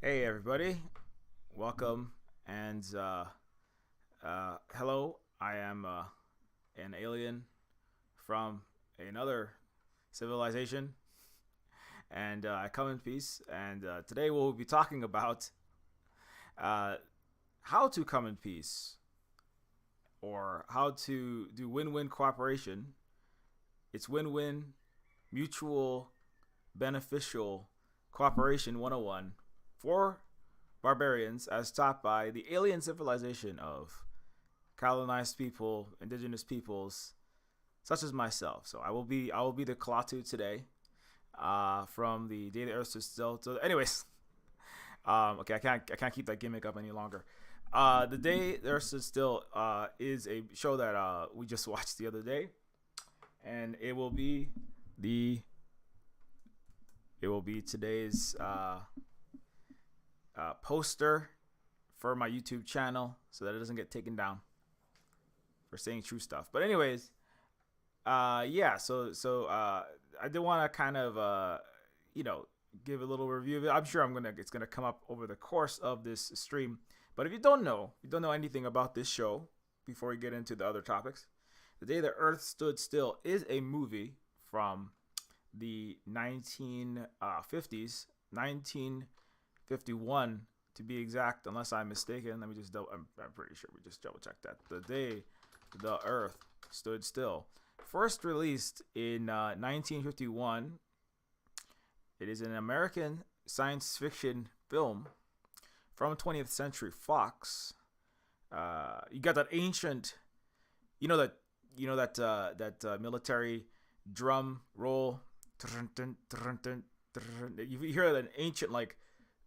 Hey everybody, welcome and hello. I am an alien from another civilization, and I come in peace. And today we'll be talking about uh, how to come in peace, or how to do win-win cooperation. It's win-win, mutual, beneficial cooperation 101 for barbarians, as taught by the alien civilization of colonized people, indigenous peoples, such as myself. So I will be the Klaatu today, from the day the Earth stood still. So, anyways, okay, I can't keep that gimmick up any longer. The day the Earth stood still is a show that we just watched the other day, and it will be today's poster for my YouTube channel, so that it doesn't get taken down for saying true stuff. But anyways, yeah. So I did want to kind of give a little review of it. I'm sure it's gonna come up over the course of this stream. But if you don't know anything about this show, before we get into the other topics, The Day the Earth Stood Still is a movie from the 1950s, 1951 to be exact, unless I'm mistaken. Let me just I'm pretty sure we just double checked that. The Day the Earth Stood Still, first released in 1951. It is an American science fiction film from 20th Century Fox. You got that ancient, that military drum roll. You hear an ancient, like,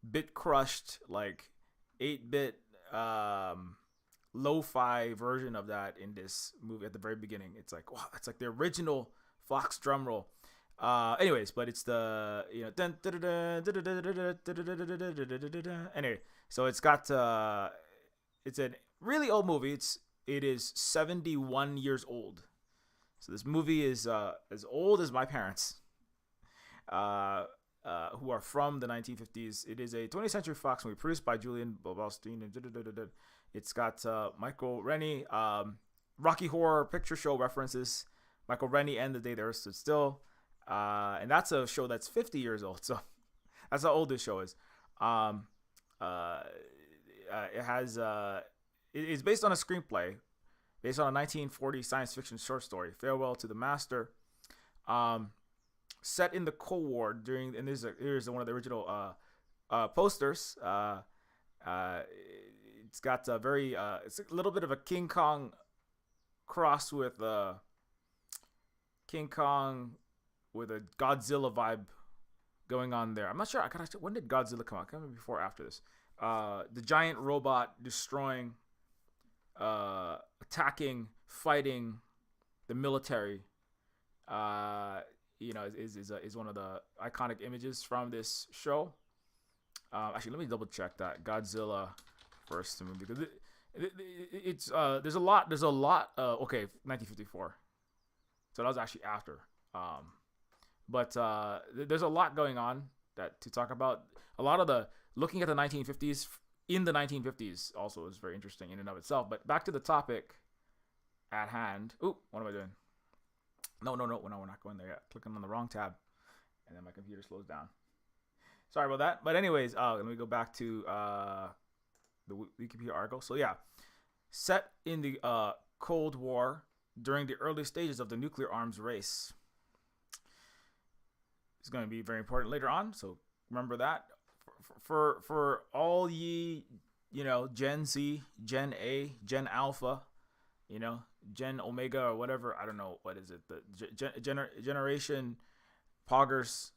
bit crushed, like 8-bit lo-fi version of that in this movie at the very beginning. It's like, wow, it's like the original Fox drum roll. Anyways, but it's the anyway. So it's got it's a really old movie. It is 71 years old. So this movie is as old as my parents, who are from the 1950s. It is a 20th Century Fox movie produced by Julian Bobalstein. It's got Michael Rennie, Rocky Horror Picture Show references, Michael Rennie, and The Day the Earth Stood Still. And that's a show that's 50 years old. So that's how old this show is. It has it's based on a screenplay based on a 1940 science fiction short story, Farewell to the Master, set in the Cold War during. And here's one of the original posters. It's got a very it's a little bit of a King Kong cross with King Kong with a Godzilla vibe going on there. I'm not sure. When did Godzilla come out? Kind of before or after this. The giant robot destroying, attacking, fighting the military. Is one of the iconic images from this show. Actually, let me double check that Godzilla first movie, because it's there's a lot. Okay, 1954. So that was actually after. But there's a lot going on to talk about. A lot of the looking at the 1950s in the 1950s also is very interesting in and of itself. But back to the topic at hand. Ooh, what am I doing? No, we're not going there yet. Clicking on the wrong tab, and then my computer slows down. Sorry about that. But anyways, let me go back to the Wikipedia article. So yeah, set in the Cold War during the early stages of the nuclear arms race. It's going to be very important later on, so remember that. For all ye, Gen Z, Gen A, Gen Alpha, Gen Omega or whatever. I don't know, what is it? The generation poggers,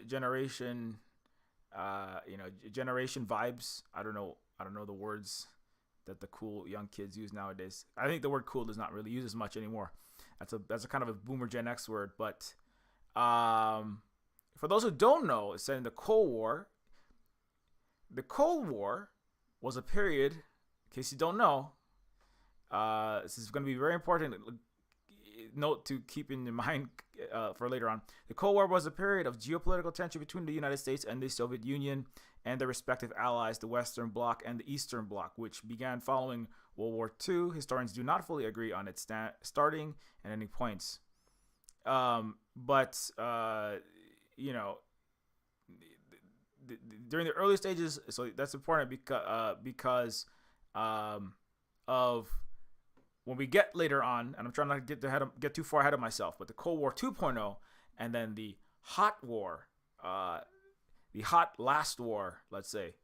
generation, generation vibes. I don't know the words that the cool young kids use nowadays. I think the word cool is not really used as much anymore. That's a kind of a boomer Gen X word. But for those who don't know, it's said in the Cold War. The Cold War was a period, in case you don't know, this is going to be very important note to keep in mind for later on. The Cold War was a period of geopolitical tension between the United States and the Soviet Union, and their respective allies, the Western Bloc and the Eastern Bloc, which began following World War II. Historians do not fully agree on its starting and ending points. But you know, during the early stages, so that's important because of when we get later on, and I'm trying not to get too far ahead of myself, but the Cold War 2.0 and then the Hot War, the hot last war, let's say,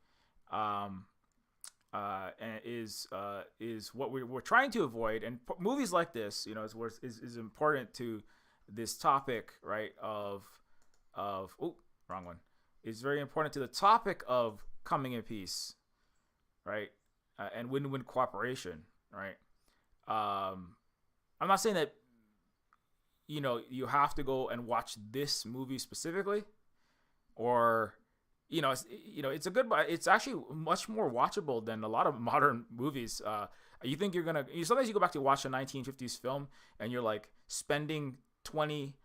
is what we're trying to avoid. And movies like this, you know, is important to this topic, right? Of wrong one. Is very important to the topic of coming in peace, right? And win-win cooperation, right? I'm not saying that, you know, you have to go and watch this movie specifically, or it's a good, it's actually much more watchable than a lot of modern movies. You think sometimes you go back to watch a 1950s film and you're like spending 20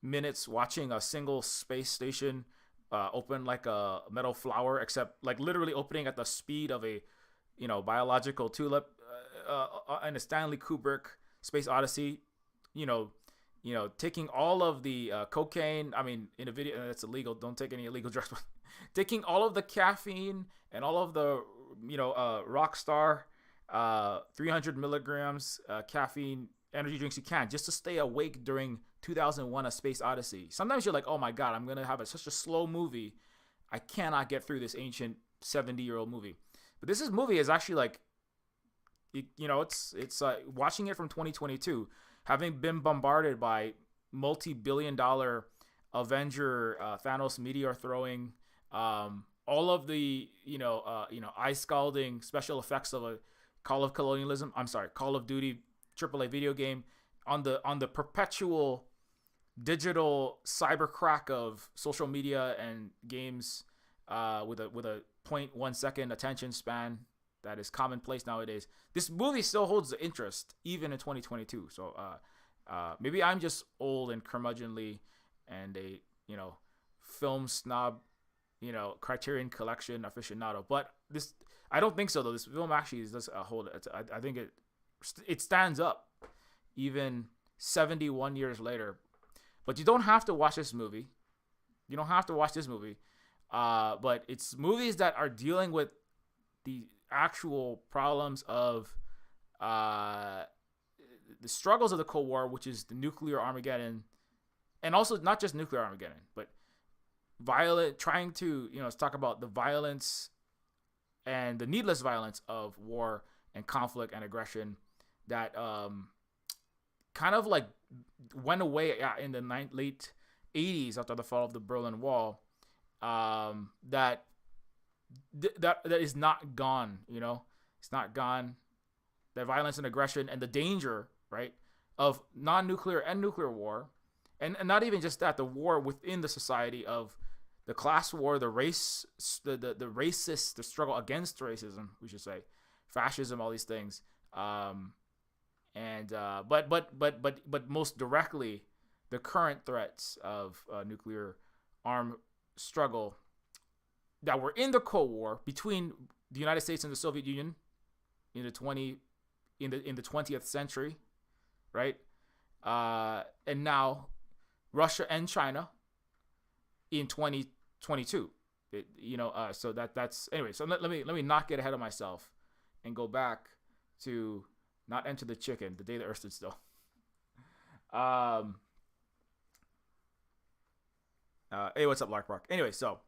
minutes watching a single space station open like a metal flower, except like literally opening at the speed of a, you know, biological tulip, and a Stanley Kubrick Space Odyssey, you know, taking all of the cocaine. I mean, in a video that's illegal. Don't take any illegal drugs. Taking all of the caffeine and all of the, you know, Rockstar 300 milligrams caffeine energy drinks you can, just to stay awake during 2001: A Space Odyssey. Sometimes you're like, oh my god, I'm gonna have such a slow movie, I cannot get through this ancient 70-year-old movie. But this movie is actually like, you know, it's watching it from 2022, having been bombarded by multi-billion-dollar Avenger Thanos meteor throwing, all of the eye scalding special effects of a Call of Duty AAA video game on the perpetual digital cyber crack of social media and games, with a 0.1 second attention span that is commonplace nowadays. This movie still holds the interest even in 2022. So maybe I'm just old and curmudgeonly and a, you know, film snob, you know, Criterion Collection aficionado. But this, I don't think so though. This film actually does hold it. I think it stands up even 71 years later. But you don't have to watch this movie. But it's movies that are dealing with the actual problems of the struggles of the Cold War, which is the nuclear Armageddon, and also not just nuclear Armageddon, but trying to, you know, let's talk about the violence and the needless violence of war and conflict and aggression that kind of like went away in the late 80s after the fall of the Berlin Wall. That is not gone, you know, it's not gone. The violence and aggression and the danger, right, of non-nuclear and nuclear war, and not even just that, the war within the society of the class war, the race, the racist, the struggle against racism, we should say, fascism, all these things, but most directly, the current threats of nuclear armed struggle that were in the Cold War between the United States and the Soviet Union in the 20th century, right? And now Russia and China in 2022. So that's anyway. So let me not get ahead of myself and go back to not Enter the Chicken, The Day the Earth Stood Still. Hey, what's up, Lark Park? Anyway, so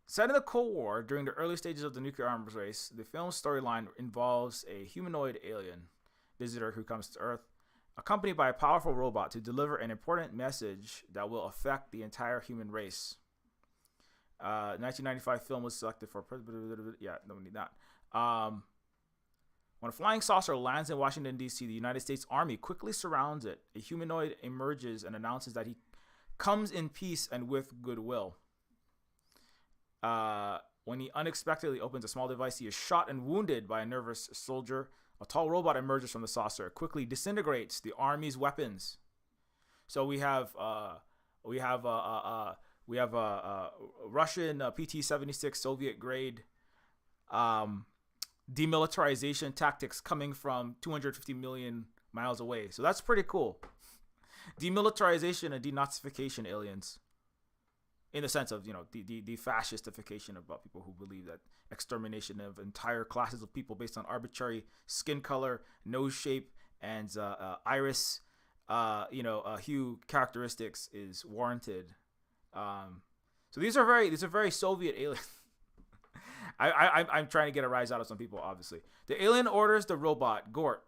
set in the Cold War during the early stages of the nuclear arms race, the film's storyline involves a humanoid alien visitor who comes to Earth, accompanied by a powerful robot to deliver an important message that will affect the entire human race. 1995 film was selected for... Yeah, no, we need that. When a flying saucer lands in Washington, D.C., the United States Army quickly surrounds it. A humanoid emerges and announces that he comes in peace and with goodwill. When he unexpectedly opens a small device, he is shot and wounded by a nervous soldier. A tall robot emerges from the saucer, quickly disintegrates the Army's weapons. So we have We have a Russian PT-76 Soviet grade um, demilitarization tactics coming from 250 million miles away. So that's pretty cool. Demilitarization and denazification aliens, in the sense of, the fascistification about people who believe that extermination of entire classes of people based on arbitrary skin color, nose shape, and iris hue characteristics is warranted. So these are very Soviet aliens. I'm trying to get a rise out of some people, obviously. The alien orders the robot Gort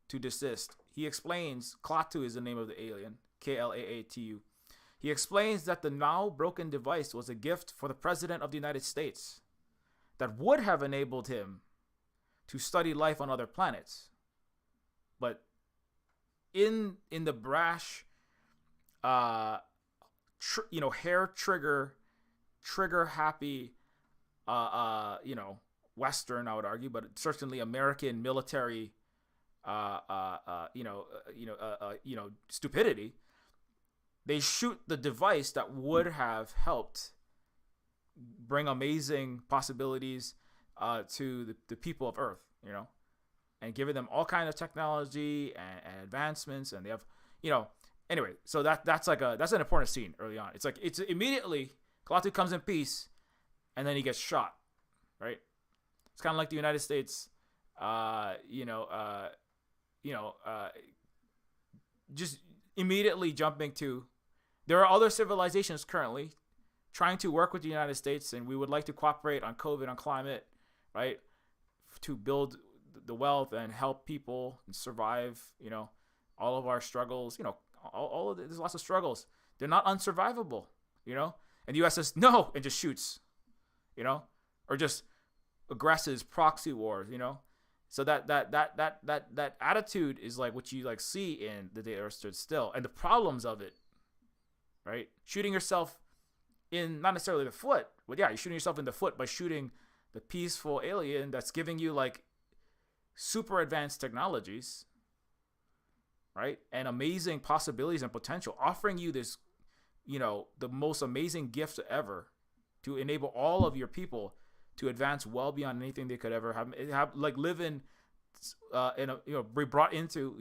to desist. He explains, Klaatu is the name of the alien, Klaatu. He explains that the now broken device was a gift for the President of the United States that would have enabled him to study life on other planets. But in the brash, hair trigger happy, Western, I would argue, but certainly American military, stupidity. They shoot the device that would have helped bring amazing possibilities to the people of Earth, and giving them all kinds of technology and advancements, and they have, anyway. So that's an important scene early on. It's immediately Klaatu comes in peace, and then he gets shot, right? It's kind of like the United States, just immediately jumping to. There are other civilizations currently trying to work with the United States, and we would like to cooperate on COVID, on climate, right? To build the wealth and help people survive, all of our struggles, all of there's lots of struggles. They're not unsurvivable, and the U.S. says no and just shoots, or just aggresses proxy wars, So that attitude is like what you see in The Day the Earth Stood Still, and the problems of it. Right? Shooting yourself in, not necessarily the foot, but yeah, you're shooting yourself in the foot by shooting the peaceful alien that's giving you super advanced technologies, right? And amazing possibilities and potential, offering you this, the most amazing gift ever to enable all of your people to advance well beyond anything they could ever have live in be brought into,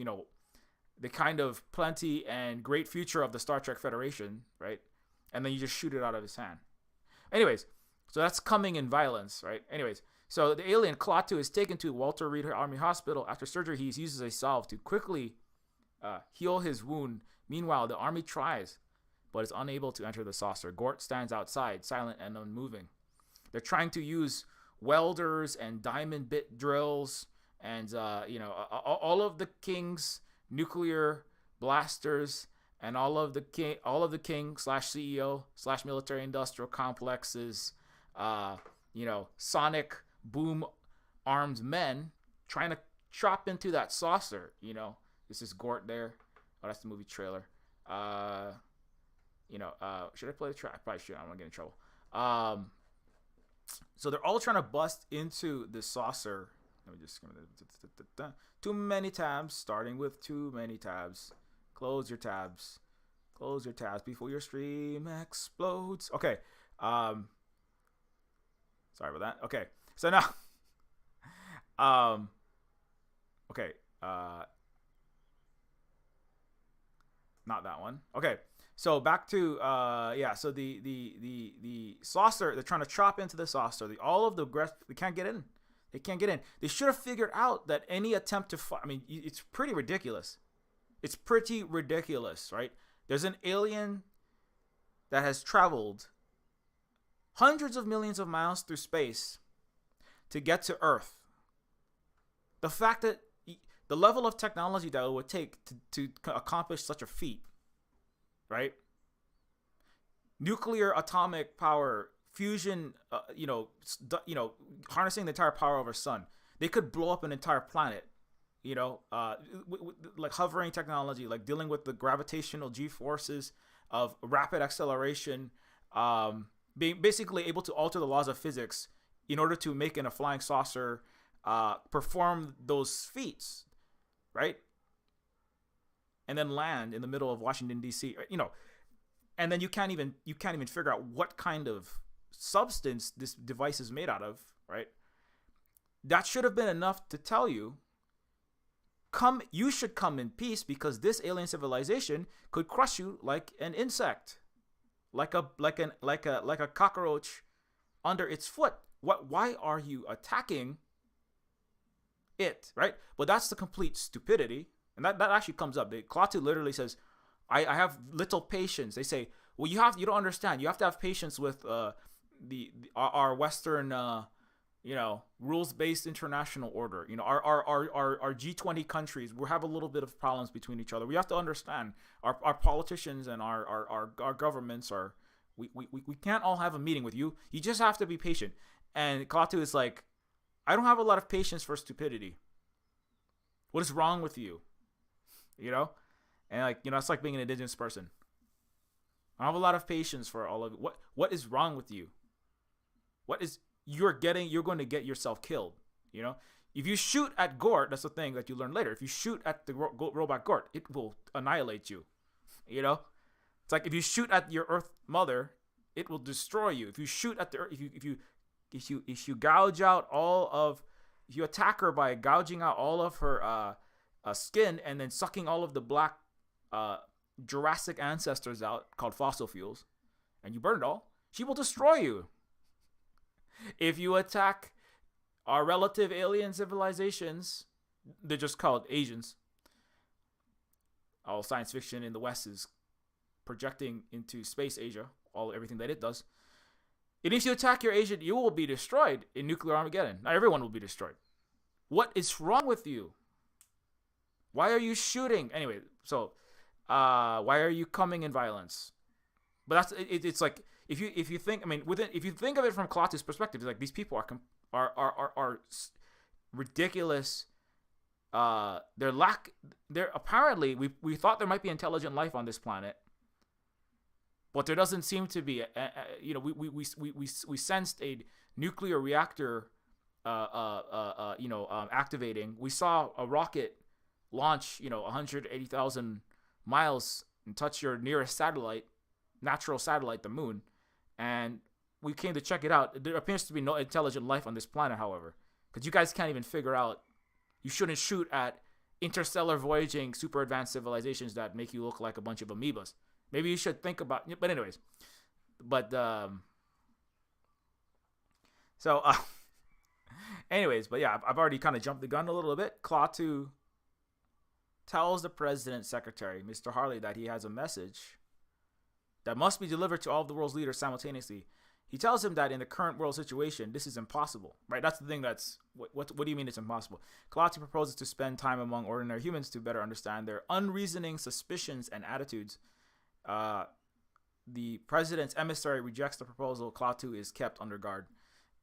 the kind of plenty and great future of the Star Trek Federation, right? And then you just shoot it out of his hand. Anyways, so that's coming in violence, right? Anyways, so the alien Klaatu is taken to Walter Reed Army Hospital. After surgery, he uses a salve to quickly heal his wound. Meanwhile, the army tries, but is unable to enter the saucer. Gort stands outside, silent and unmoving. They're trying to use welders and diamond bit drills and, all of the king's nuclear blasters and all of the king slash CEO slash military industrial complexes, sonic boom armed men trying to chop into that saucer. This is Gort there. Oh, that's the movie trailer. Should I play the track? I probably should. I don't want to get in trouble. So they're all trying to bust into the saucer. Let me just too many tabs. Starting with too many tabs. Close your tabs. Close your tabs before your stream explodes. Okay. Sorry about that. Okay. So now. Okay. Not that one. Okay. So back to so the saucer, they're trying to chop into the saucer. They can't get in. They can't get in. They should have figured out that any attempt to it's pretty ridiculous. It's pretty ridiculous, right? There's an alien that has traveled hundreds of millions of miles through space to get to Earth. The fact that the level of technology that it would take to accomplish such a feat, right? Nuclear atomic power, fusion, harnessing the entire power of our sun. They could blow up an entire planet, like hovering technology, like dealing with the gravitational G-forces of rapid acceleration, being basically able to alter the laws of physics in order to make a flying saucer perform those feats, right? And then land in the middle of Washington, D.C. and then you can't even figure out what kind of substance this device is made out of, right? That should have been enough to tell you, you should come in peace, because this alien civilization could crush you like an insect, like a cockroach under its foot. Why are you attacking it, right? But that's the complete stupidity. And that actually comes up. Klaatu literally says, I have little patience. They say, well, you don't understand. You have to have patience with our Western rules-based international order. Our G20 countries, we have a little bit of problems between each other. We have to understand our politicians and our governments are, we can't all have a meeting with you. You just have to be patient. And Klaatu is like, I don't have a lot of patience for stupidity. What is wrong with you? And it's like being an indigenous person. I don't have a lot of patience for all of it. What is wrong with you? You're going to get yourself killed. If you shoot at Gort, that's the thing that you learn later. If you shoot at the robot Gort, it will annihilate you. It's like if you shoot at your Earth Mother, it will destroy you. If you shoot at the Earth, if you gouge out if you attack her by gouging out all of her skin and then sucking all of the black Jurassic ancestors out, called fossil fuels, and you burn it all, she will destroy you. If you attack our relative alien civilizations, they're just called Asians. All science fiction in the West is projecting into space Asia, everything that it does. And if you attack your Asian, you will be destroyed in nuclear Armageddon. Not everyone will be destroyed. What is wrong with you? Why are you shooting? Anyway, so why are you coming in violence? But it's like if you think, if you think of it from Klaatu's perspective, it's like these people are ridiculous. They're apparently we thought there might be intelligent life on this planet, but there doesn't seem to be. We sensed a nuclear reactor activating. We saw a rocket launch 180,000 miles and touch your nearest natural satellite, the moon, and we came to check it out. There appears to be no intelligent life on this planet, however, because you guys can't even figure out. You shouldn't shoot at interstellar voyaging super advanced civilizations that make you look like a bunch of amoebas. Maybe you should think about. But anyways, anyways, yeah, I've already kind of jumped the gun a little bit. Klaatu tells the president's secretary, Mr. Harley, that he has a message that must be delivered to all of the world's leaders simultaneously. He tells him that in the current world situation, this is impossible, right? That's the thing. That's what do you mean it's impossible? Klaatu proposes to spend time among ordinary humans to better understand their unreasoning suspicions and attitudes. The president's emissary rejects the proposal. Klaatu is kept under guard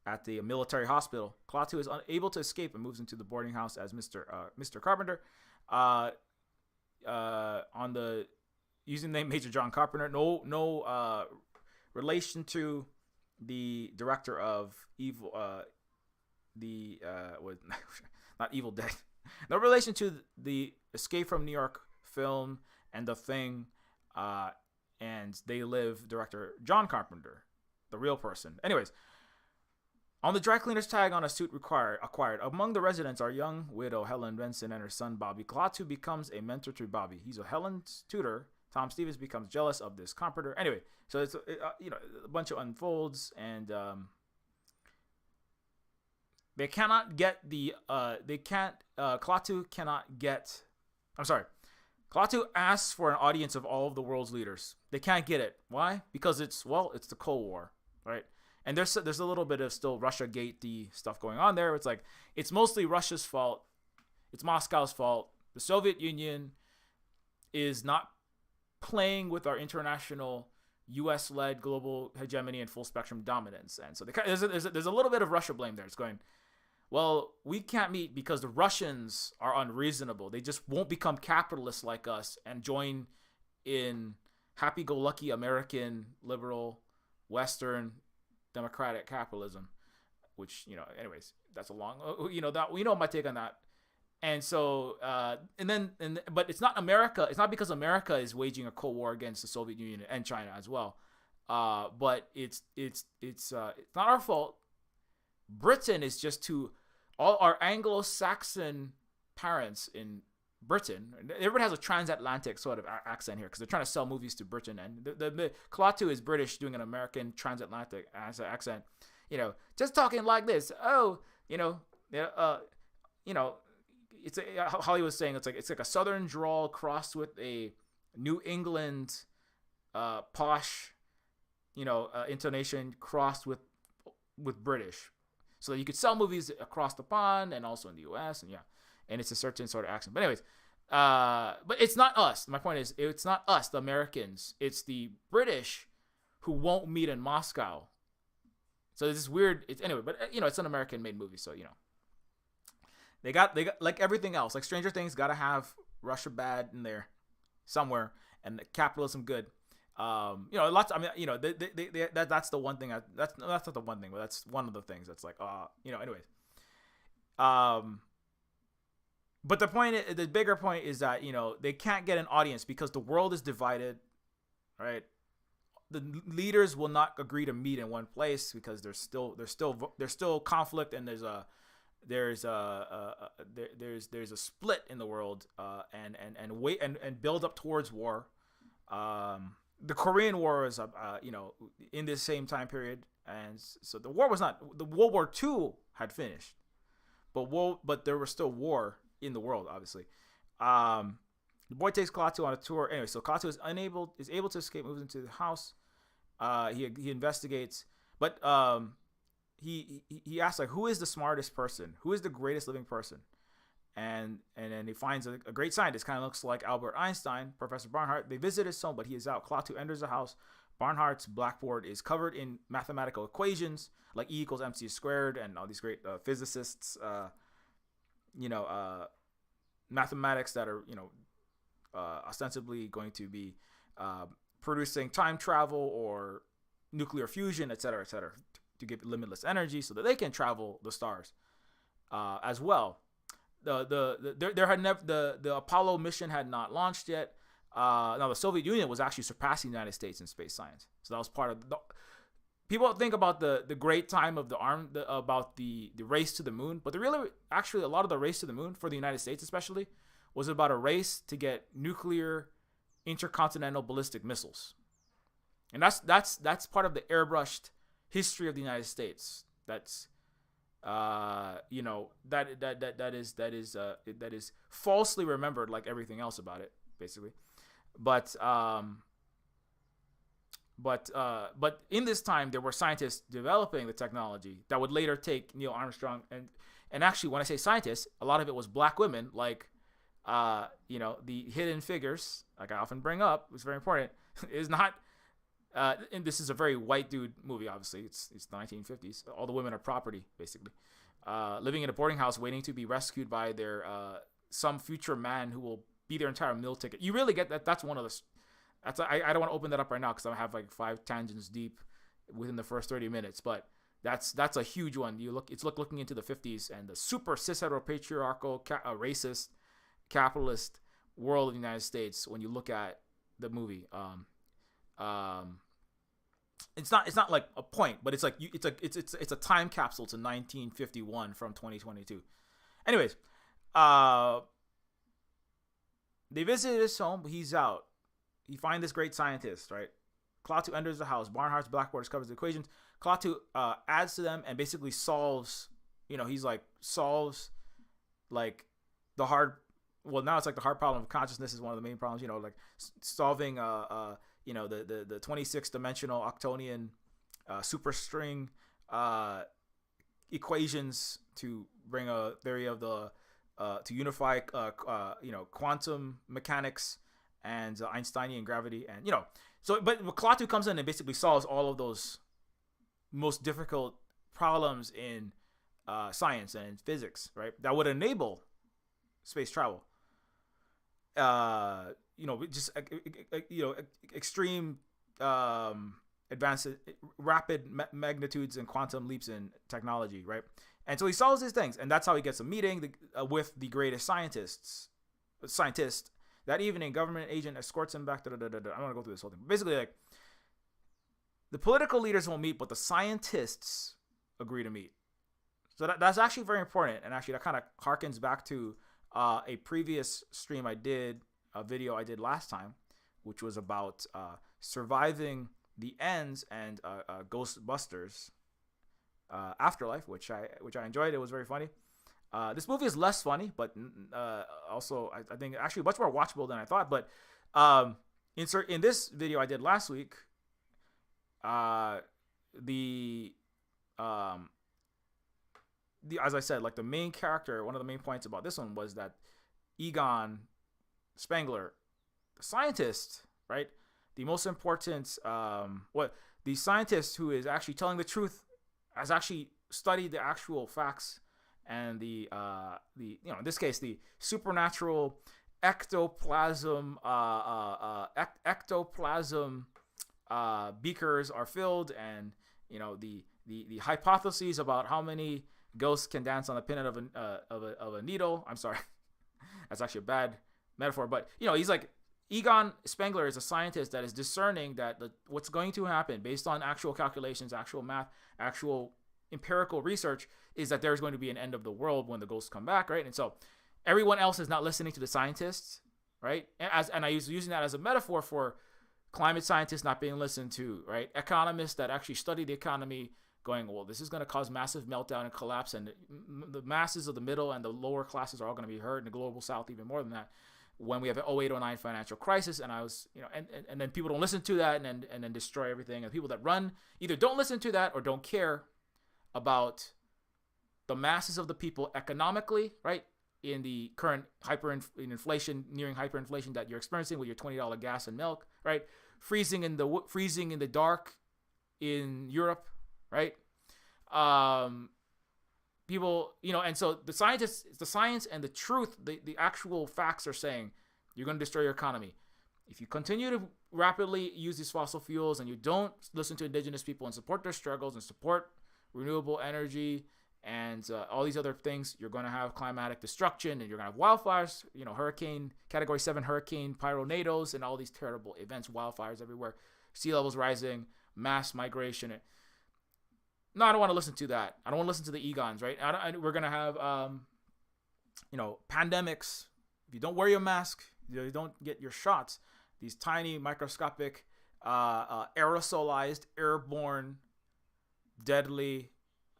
at the military hospital. Klaatu is unable to escape and moves into the boarding house as Mr. Carpenter. On the using the name Major John Carpenter. No relation to the director of Evil. Not Evil Dead. No relation to the Escape from New York film and The Thing. And They Live director John Carpenter, the real person. Anyways, on the dry cleaner's tag on a suit acquired, among the residents are young widow Helen Benson and her son Bobby. Klaatu becomes a mentor to Bobby. He's a Helen's tutor. Tom Stevens becomes jealous of this Carpenter. Anyway, so it's a bunch of unfolds, and they cannot get the Klaatu cannot get. I'm sorry. Klaatu asks for an audience of all of the world's leaders. They can't get it. Why? Because it's the Cold War, right? And there's a little bit of still Russia-gate-y stuff going on there. It's like it's mostly Russia's fault. It's Moscow's fault. The Soviet Union is not playing with our international U.S.-led global hegemony and full-spectrum dominance. And so there's a little bit of Russia blame there. It's going, well, we can't meet because the Russians are unreasonable. They just won't become capitalists like us and join in happy-go-lucky American liberal Western democratic capitalism, which anyways, that's a long. That my take on that. And so but it's not America. It's not because America is waging a cold war against the Soviet Union and China as well. But it's not our fault. Britain is just too. All our Anglo-Saxon parents in Britain, everybody has a transatlantic sort of accent here because they're trying to sell movies to Britain, and the Klaatu is British doing an American transatlantic accent, just talking like this. Oh, it's Hollywood's saying it's like a Southern drawl crossed with a New England, posh, intonation crossed with British, so that you could sell movies across the pond and also in the U.S. and it's a certain sort of accent. But anyways, but it's not us. My point is, it's not us, the Americans. It's the British who won't meet in Moscow. So this is weird. Anyway, but it's an American-made movie, so they got like everything else, like Stranger Things, got to have Russia bad in there somewhere and capitalism good. Lots. I mean, that's the one thing. That's not the one thing, but that's one of the things. That's like, anyways. But the bigger point is that they can't get an audience because the world is divided, right? The leaders will not agree to meet in one place because there's still conflict, and there's a split in the world, and build up towards war. The Korean War is in this same time period, and so the World War II had finished, but there was still war in the world, obviously. The boy takes Klaatu on a tour. Anyway, so Klaatu is able to escape, moves into the house. He investigates, but he asks, like, who is the smartest person? Who is the greatest living person? And then he finds a great scientist, kind of looks like Albert Einstein, Professor Barnhart. They visit his home, but he is out. Klaatu enters the house. Barnhart's blackboard is covered in mathematical equations like E equals MC squared, and all these great physicists, mathematics that are ostensibly going to be producing time travel or nuclear fusion, et cetera, to give limitless energy so that they can travel the stars as well. The Apollo mission had not launched yet. Now the Soviet Union was actually surpassing the United States in space science, so that was part of people think about the great time of about the race to the moon, but actually a lot of the race to the moon for the United States especially was about a race to get nuclear intercontinental ballistic missiles, and that's part of the airbrushed history of the United States. That's that is falsely remembered, like everything else about it, basically. But in this time, there were scientists developing the technology that would later take Neil Armstrong and actually, when I say scientists, a lot of it was black women, like the hidden figures, like I often bring up, it's very important, is not. And this is a very white dude movie, obviously. It's the 1950s. All the women are property, basically. Living in a boarding house, waiting to be rescued by their some future man who will be their entire meal ticket. You really get that. That's one of the. I don't want to open that up right now because I have like 5 tangents deep within the first 30 minutes. But that's a huge one. It's looking into the 50s and the super cis heteropatriarchal, racist, capitalist world of the United States. When you look at the movie. It's not like a point, but it's like it's a time capsule to 1951 from 2022. Anyways, they visited his home. He's out. He finds this great scientist, right? Klaatu enters the house. Barnhart's blackboard covers the equations. Klaatu adds to them and basically solves. Solves like the hard. Well, now it's like the hard problem of consciousness is one of the main problems. Like solving the 26-dimensional Octonian superstring equations to bring a theory of the to unify quantum mechanics and Einsteinian gravity, and but Klaatu comes in and basically solves all of those most difficult problems in science and in physics, right? That would enable space travel. Extreme advances, rapid magnitudes and quantum leaps in technology, right? And so he solves these things, and that's how he gets a meeting with the greatest scientist. That evening, government agent escorts him back. I'm going to go through this whole thing. Basically, like, the political leaders won't meet, but the scientists agree to meet. So that's actually very important, and actually that kind of harkens back to a previous stream I did, a video I did last time, which was about surviving the ends and Ghostbusters Afterlife, which I enjoyed. It was very funny. This movie is less funny, but also I think actually much more watchable than I thought. But in this video I did last week, as I said, like, the main character, one of the main points about this one was that Egon Spengler, the scientist, right? The most important, the scientist who is actually telling the truth, has actually studied the actual facts and the in this case, the supernatural ectoplasm beakers are filled, and the hypotheses about how many ghosts can dance on the pin of a needle. I'm sorry, that's actually a bad metaphor, but he's like, Egon Spengler is a scientist that is discerning that what's going to happen based on actual calculations, actual math, actual empirical research, is that there's going to be an end of the world when the ghosts come back, right? And so everyone else is not listening to the scientists, right? And I was using that as a metaphor for climate scientists not being listened to, right? Economists that actually study the economy going, well, this is going to cause massive meltdown and collapse, and the masses of the middle and the lower classes are all going to be hurt, in the global south even more than that, when we have an 08-09 financial crisis. And I was, and then people don't listen to that, and then destroy everything. And people that run either don't listen to that or don't care about the masses of the people economically, right? In the current inflation, nearing hyperinflation that you're experiencing with your $20 gas and milk, right? Freezing in the dark in Europe, right? People, and so the science and the truth, the actual facts are saying you're going to destroy your economy. If you continue to rapidly use these fossil fuels and you don't listen to indigenous people and support their struggles and support renewable energy and all these other things, you're going to have climatic destruction, and you're going to have wildfires, category 7 hurricane pyronados, and all these terrible events, wildfires everywhere, sea levels rising, mass migration. No, I don't want to listen to that. I don't want to listen to the Egons, right? We're going to have, pandemics. If you don't wear your mask, you don't get your shots. These tiny, microscopic, aerosolized, airborne, deadly,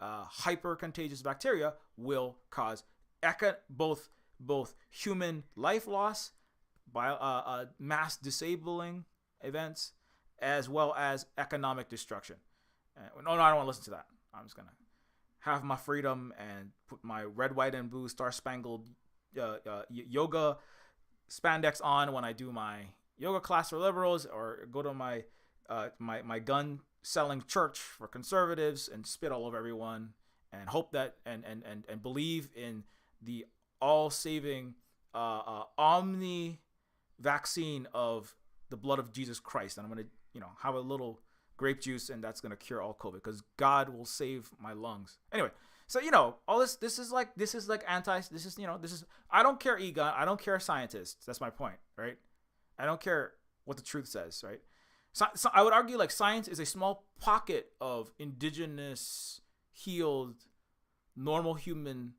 hyper contagious bacteria will cause both human life loss, by mass disabling events, as well as economic destruction. No, I don't want to listen to that. I'm just gonna have my freedom and put my red, white, and blue star-spangled yoga spandex on when I do my yoga class for liberals, or go to my my gun selling church for conservatives and spit all over everyone, and hope that and believe in the all-saving omni vaccine of the blood of Jesus Christ. And I'm going to have a little grape juice, and that's going to cure all COVID, because God will save my lungs. Anyway, so all this is like I don't care, Egon, I don't care, scientists. That's my point, right? I don't care what the truth says, right? So I would argue, like, science is a small pocket of indigenous, healed, normal human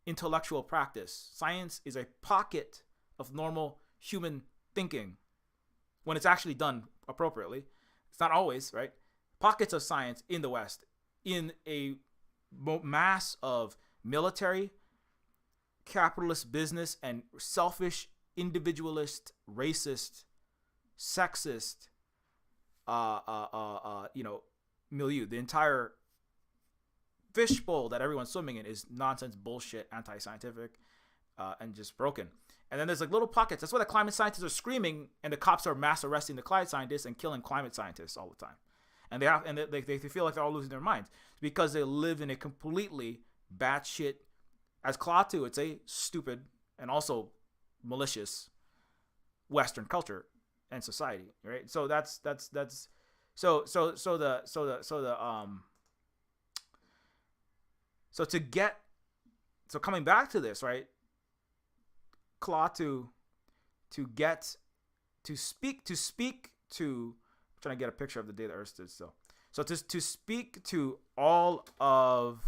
intellectual practice. Science is a pocket of normal human thinking when it's actually done appropriately. It's not always, right? Pockets of science in the West, in a mass of military, capitalist business, and selfish, individualist, racist, sexist, milieu. The entire fishbowl that everyone's swimming in is nonsense, bullshit, anti-scientific, and just broken. And then there's like little pockets. That's why the climate scientists are screaming, and the cops are mass arresting the climate scientists and killing climate scientists all the time. And they feel like they're all losing their minds because they live in a completely batshit, as Klaatu would say, stupid and also malicious Western culture and society, right? So that's So to get so coming back to this, right? Klaatu to get to speak to I'm trying to get a picture of the day the Earth stood still. So to speak to all of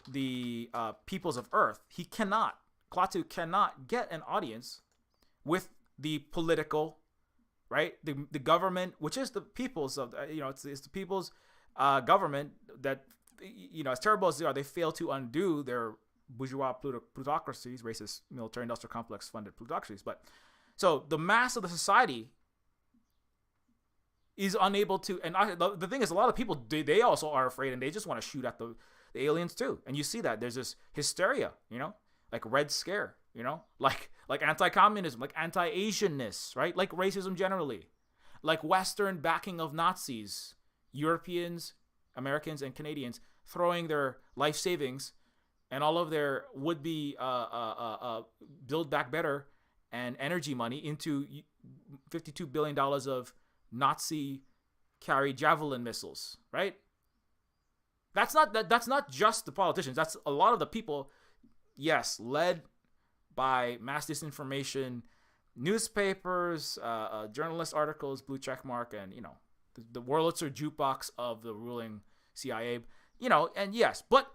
the peoples of Earth, Klaatu cannot get an audience with the political, right? The government, which is the people's of it's the people's government that as terrible as they are, they fail to undo their bourgeois plutocracies, racist military industrial complex funded plutocracies. But so the mass of the society is unable to, and the thing is, a lot of people they also are afraid, and they just want to shoot at the aliens too. And you see that there's this hysteria, like Red Scare, like anti-communism, like anti-Asianness, right? Like racism generally, like Western backing of Nazis, Europeans, Americans, and Canadians throwing their life savings and all of their would-be Build Back Better and energy money into $52 billion of Nazi carried Javelin missiles, right? That's not just the politicians. That's a lot of the people, yes, led by mass disinformation, newspapers, journalist articles, blue check mark, and the Wurlitzer jukebox of the ruling CIA, and yes, but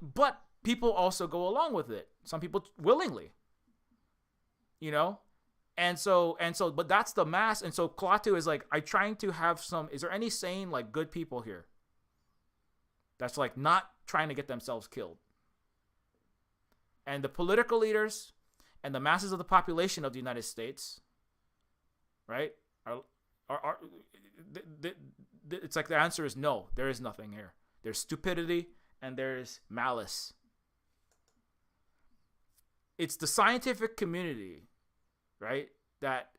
people also go along with it. Some people willingly, and so, but that's the mass. And so Klaatu is like, I'm trying to have is there any sane, like, good people here that's like not trying to get themselves killed? And the political leaders and the masses of the population of the United States, right, are it's like the answer is no, there is nothing here. There's stupidity and there's malice. It's the scientific community, right, that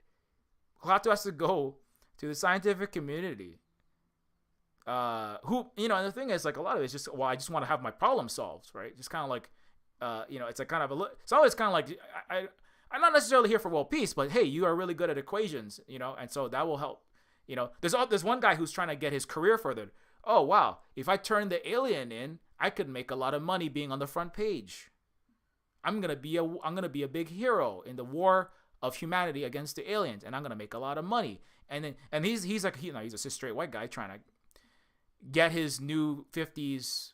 Klaatu has to go to the scientific community, who, and the thing is, like, a lot of it's just, well, I just want to have my problem solved, right? Just kind of like, it's like kind of it's always kind of like, I'm not necessarily here for world peace, but hey, you are really good at equations, and so that will help. There's one guy who's trying to get his career furthered. Oh wow, if I turn the alien in, I could make a lot of money being on the front page. I'm gonna be a big hero in the war of humanity against the aliens, and I'm gonna make a lot of money. And he's like, he's a cis straight white guy trying to get his new 50s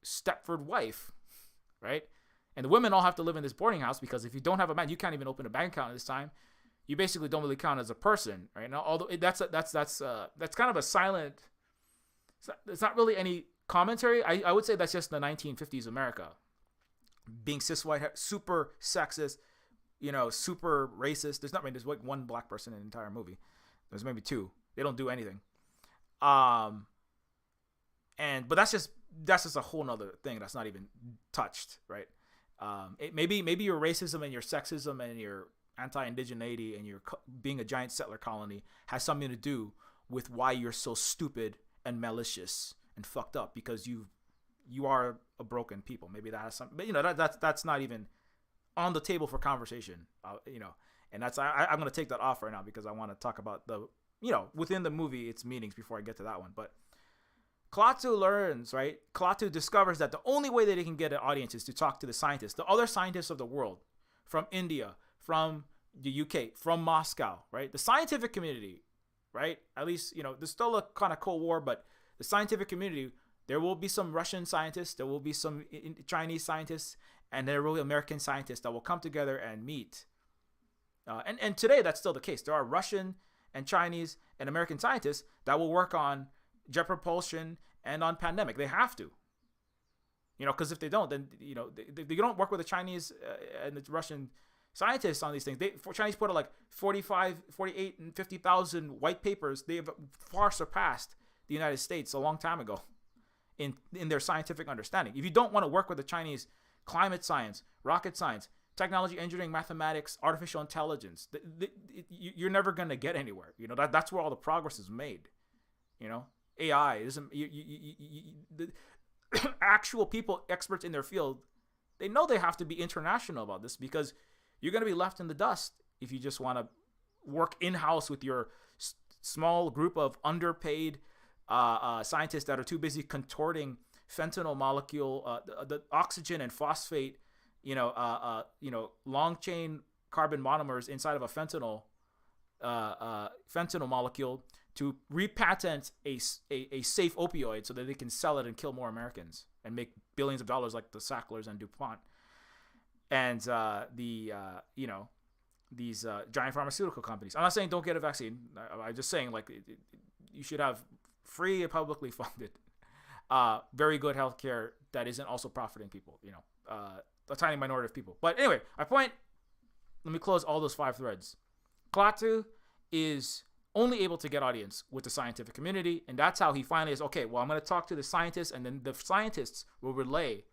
Stepford wife, right? And the women all have to live in this boarding house, because if you don't have a man, you can't even open a bank account at this time. You basically don't really count as a person, right? Now, although that's kind of a silent. It's not really any commentary. I would say that's just the 1950s America, being cis white, super sexist, super racist. There's like one black person in the entire movie. There's maybe two. They don't do anything. But that's just a whole nother thing that's not even touched, right? Maybe your racism and your sexism and your anti-indigeneity and your being a giant settler colony has something to do with why you're so stupid and malicious and fucked up, because you are a broken people. Maybe that has some, but that's not even on the table for conversation, and that's I'm going to take that off right now, because I want to talk about the within the movie its meanings before I get to that one. But Klaatu discovers that the only way that he can get an audience is to talk to the scientists, the other scientists of the world, from India, from the UK, from Moscow, right? The scientific community, right? At least, there's still a kind of Cold War, but the scientific community, there will be some Russian scientists, there will be some Chinese scientists, and there will be American scientists that will come together and meet. And today, that's still the case. There are Russian and Chinese and American scientists that will work on jet propulsion and on pandemic. They have to. Because if they don't, then, they don't work with the Chinese and the Russian scientists on these things. Chinese put out like 45, 48, and 50,000 white papers. They have far surpassed the United States a long time ago in their scientific understanding. If you don't want to work with the Chinese, climate science, rocket science, technology, engineering, mathematics, artificial intelligence, you're never going to get anywhere. That's where all the progress is made. AI isn't. The actual people, experts in their field, they know they have to be international about this, because you're going to be left in the dust if you just want to work in-house with your small group of underpaid scientists that are too busy contorting fentanyl molecule, the oxygen and phosphate, long chain carbon monomers inside of a fentanyl molecule to repatent a safe opioid so that they can sell it and kill more Americans and make billions of dollars like the Sacklers and DuPont and these giant pharmaceutical companies. I'm not saying don't get a vaccine. I'm just saying you should have free and publicly funded, very good healthcare that isn't also profiting people. A tiny minority of people. But anyway, let me close all those 5 threads. Klaatu is only able to get audience with the scientific community, and that's how he finally is, okay, well, I'm going to talk to the scientists, and then the scientists will relay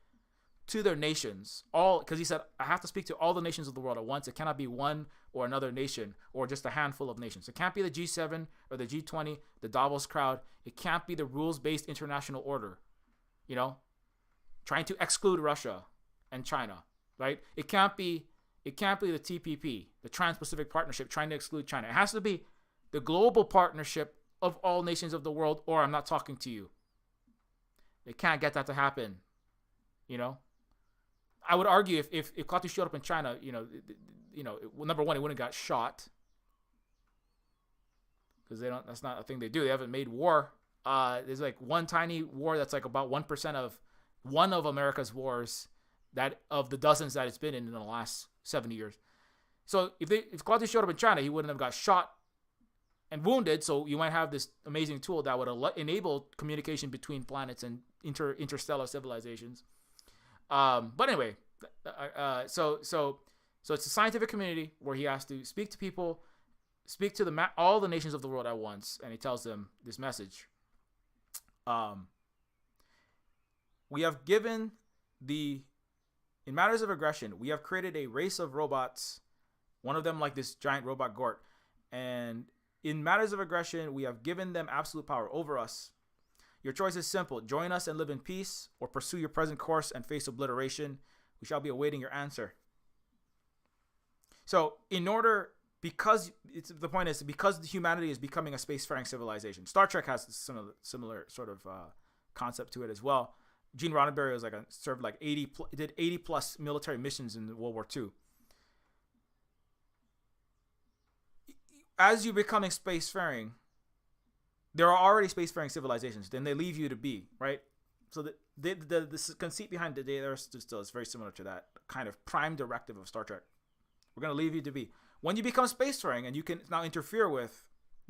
to their nations, because he said, I have to speak to all the nations of the world at once. It cannot be one or another nation or just a handful of nations. It can't be the G7 or the G20, the Davos crowd. It can't be the rules-based international order, trying to exclude Russia and China, right? It can't be the TPP, the Trans-Pacific Partnership, trying to exclude China. It has to be the global partnership of all nations of the world, or I'm not talking to you. They can't get that to happen, I would argue if Klaatu showed up in China, number one, he wouldn't have got shot because that's not a thing they do. They haven't made war. There's like one tiny war that's like about 1% of one of America's wars, that of the dozens that it's been in the last 70 years. So if Klaatu showed up in China, he wouldn't have got shot and wounded. So you might have this amazing tool that would enable communication between planets and interstellar civilizations. But anyway, so it's a scientific community where he has to speak to people, speak to all the nations of the world at once, and he tells them this message. We have given in matters of aggression, we have created a race of robots, one of them like this giant robot Gort, and in matters of aggression, we have given them absolute power over us. Your choice is simple. Join us and live in peace, or pursue your present course and face obliteration. We shall be awaiting your answer. So because humanity is becoming a spacefaring civilization. Star Trek has similar sort of concept to it as well. Gene Roddenberry was served 80 plus military missions in World War II. As you're becoming spacefaring, there are already spacefaring civilizations. Then they leave you to be, right? So the conceit behind the Day still is very similar to that kind of prime directive of Star Trek. We're going to leave you to be. When you become spacefaring and you can now you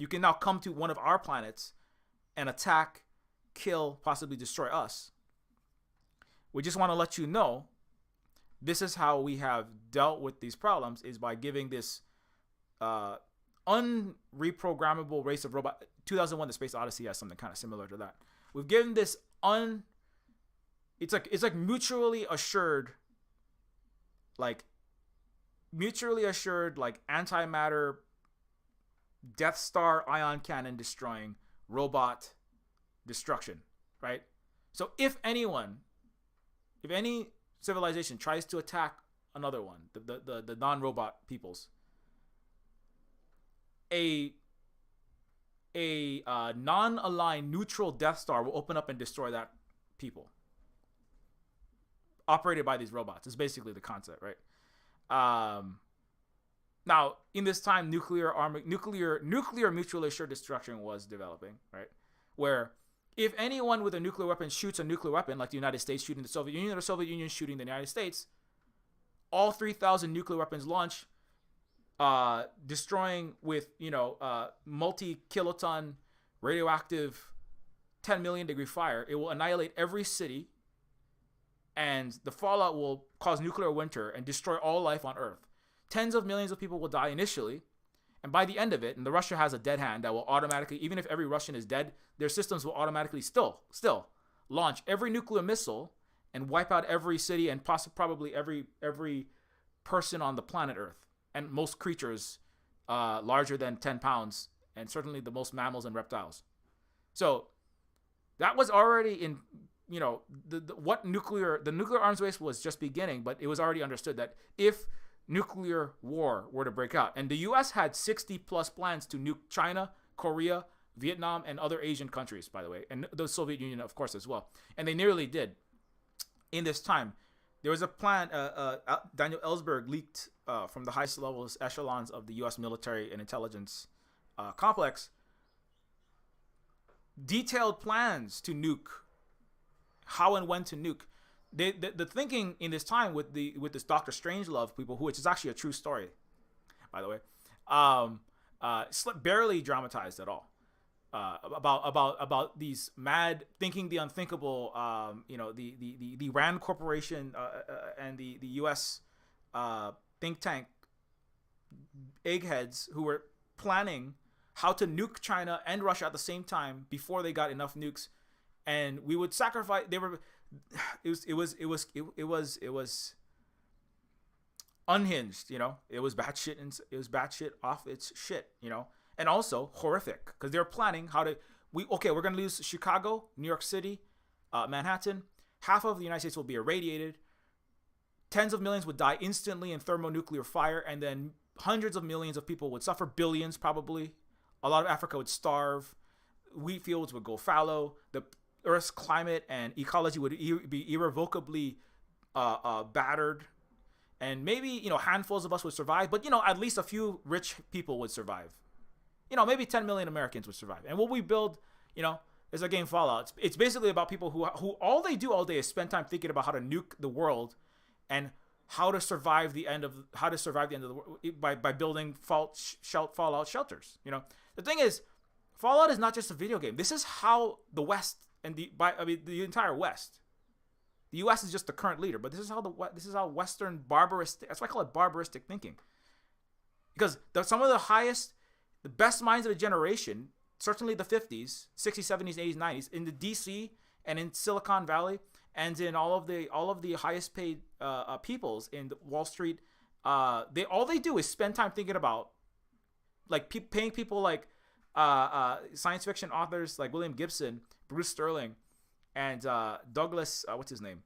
can now come to one of our planets and attack, kill, possibly destroy us. We just want to let you know this is how we have dealt with these problems, is by giving this unreprogrammable race of robot. 2001 The Space Odyssey has something kind of similar to that. We've given this it's like mutually assured antimatter Death Star ion cannon destroying robot destruction, right? So if any civilization tries to attack another one, the non-robot peoples, a non-aligned neutral Death Star will open up and destroy that people operated by these robots. Is basically the concept, right? Now in this time, nuclear mutually assured destruction was developing, right? Where if anyone with a nuclear weapon shoots a nuclear weapon, like the United States shooting the Soviet Union or the Soviet Union shooting the United States, all 3,000 nuclear weapons launch, destroying with multi-kiloton radioactive 10 million degree fire. It will annihilate every city, and the fallout will cause nuclear winter and destroy all life on Earth. Tens of millions of people will die initially, and by the end of it, and Russia has a dead hand that will automatically, even if every Russian is dead, their systems will automatically still launch every nuclear missile and wipe out every city and probably every person on the planet Earth, and most creatures larger than 10 pounds, and certainly the most mammals and reptiles. So that was already in, the nuclear arms race was just beginning, but it was already understood that if nuclear war were to break out, and the U.S. had 60 plus plans to nuke China, Korea, Vietnam, and other Asian countries, by the way, and the Soviet Union, of course, as well. And they nearly did in this time. There was a plan. Daniel Ellsberg leaked from the highest levels echelons of the U.S. military and intelligence complex detailed plans to nuke, how and when to nuke. The thinking in this time with this Dr. Strangelove people, which is actually a true story, by the way, barely dramatized at all. About these mad thinking the unthinkable, the Rand Corporation and the U.S. Think tank eggheads who were planning how to nuke China and Russia at the same time before they got enough nukes, and we would sacrifice. It was unhinged, It was batshit, and it was batshit off its shit, And also horrific, because they're planning how to. We're going to lose Chicago, New York City, Manhattan. Half of the United States will be irradiated. Tens of millions would die instantly in thermonuclear fire, and then hundreds of millions of people would suffer, billions probably. A lot of Africa would starve. Wheat fields would go fallow. The Earth's climate and ecology would be irrevocably battered. And maybe, handfuls of us would survive, but, at least a few rich people would survive. Maybe 10 million Americans would survive. And what we build, is a game Fallout. It's basically about people who all they do all day is spend time thinking about how to nuke the world and how to survive the end of the world by building Fallout shelters. The thing is, Fallout is not just a video game. This is how the West and the entire West. The U.S. is just the current leader, but this is how Western barbaristic. That's why I call it barbaristic thinking. Because some of the best minds of the generation, certainly the 50s, 60s, 70s, 80s, 90s, in the DC and in Silicon Valley and in all of the highest paid peoples in Wall Street, all they do is spend time thinking about, like, paying people like science fiction authors like William Gibson, Bruce Sterling, and Douglas, what's his name?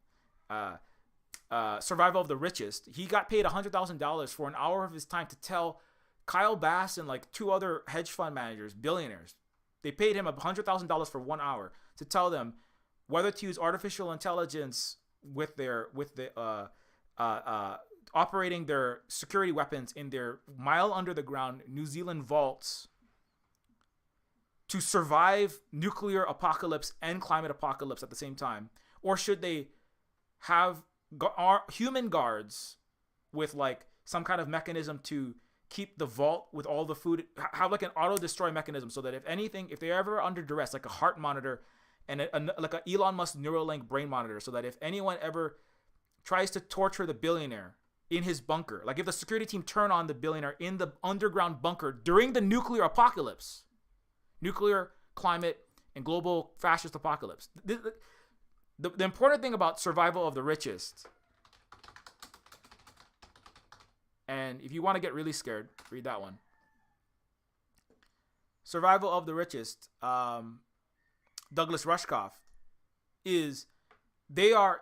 Survival of the Richest. He got paid $100,000 for an hour of his time to tell Kyle Bass and like two other hedge fund managers, billionaires. They paid him $100,000 for 1 hour to tell them whether to use artificial intelligence with operating their security weapons in their mile under the ground New Zealand vaults to survive nuclear apocalypse and climate apocalypse at the same time, or should they have human guards with like some kind of mechanism to keep the vault with all the food, have like an auto destroy mechanism, so that if they're ever under duress, like a heart monitor and like a Elon Musk Neuralink brain monitor, so that if anyone ever tries to torture the billionaire in his bunker, like if the security team turn on the billionaire in the underground bunker during the nuclear apocalypse, nuclear, climate, and global fascist apocalypse. The important thing about Survival of the Richest, and if you want to get really scared, read that one. Survival of the Richest, Douglas Rushkoff, they are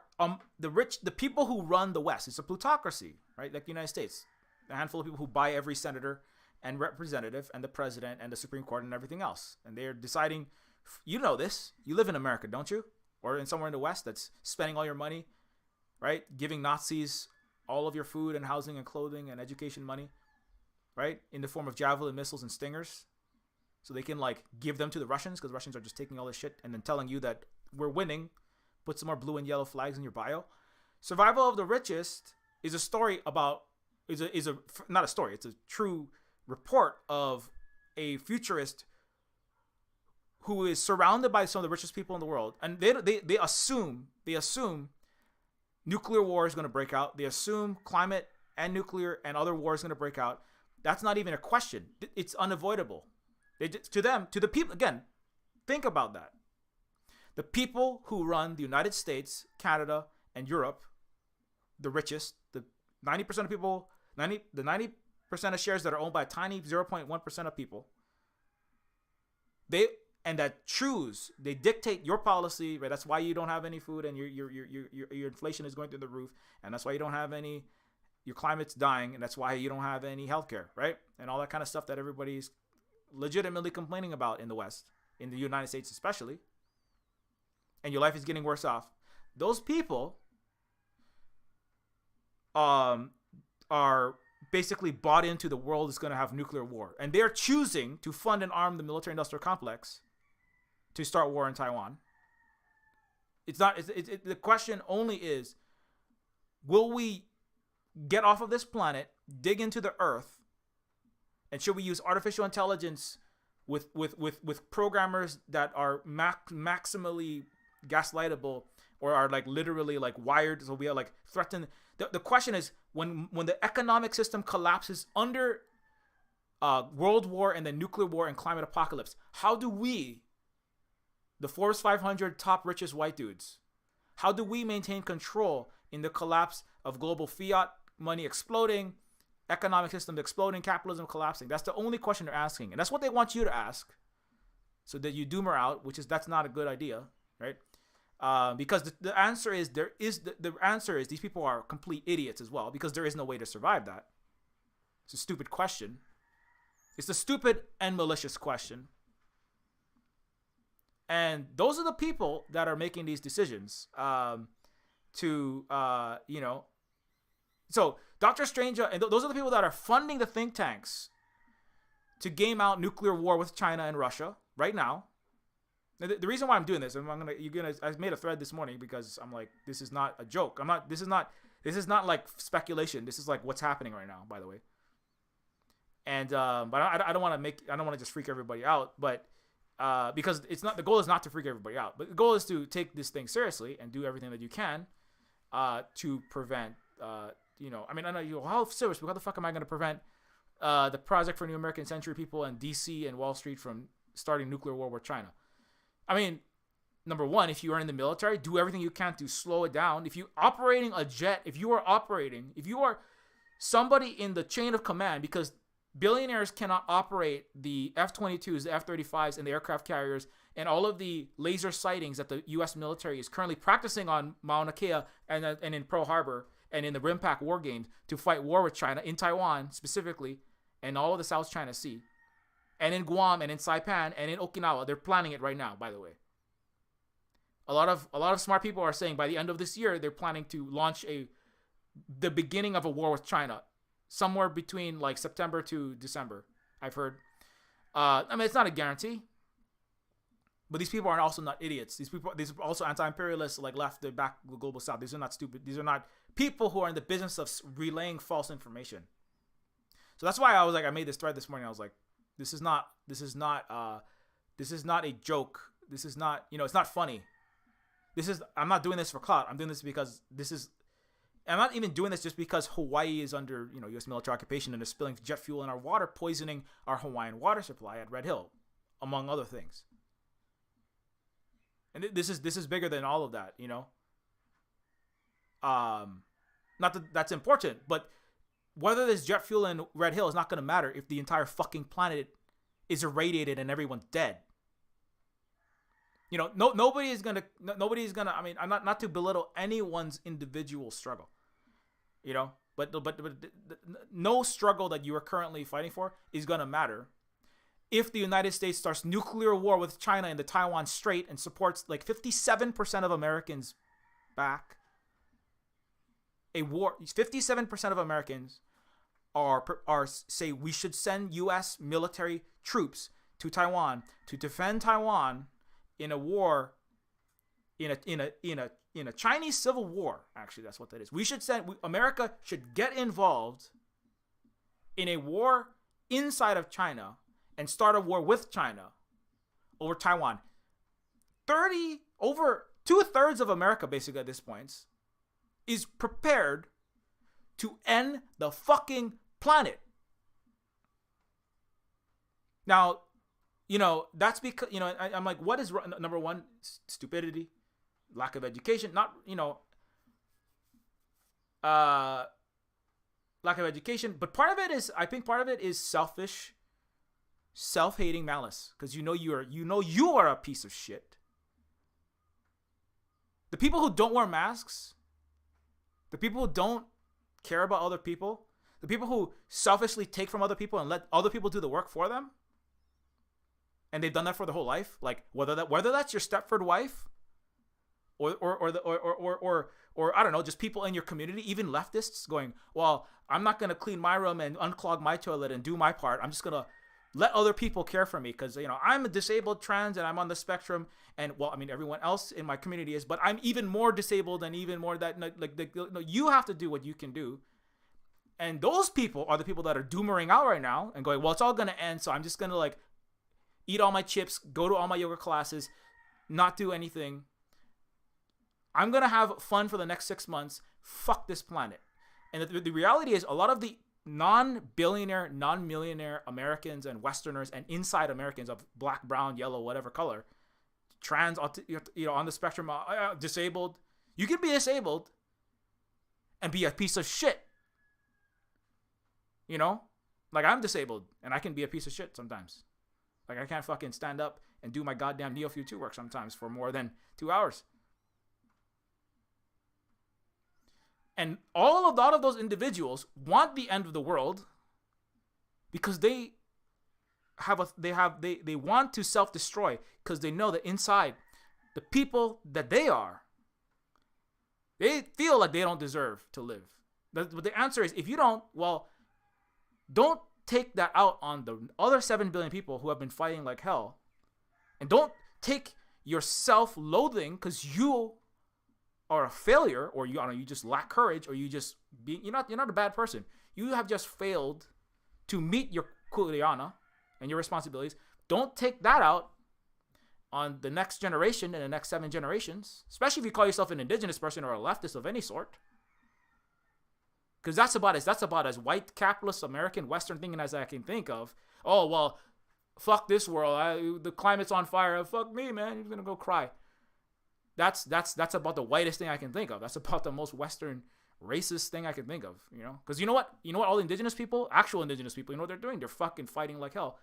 the people who run the West. It's a plutocracy, right? Like the United States. A handful of people who buy every senator and representative and the president and the Supreme Court and everything else. And they're deciding, you know this, you live in America, don't you? Or in somewhere in the West that's spending all your money, right? Giving Nazis all of your food and housing and clothing and education money, right? In the form of javelin missiles and stingers. So they can like give them to the Russians, because the Russians are just taking all this shit and then telling you that we're winning. Put some more blue and yellow flags in your bio. Survival of the Richest is a story about, not a story, it's a true report of a futurist who is surrounded by some of the richest people in the world, and they assume nuclear war is going to break out. They assume climate and nuclear and other wars going to break out. That's not even a question. It's unavoidable. To the people, again, think about that. The people who run the United States, Canada, and Europe, the richest, the 90% of people, the 90% of shares that are owned by a tiny 0.1% of people, they dictate your policy, right? That's why you don't have any food and your inflation is going through the roof, and that's why you don't have any, your climate's dying, and that's why you don't have any healthcare, right? And all that kind of stuff that everybody's legitimately complaining about in the West, in the United States especially, and your life is getting worse off, those people are basically bought into the world is going to have nuclear war, and they're choosing to fund and arm the military-industrial complex to start war in Taiwan. It's not. The question only is, will we get off of this planet, dig into the earth, and should we use artificial intelligence with programmers that are maximally gaslightable, or are like literally like wired so we are like threatened? The question is, when the economic system collapses under world war and then nuclear war and climate apocalypse, how do we, the Forbes 500 top richest white dudes, how do we maintain control in the collapse of global fiat money exploding, economic system exploding, capitalism collapsing? That's the only question they're asking, and that's what they want you to ask, so that you doom her out, that's not a good idea, right? Because the answer is the answer is these people are complete idiots as well, because there is no way to survive that. It's a stupid question. It's a stupid and malicious question. And those are the people that are making these decisions. So Dr. Strange, and those are the people that are funding the think tanks to game out nuclear war with China and Russia right now. The reason why I'm doing this, I made a thread this morning because I'm like, this is not a joke. This is not like speculation. This is like what's happening right now, by the way. And but I don't want to just freak everybody out, but because the goal is not to freak everybody out, but the goal is to take this thing seriously and do everything that you can to prevent. I know you go, how serious? How the fuck am I going to prevent the Project for New American Century people and DC and Wall Street from starting nuclear war with China? I mean, number one, if you are in the military, do everything you can to slow it down. If you're operating a jet, if you are somebody in the chain of command, because billionaires cannot operate the F-22s, the F-35s, and the aircraft carriers, and all of the laser sightings that the U.S. military is currently practicing on Mauna Kea and in Pearl Harbor and in the Rimpak war games to fight war with China, in Taiwan specifically, and all of the South China Sea, and in Guam and in Saipan and in Okinawa. They're planning it right now, by the way. A lot of smart people are saying by the end of this year they're planning to launch the beginning of a war with China, somewhere between like September to December, I've heard. It's not a guarantee, but these people are also not idiots. These are also anti-imperialists, like left the back the global south. These are not stupid. These are not people who are in the business of relaying false information. So that's why I made this thread this morning. I was like, this is not a joke. This is not, it's not funny. I'm not doing this for clout. I'm doing this because I'm not even doing this just because Hawaii is under, U.S. military occupation and they're spilling jet fuel in our water, poisoning our Hawaiian water supply at Red Hill, among other things. And this is bigger than all of that, Not that that's important, but whether there's jet fuel in Red Hill is not going to matter if the entire fucking planet is irradiated and everyone's dead. Nobody is gonna. I mean, I'm not to belittle anyone's individual struggle, but no struggle that you are currently fighting for is gonna matter if the United States starts nuclear war with China in the Taiwan Strait and supports like 57% of Americans back a war. 57% of Americans are say we should send U.S. military troops to Taiwan to defend Taiwan in a war, in a Chinese civil war. Actually, that's what that is. America should get involved in a war inside of China and start a war with China over Taiwan. Over 2/3 of America, basically at this point, is prepared to end the fucking planet. Now, that's because, I'm like, what is number one? Stupidity, lack of education, lack of education. But I think part of it is selfish, self-hating malice. Because you are a piece of shit. The people who don't wear masks, the people who don't care about other people, the people who selfishly take from other people and let other people do the work for them, and they've done that for their whole life. Like whether that's your Stepford wife, or I don't know, just people in your community, even leftists, going, well, I'm not gonna clean my room and unclog my toilet and do my part. I'm just gonna let other people care for me because I'm a disabled trans and I'm on the spectrum, and well, I mean everyone else in my community is, but I'm even more disabled and even more that you have to do what you can do. And those people are the people that are doomering out right now and going, well, it's all gonna end, so I'm just gonna like eat all my chips, go to all my yoga classes, not do anything. I'm gonna have fun for the next 6 months. Fuck this planet. And the reality is, a lot of the non-billionaire, non-millionaire Americans and Westerners and inside Americans of black, brown, yellow, whatever color, trans, on the spectrum, disabled. You can be disabled and be a piece of shit. Like I'm disabled and I can be a piece of shit sometimes. Like I can't fucking stand up and do my goddamn Neofeud 2 work sometimes for more than 2 hours. And a lot of those individuals want the end of the world because they want to self-destroy because they know that inside the people that they are, they feel like they don't deserve to live. But the answer is, if you don't, well, don't take that out on the other 7 billion people who have been fighting like hell. And don't take your self-loathing because you are a failure, or you just lack courage, or you're not a bad person. You have just failed to meet your kuleana and your responsibilities. Don't take that out on the next generation and the next 7 generations, especially if you call yourself an indigenous person or a leftist of any sort. Because that's about as white capitalist American Western thinking as I can think of. Oh well, fuck this world. The climate's on fire. Fuck me, man. You're gonna go cry. That's about the whitest thing I can think of. That's about the most Western racist thing I can think of. Because you know what? All the indigenous people, actual indigenous people, you know what they're doing? They're fucking fighting like hell,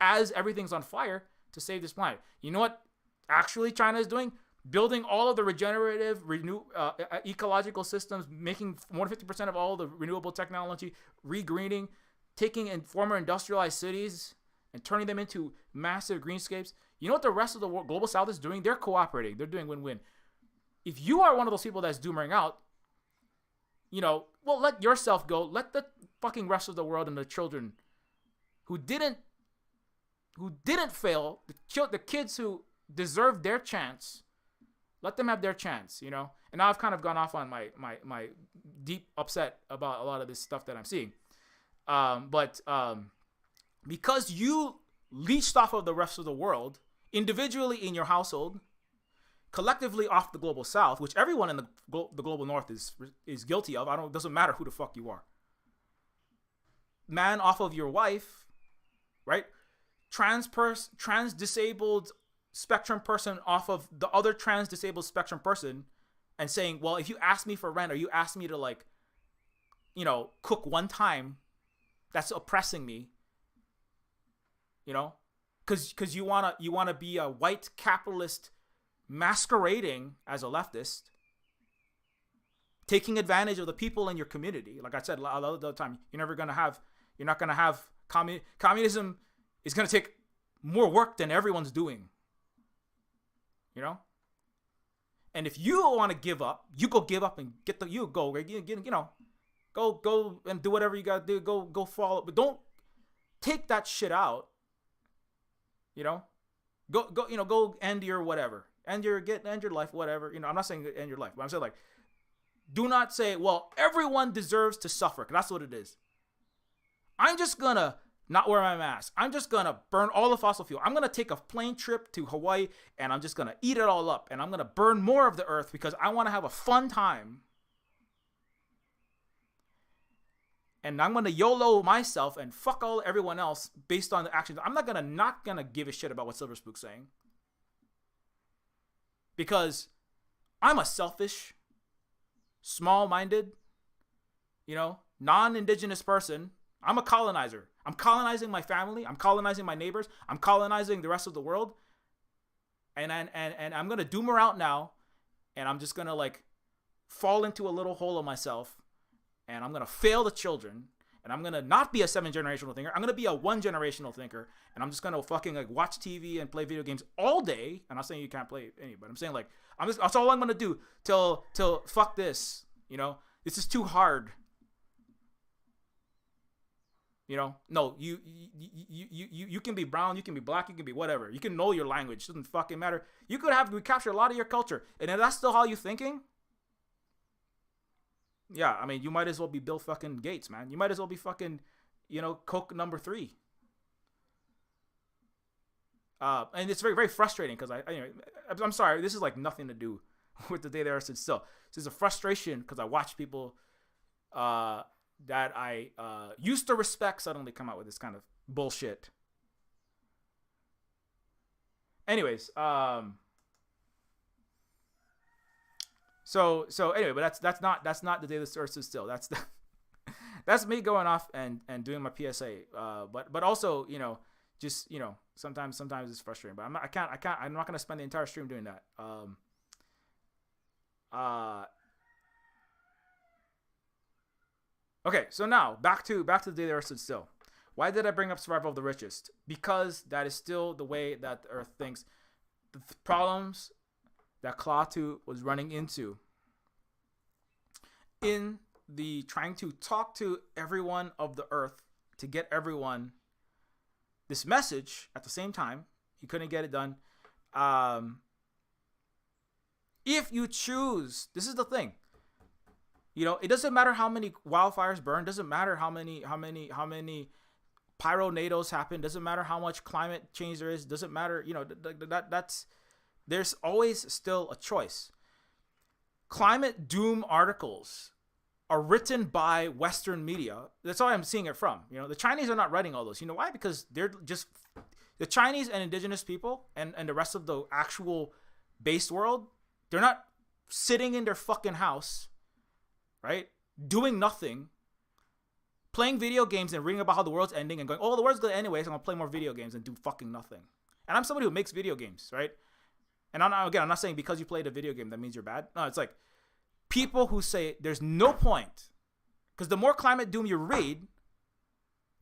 as everything's on fire to save this planet. You know what? Actually, China is doing. Building all of the regenerative, ecological systems, making more than 50% of all the renewable technology, regreening, taking in former industrialized cities and turning them into massive greenscapes. You know what the rest of the world, global south is doing? They're cooperating. They're doing win-win. If you are one of those people that's doomering out, well, let yourself go. Let the fucking rest of the world and the children who didn't fail, the kids who deserve their chance, let them have their chance, And now I've kind of gone off on my deep upset about a lot of this stuff that I'm seeing. But because you leached off of the rest of the world, individually in your household, collectively off the global south, which everyone in the global north is guilty of. It doesn't matter who the fuck you are. Man off of your wife, right? Trans disabled spectrum person off of the other trans disabled spectrum person, and saying, well, if you ask me for rent or you ask me to cook one time, that's oppressing me. Because you wanna be a white capitalist masquerading as a leftist, taking advantage of the people in your community. Like I said a lot of the time, you're not gonna have communism is gonna take more work than everyone's doing. And if you want to give up, you go give up and go and do whatever you gotta do. Go follow, but don't take that shit out. Go end your whatever, end your life, whatever. I'm not saying end your life, but I'm saying do not say, well, everyone deserves to suffer, because that's what it is. I'm just gonna not wear my mask. I'm just gonna burn all the fossil fuel. I'm gonna take a plane trip to Hawaii and I'm just gonna eat it all up, and I'm gonna burn more of the earth because I want to have a fun time. And I'm gonna YOLO myself and fuck everyone else based on the actions. I'm not gonna give a shit about what Silver Spook's saying, because I'm a selfish, small-minded, non-indigenous person. I'm a colonizer. I'm colonizing my family. I'm colonizing my neighbors. I'm colonizing the rest of the world. And I'm gonna doom her out now, and I'm just gonna fall into a little hole of myself, and I'm gonna fail the children, and I'm gonna not be a 7 generational thinker. I'm gonna be a 1 generational thinker, and I'm just gonna fucking like watch TV and play video games all day. I'm not saying you can't play any, but I'm saying like that's all I'm gonna do till fuck this. You know, this is too hard. You know, no, you can be brown, you can be black, you can be whatever. You can know your language. It doesn't fucking matter. You could have recapture a lot of your culture, and if that's still how you're thinking, yeah, I mean, you might as well be Bill fucking Gates, man. You might as well be fucking, Coke number 3. And it's very, very frustrating because I'm sorry, this is like nothing to do with the day the earth stood still. This is a frustration because I watch people that I used to respect suddenly come out with this kind of bullshit. Anyways, So anyway, but that's not the day the earth stood still. That's me going off and doing my PSA. But also, just sometimes it's frustrating. But I'm not gonna spend the entire stream doing that. Okay, so now back to the day the earth stood still. Why did I bring up survival of the richest? Because that is still the way that the earth thinks. The problems that Klaatu was running into in the trying to talk to everyone of the earth to get everyone this message at the same time. He couldn't get it done. If you choose, this is the thing. It doesn't matter how many wildfires burn. Doesn't matter how many pyronados happen. Doesn't matter how much climate change there is. Doesn't matter. That's. There's always still a choice. Climate doom articles are written by Western media. That's all I'm seeing it from. The Chinese are not writing all those. You know why? Because they're just the Chinese and indigenous people and the rest of the actual based world. They're not sitting in their fucking house, right? Doing nothing, playing video games and reading about how the world's ending and going, oh, the world's going to end anyway, so I'm going to play more video games and do fucking nothing. And I'm somebody who makes video games, right? And I'm not saying because you played a video game that means you're bad. No, it's like people who say there's no point. Because the more climate doom you read,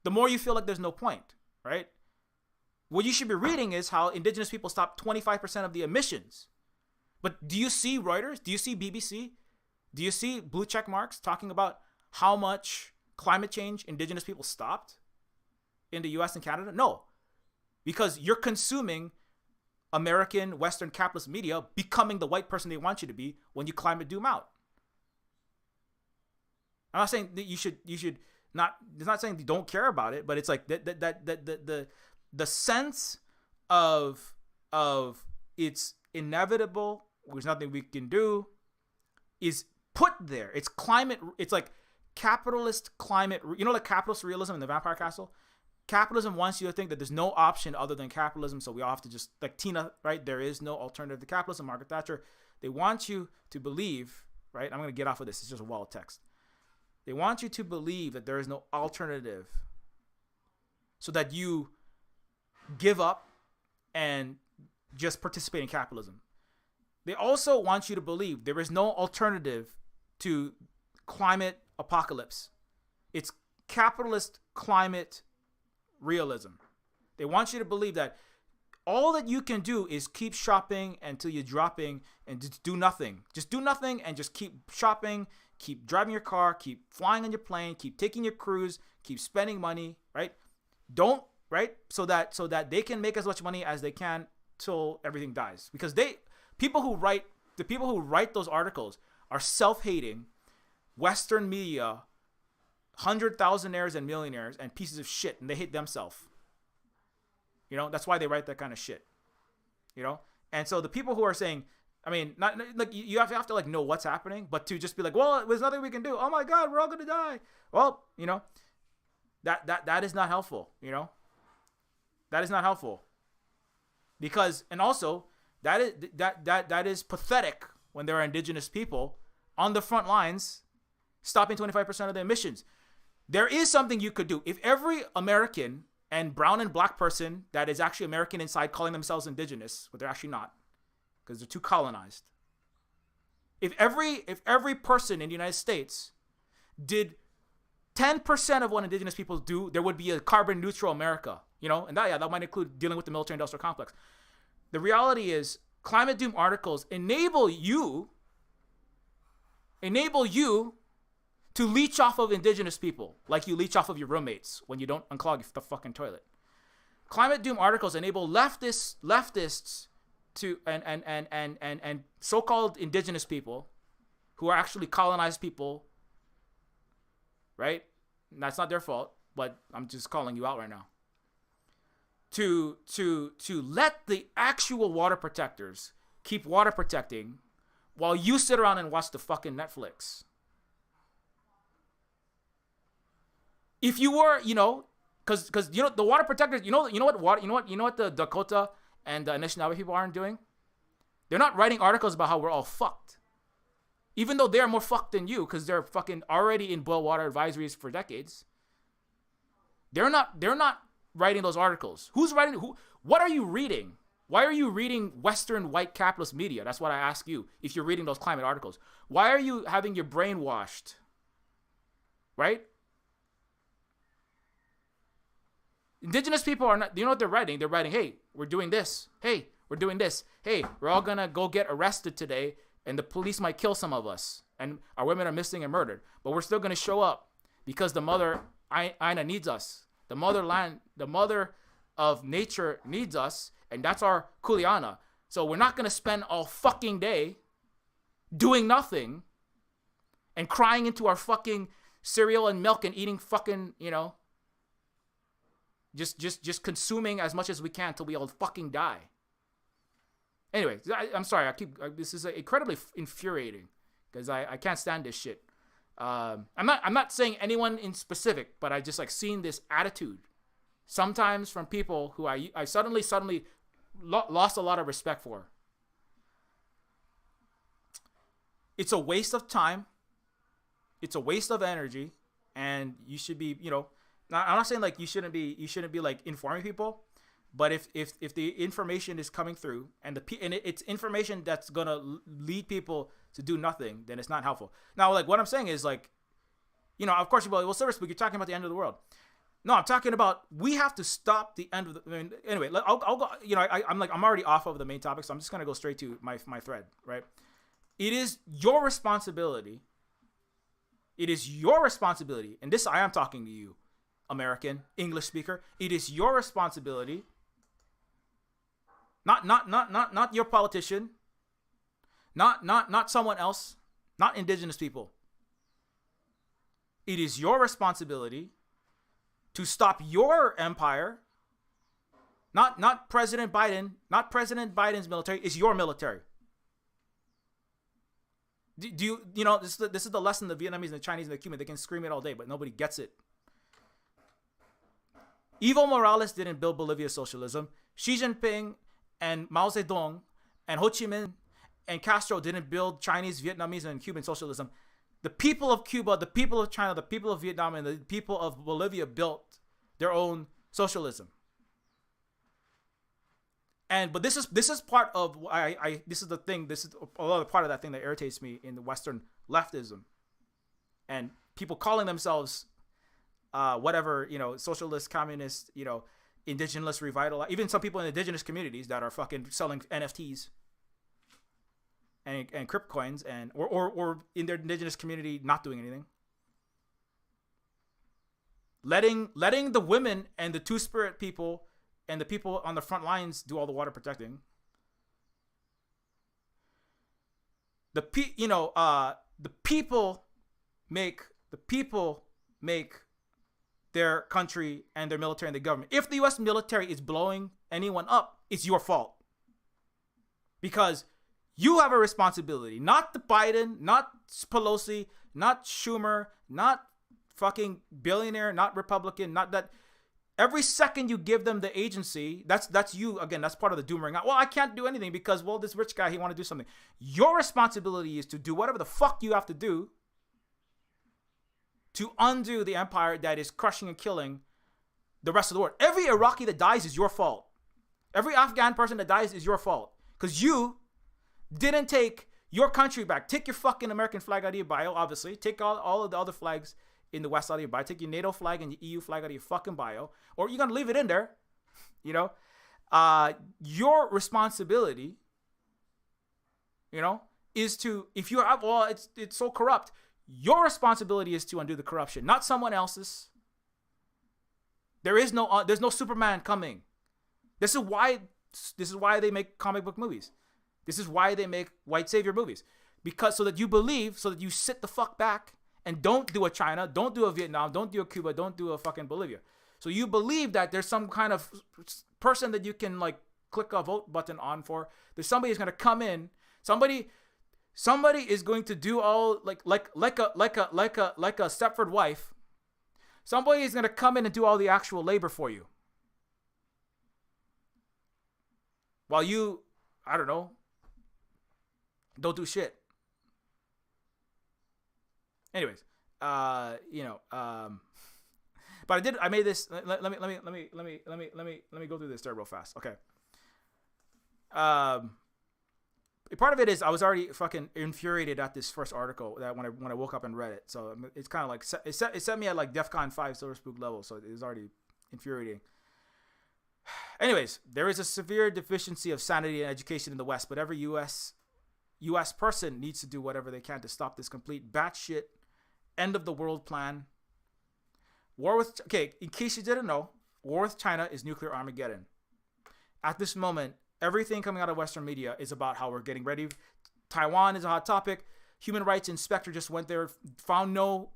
the more you feel like there's no point, right? What you should be reading is how indigenous people stop 25% of the emissions. But do you see Reuters? Do you see BBC? Do you see blue check marks talking about how much climate change indigenous people stopped in the US and Canada? No. Because you're consuming American Western capitalist media becoming the white person they want you to be when you climate doom out. I'm not saying that you should not. It's not saying you don't care about it, but it's like the sense of it's inevitable. There's nothing we can do. Is put there. It's climate. It's like capitalist climate. Like capitalist realism in the Vampire Castle. Capitalism wants you to think that there's no option other than capitalism, so we all have to just, like Tina, right? There is no alternative to capitalism. Margaret Thatcher. They want you to believe, right? I'm going to get off of this. It's just a wall of text. They want you to believe that there is no alternative so that you give up and just participate in capitalism. They also want you to believe there is no alternative to climate apocalypse. It's capitalist climate realism. They want you to believe that all that you can do is keep shopping until you're dropping and just do nothing. Just do nothing and just keep shopping, keep driving your car, keep flying on your plane, keep taking your cruise, keep spending money, right? Don't, right? So that they can make as much money as they can till everything dies. Because the people who write those articles are self-hating Western media, 100,000aires and millionaires and pieces of shit, and they hate themselves. That's why they write that kind of shit. And so the people who are saying, I mean, not like you have to like know what's happening, but to just be like, well, there's nothing we can do. Oh my God, we're all gonna die. Well, that is not helpful. That is not helpful. Because, and also that is pathetic when there are indigenous people on the front lines stopping 25% of the emissions. There is something you could do. If every American and brown and black person that is actually American inside calling themselves indigenous, but they're actually not, because they're too colonized. If every person in the United States did 10% of what indigenous people do, there would be a carbon neutral America, and that might include dealing with the military industrial complex. The reality is climate doom articles enable you to leech off of indigenous people like you leech off of your roommates when you don't unclog the fucking toilet. Climate doom articles enable leftists to and so-called indigenous people who are actually colonized people, right? And that's not their fault, but I'm just calling you out right now. To let the actual water protectors keep water protecting while you sit around and watch the fucking Netflix. If you were, because the water protectors, you know what the Dakota and the Anishinaabe people aren't doing? They're not writing articles about how we're all fucked. Even though they're more fucked than you, because they're fucking already in boil water advisories for decades. They're not writing those articles. Who's writing? What are you reading? Why are you reading Western white capitalist media? That's what I ask you. If you're reading those climate articles, why are you having your brain washed? Right? Indigenous people are not, you know what they're writing? They're writing, hey, we're doing this. Hey, we're doing this. Hey, we're all gonna go get arrested today and the police might kill some of us and our women are missing and murdered. But we're still gonna show up because the mother, Aina, needs us. The motherland, the mother of nature needs us, and that's our kuleana. So we're not gonna spend all fucking day doing nothing and crying into our fucking cereal and milk and eating fucking, just consuming as much as we can until we all fucking die. Anyway, I'm sorry. This is incredibly infuriating because I can't stand this shit. I'm not saying anyone in specific, but I just seen this attitude sometimes from people who I suddenly lost a lot of respect for. It's a waste of time. It's a waste of energy, and you should be, I'm not saying you shouldn't be informing people, but if the information is coming through and it's information that's gonna lead people to do nothing, then it's not helpful. Now, what I'm saying is of course you're well, Service Book, you're talking about the end of the world. No, I'm talking about we have to stop the end of the. Anyway, I'll go. I'm already off of the main topic, so I'm just gonna go straight to my thread. Right? It is your responsibility. It is your responsibility, and this I am talking to you, American English speaker. It is your responsibility. Not your politician. Not someone else. Not indigenous people. It is your responsibility to stop your empire. Not President Biden. Not President Biden's military. It's your military. Do you this is the lesson the Vietnamese and the Chinese and the Cuban, they can scream it all day, but nobody gets it. Evo Morales didn't build Bolivia's socialism. Xi Jinping and Mao Zedong and Ho Chi Minh and Castro didn't build Chinese, Vietnamese, and Cuban socialism. The people of Cuba, the people of China, the people of Vietnam, and the people of Bolivia built their own socialism. But this is part of this is the thing. This is a lot of part of that thing that irritates me in the Western leftism, and people calling themselves socialist, communist, indigenous, revitalized. Even some people in indigenous communities that are fucking selling NFTs and crypto coins or in their indigenous community not doing anything. Letting the women and the Two-Spirit people and the people on the front lines do all the water protecting. The people make their country and their military and the government. If the U.S. military is blowing anyone up, it's your fault. Because you have a responsibility. Not the Biden, not Pelosi, not Schumer, not fucking billionaire, not Republican, not that. Every second you give them the agency, that's you. Again, that's part of the doom ring. Well, I can't do anything because, this rich guy, he want to do something. Your responsibility is to do whatever the fuck you have to do to undo the empire that is crushing and killing the rest of the world. Every Iraqi that dies is your fault. Every Afghan person that dies is your fault. Because you didn't take your country back. Take your fucking American flag out of your bio, obviously. Take all of the other flags in the West out of your bio. Take your NATO flag and your EU flag out of your fucking bio, or you're gonna leave it in there. You know, your responsibility, you know, is to, if you have, well, it's so corrupt. Your responsibility is to undo the corruption, not someone else's. There's no Superman coming. This is why they make comic book movies. This is why they make white savior movies, because so that you believe, so that you sit the fuck back and don't do a China, don't do a Vietnam, don't do a Cuba, don't do a fucking Bolivia. So you believe that there's some kind of person that you can like click a vote button on for. There's somebody who's gonna come in. Somebody is going to do all like a Stepford wife. Somebody is gonna come in and do all the actual labor for you, while you, I don't know, don't do shit. Anyways, but I made this. Let me go through this real fast. Okay. Part of it is I was already fucking infuriated at this first article that when I woke up and read it. So it's kind of like it set me at like DEFCON 5 Silver Spook level. So it was already infuriating. Anyways, there is a severe deficiency of sanity and education in the West, but every U.S. person needs to do whatever they can to stop this complete batshit end of the world plan. In case you didn't know, war with China is nuclear Armageddon. At this moment, everything coming out of Western media is about how we're getting ready. Taiwan is a hot topic. Human rights inspector just went there, found no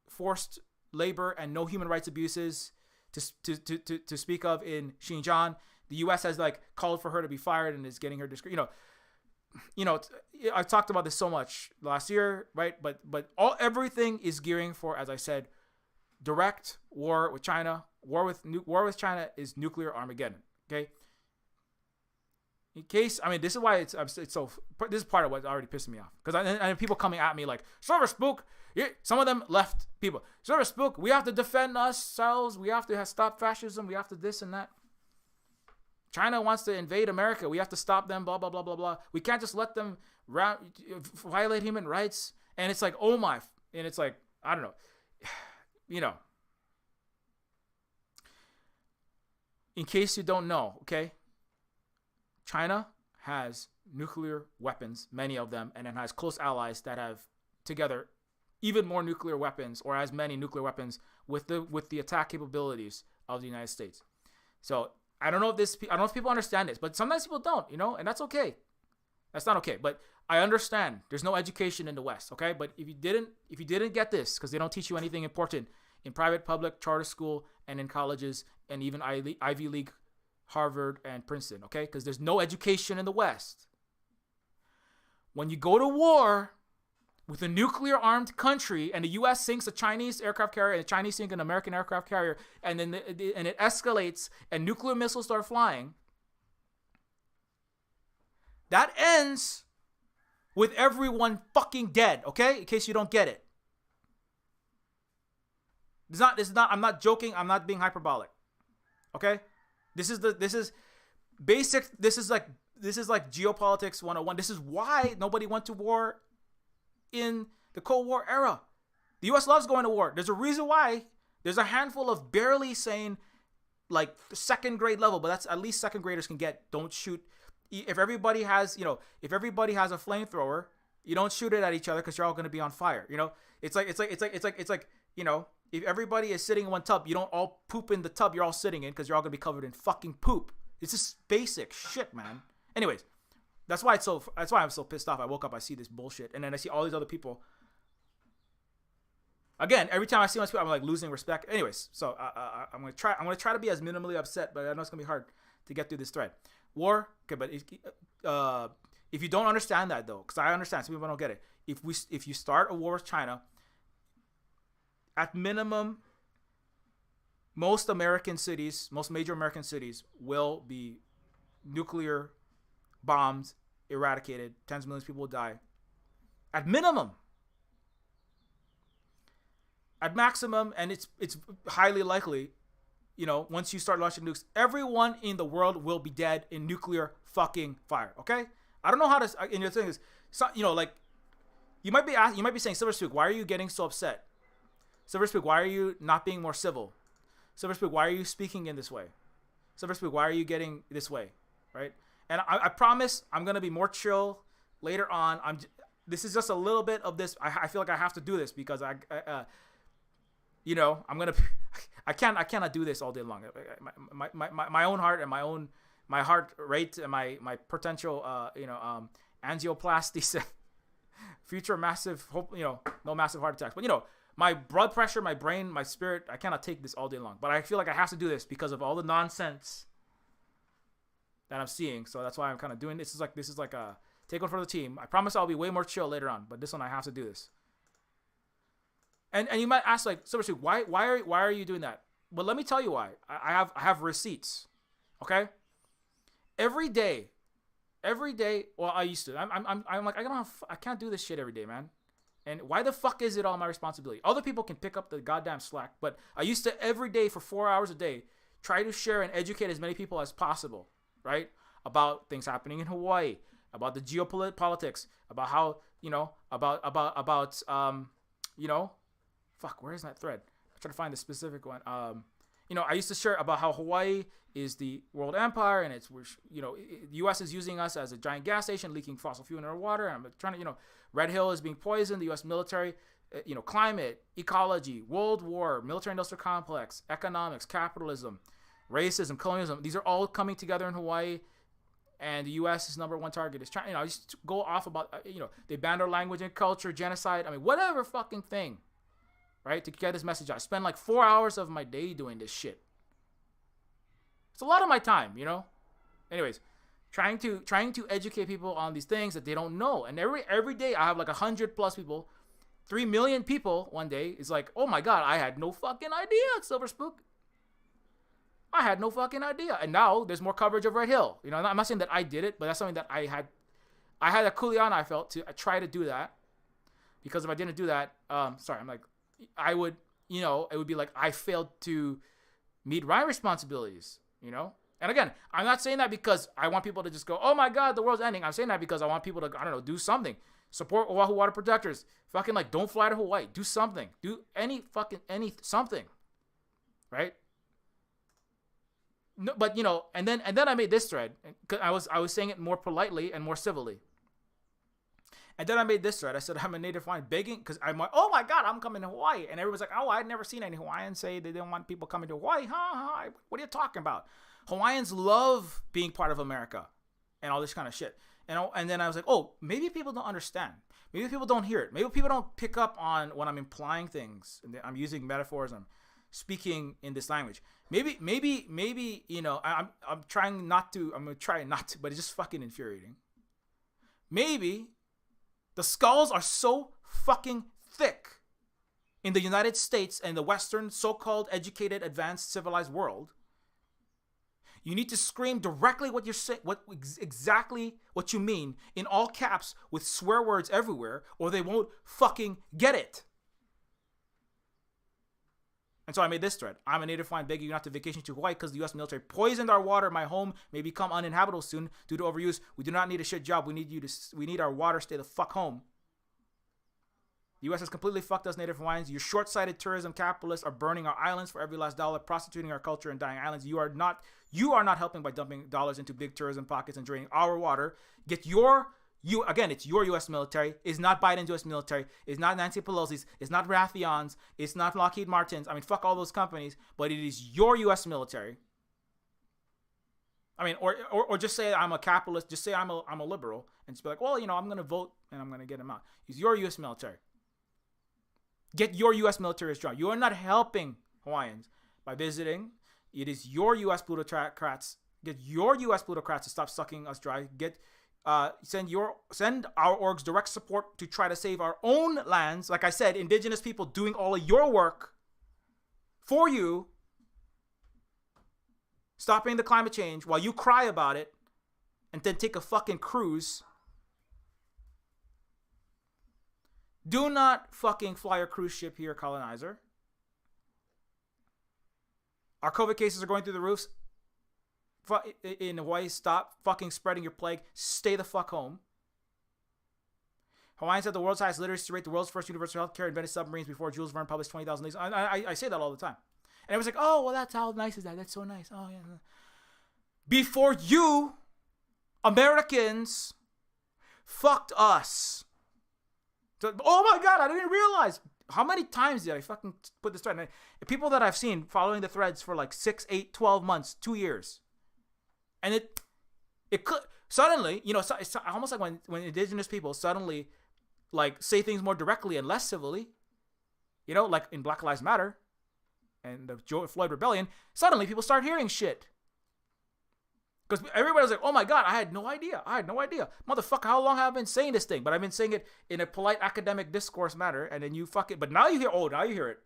forced labor and no human rights abuses to speak of in Xinjiang. The U.S. has like called for her to be fired and is getting her I've talked about this so much last year, right? But everything is gearing for, as I said, direct war with China. War with China is nuclear Armageddon. Okay. In case, I mean, this is why it's so. This is part of what's already pissing me off, because I people coming at me like, Silver Spook. Some of them left people. Silver Spook. We have to defend ourselves. We have to stop fascism. We have to this and that. China wants to invade America. We have to stop them. Blah blah blah blah blah. We can't just let them violate human rights. And it's like, oh my. And it's like, I don't know. In case you don't know, okay. China has nuclear weapons, many of them, and it has close allies that have together even more nuclear weapons, or as many nuclear weapons with the attack capabilities of the United States. So I don't know if people understand this, but sometimes people don't, and that's okay. That's not okay, but I understand. There's no education in the West, okay? But if you didn't get this, because they don't teach you anything important in private, public, charter school, and in colleges, and even Ivy League, Harvard, and Princeton, okay? Because there's no education in the West. When you go to war with a nuclear-armed country, and the U.S. sinks a Chinese aircraft carrier, and the Chinese sink an American aircraft carrier, and then it escalates, and nuclear missiles start flying, that ends with everyone fucking dead, okay? In case you don't get it. This is not, I'm not joking, I'm not being hyperbolic. Okay? This is like geopolitics 101. This is why nobody went to war in the Cold War era. The US loves going to war. There's a reason why. There's a handful of barely sane, like second grade level, but that's at least second graders can get. Don't shoot. If everybody has a flamethrower, you don't shoot it at each other because you're all going to be on fire. It's like if everybody is sitting in one tub, you don't all poop in the tub you're all sitting in because you're all going to be covered in fucking poop. It's just basic shit, man. Anyways, that's why I'm so pissed off. I woke up, I see this bullshit, and then I see all these other people. Again, every time I see these people, I'm like losing respect. Anyways, so I'm gonna try to be as minimally upset, but I know it's gonna be hard to get through this thread. War, okay, but if you don't understand that though, because I understand some people don't get it. If you start a war with China, at minimum, most major American cities will be nuclear bombed, eradicated. Tens of millions of people will die. At minimum. At maximum, and it's highly likely, once you start launching nukes, everyone in the world will be dead in nuclear fucking fire. Okay? I don't know how to. And the thing is, you might be saying, Silver Spook, why are you getting so upset? Silverspeak, why are you not being more civil? Silverspeak, why are you speaking in this way? Silverspeak, why are you getting this way, right? And I promise I'm gonna be more chill later on. This is just a little bit of this. I feel like I have to do this because I'm gonna. I cannot do this all day long. My own heart and my heart rate and my potential angioplasty, future massive hope, no massive heart attacks, but my blood pressure, my brain, my spirit, I cannot take this all day long. But I feel like I have to do this because of all the nonsense that I'm seeing. So that's why I'm kind of doing this. This is like a take one for the team. I promise I'll be way more chill later on, but this one I have to do this. And you might ask, like, seriously, why are you doing that? Well, let me tell you why. I have receipts. Okay? Every day. Well, I used to. I'm like, I can't do this shit every day, man. And why the fuck is it all my responsibility? Other people can pick up the goddamn slack, but I used to every day for 4 hours a day try to share and educate as many people as possible, right? About things happening in Hawaii, about the geopolitics, about how, fuck, where is that thread? I'm trying to find the specific one. I used to share about how Hawaii is the world empire, and it's, the U.S. is using us as a giant gas station, leaking fossil fuel in our water. And I'm trying to, Red Hill is being poisoned, the U.S. military, climate, ecology, World War, military-industrial complex, economics, capitalism, racism, colonialism. These are all coming together in Hawaii, and the U.S. is number one target. It's trying, I just go off about, they banned our language and culture, genocide. I mean, whatever fucking thing, right? To get this message out. I spend like 4 hours of my day doing this shit. It's a lot of my time, Anyways, trying to educate people on these things that they don't know. And every day I have like 100+ people, 3 million people one day is like, oh my God, I had no fucking idea, Silverspook. I had no fucking idea. And now there's more coverage of Red Hill. I'm not saying that I did it, but that's something that I had a kuleana I felt to try to do that. Because if I didn't do that, I would, it would be like I failed to meet my responsibilities, And again, I'm not saying that because I want people to just go, oh my God, the world's ending. I'm saying that because I want people to, do something. Support Oahu water protectors. Fucking don't fly to Hawaii. Do something. Do something. Right? No, but and then I made this thread because I was saying it more politely and more civilly. And then I made this thread. I said I'm a native Hawaiian begging because I'm like, oh my God, I'm coming to Hawaii. And everyone's like, oh, I'd never seen any Hawaiians say they didn't want people coming to Hawaii. What are you talking about? Hawaiians love being part of America and all this kind of shit. And then I was like, oh, maybe people don't understand. Maybe people don't hear it. Maybe people don't pick up on when I'm implying things. And I'm using metaphors. I'm speaking in this language. Maybe, I'm trying not to. I'm going to try not to, but it's just fucking infuriating. Maybe the skulls are so fucking thick in the United States and the Western so-called educated, advanced, civilized world. You need to scream directly what you're saying, exactly what you mean in all caps with swear words everywhere, or they won't fucking get it. And so I made this thread. I'm a native Hawaiian begging you not to vacation to Hawaii because the U.S. military poisoned our water. My home may become uninhabitable soon due to overuse. We do not need a shit job. We need our water. Stay the fuck home. The U.S. has completely fucked us native Hawaiians. Your short-sighted tourism capitalists are burning our islands for every last dollar, prostituting our culture and dying islands. You are not helping by dumping dollars into big tourism pockets and draining our water. It's your U.S. military. It's not Biden's U.S. military. It's not Nancy Pelosi's. It's not Raytheon's. It's not Lockheed Martin's. I mean, fuck all those companies. But it is your U.S. military. I mean, or just say I'm a capitalist. Just say I'm a liberal, and just be like, well, I'm going to vote and I'm going to get him out. It's your U.S. military. Get your U.S. military strong. You are not helping Hawaiians by visiting. It is your U.S. plutocrats. Get your U.S. plutocrats to stop sucking us dry. Send our orgs direct support to try to save our own lands. Like I said, indigenous people doing all of your work for you, stopping the climate change while you cry about it, and then take a fucking cruise. Do not fucking fly a cruise ship here, colonizer. Our COVID cases are going through the roofs. In Hawaii, stop fucking spreading your plague. Stay the fuck home. Hawaiians had the world's highest literacy rate, the world's first universal health care, invented submarines before Jules Verne published 20,000 Leagues. I say that all the time. And it was like, oh, well, that's how nice is that? That's so nice. Oh, yeah. Before you, Americans, fucked us. So, oh my God, I didn't realize. How many times did I fucking put this thread? And people that I've seen following the threads for like 6, 8, 12 months, 2 years. And it could, suddenly, you know, it's almost like when indigenous people suddenly like say things more directly and less civilly, you know, like in Black Lives Matter and the George Floyd Rebellion, suddenly people start hearing shit. Because everybody was like, oh my God, I had no idea. Motherfucker, how long have I been saying this thing? But I've been saying it in a polite academic discourse manner, and then you fuck it. But now you hear it.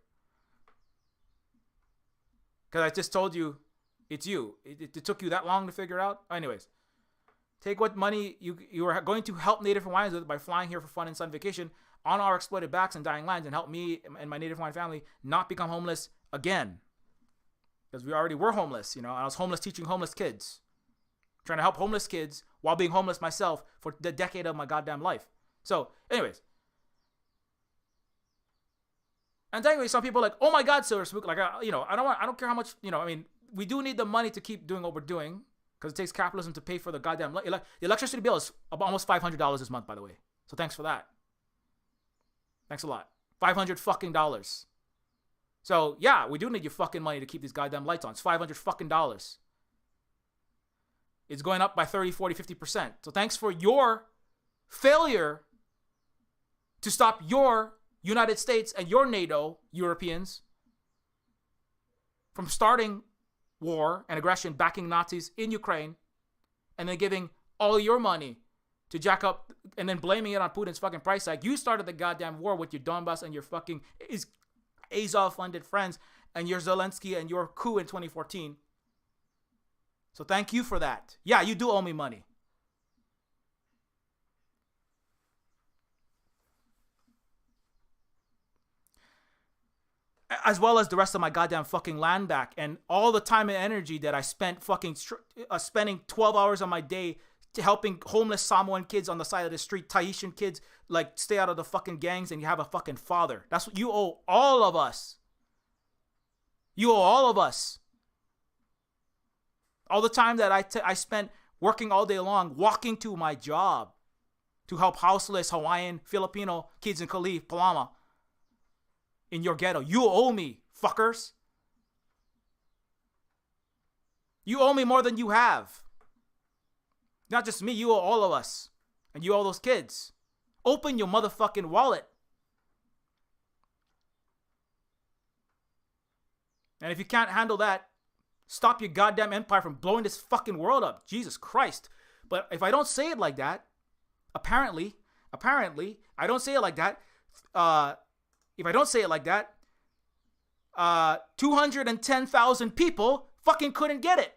Because I just told you, it's you. It took you that long to figure it out? Anyways, take what money you are going to help Native Hawaiians with by flying here for fun and sun vacation on our exploited backs and dying lands, and help me and my Native Hawaiian family not become homeless again. Because we already were homeless, you know. I was homeless teaching homeless kids. Trying to help homeless kids while being homeless myself for the decade of my goddamn life. So, anyways. And technically, some people are like, oh my God, Silver Spook. Like, I don't care how much, you know, I mean, we do need the money to keep doing what we're doing because it takes capitalism to pay for the goddamn, the electricity bill is almost $500 this month, by the way. So thanks for that. Thanks a lot. $500 fucking dollars. So, yeah, we do need your fucking money to keep these goddamn lights on. It's $500 fucking dollars. It's going up by 30, 40, 50%. So thanks for your failure to stop your United States and your NATO Europeans from starting war and aggression, backing Nazis in Ukraine, and then giving all your money to jack up and then blaming it on Putin's fucking price hike. You started the goddamn war with your Donbass and your fucking Azov-funded friends and your Zelensky and your coup in 2014. So thank you for that. Yeah, you do owe me money. As well as the rest of my goddamn fucking land back and all the time and energy that I spent fucking spending 12 hours on my day to helping homeless Samoan kids on the side of the street, Tahitian kids, like stay out of the fucking gangs and you have a fucking father. That's what you owe all of us. You owe all of us. All the time that I spent working all day long, walking to my job to help houseless Hawaiian, Filipino kids in Kalihi, Palama, in your ghetto. You owe me, fuckers. You owe me more than you have. Not just me, you owe all of us. And you owe those kids. Open your motherfucking wallet. And if you can't handle that, stop your goddamn empire from blowing this fucking world up. Jesus Christ. But if I don't say it like that, apparently, I don't say it like that. If I don't say it like that, 210,000 people fucking couldn't get it.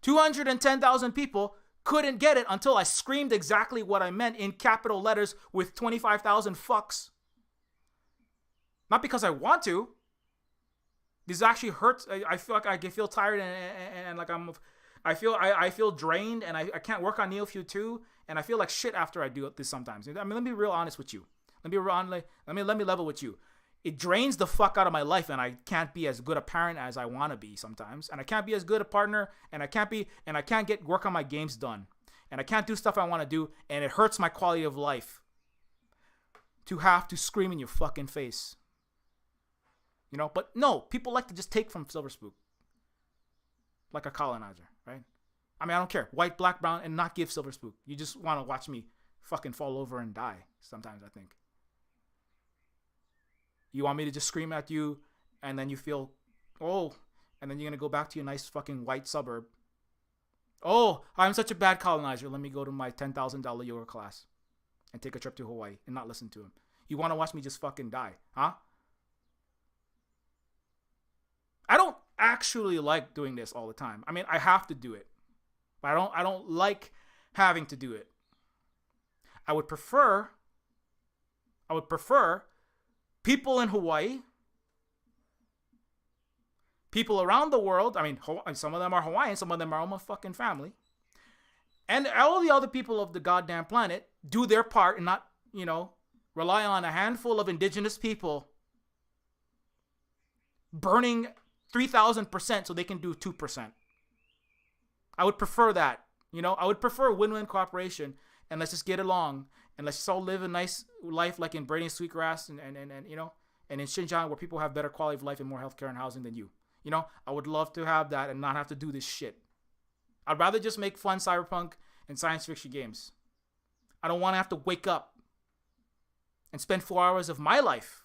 210,000 people couldn't get it until I screamed exactly what I meant in capital letters with 25,000 fucks. Not because I want to. This actually hurts. I feel like I feel tired and like I feel drained and I can't work on Neofeud 2 and I feel like shit after I do this sometimes. I mean, let me be real honest with you. Let me level with you. It drains the fuck out of my life and I can't be as good a parent as I want to be sometimes. And I can't be as good a partner and I can't get work on my games done. And I can't do stuff I want to do and it hurts my quality of life to have to scream in your fucking face. You know, but no, people like to just take from Silver Spook. Like a colonizer, right? I mean, I don't care. White, black, brown, and not give Silver Spook. You just want to watch me fucking fall over and die sometimes, I think. You want me to just scream at you and then you feel, oh, and then you're going to go back to your nice fucking white suburb. Oh, I'm such a bad colonizer. Let me go to my $10,000 yoga class and take a trip to Hawaii and not listen to him. You want to watch me just fucking die, huh? I don't actually like doing this all the time. I mean, I have to do it. But I don't like having to do it. I would prefer people in Hawaii, people around the world. I mean, some of them are Hawaiian, some of them are all my fucking family. and all the other people of the goddamn planet do their part and not, rely on a handful of indigenous people burning 3,000% so they can do 2%. I would prefer that. I would prefer win-win cooperation, and let's just get along, and let's just all live a nice life like in Brady and Sweetgrass and in Xinjiang, where people have better quality of life and more healthcare and housing than you. I would love to have that and not have to do this shit. I'd rather just make fun cyberpunk and science fiction games. I don't want to have to wake up and spend 4 hours of my life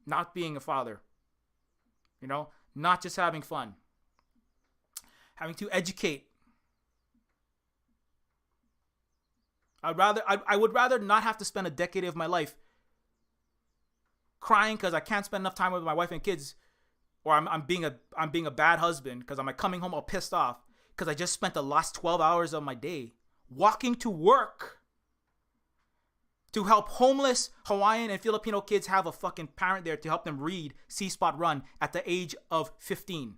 not being a father. Not just having fun. Having to educate. I would rather not have to spend a decade of my life crying because I can't spend enough time with my wife and kids, or I'm being a bad husband because I'm coming home all pissed off because I just spent the last 12 hours of my day walking to work to help homeless Hawaiian and Filipino kids have a fucking parent there to help them read C-Spot Run at the age of 15.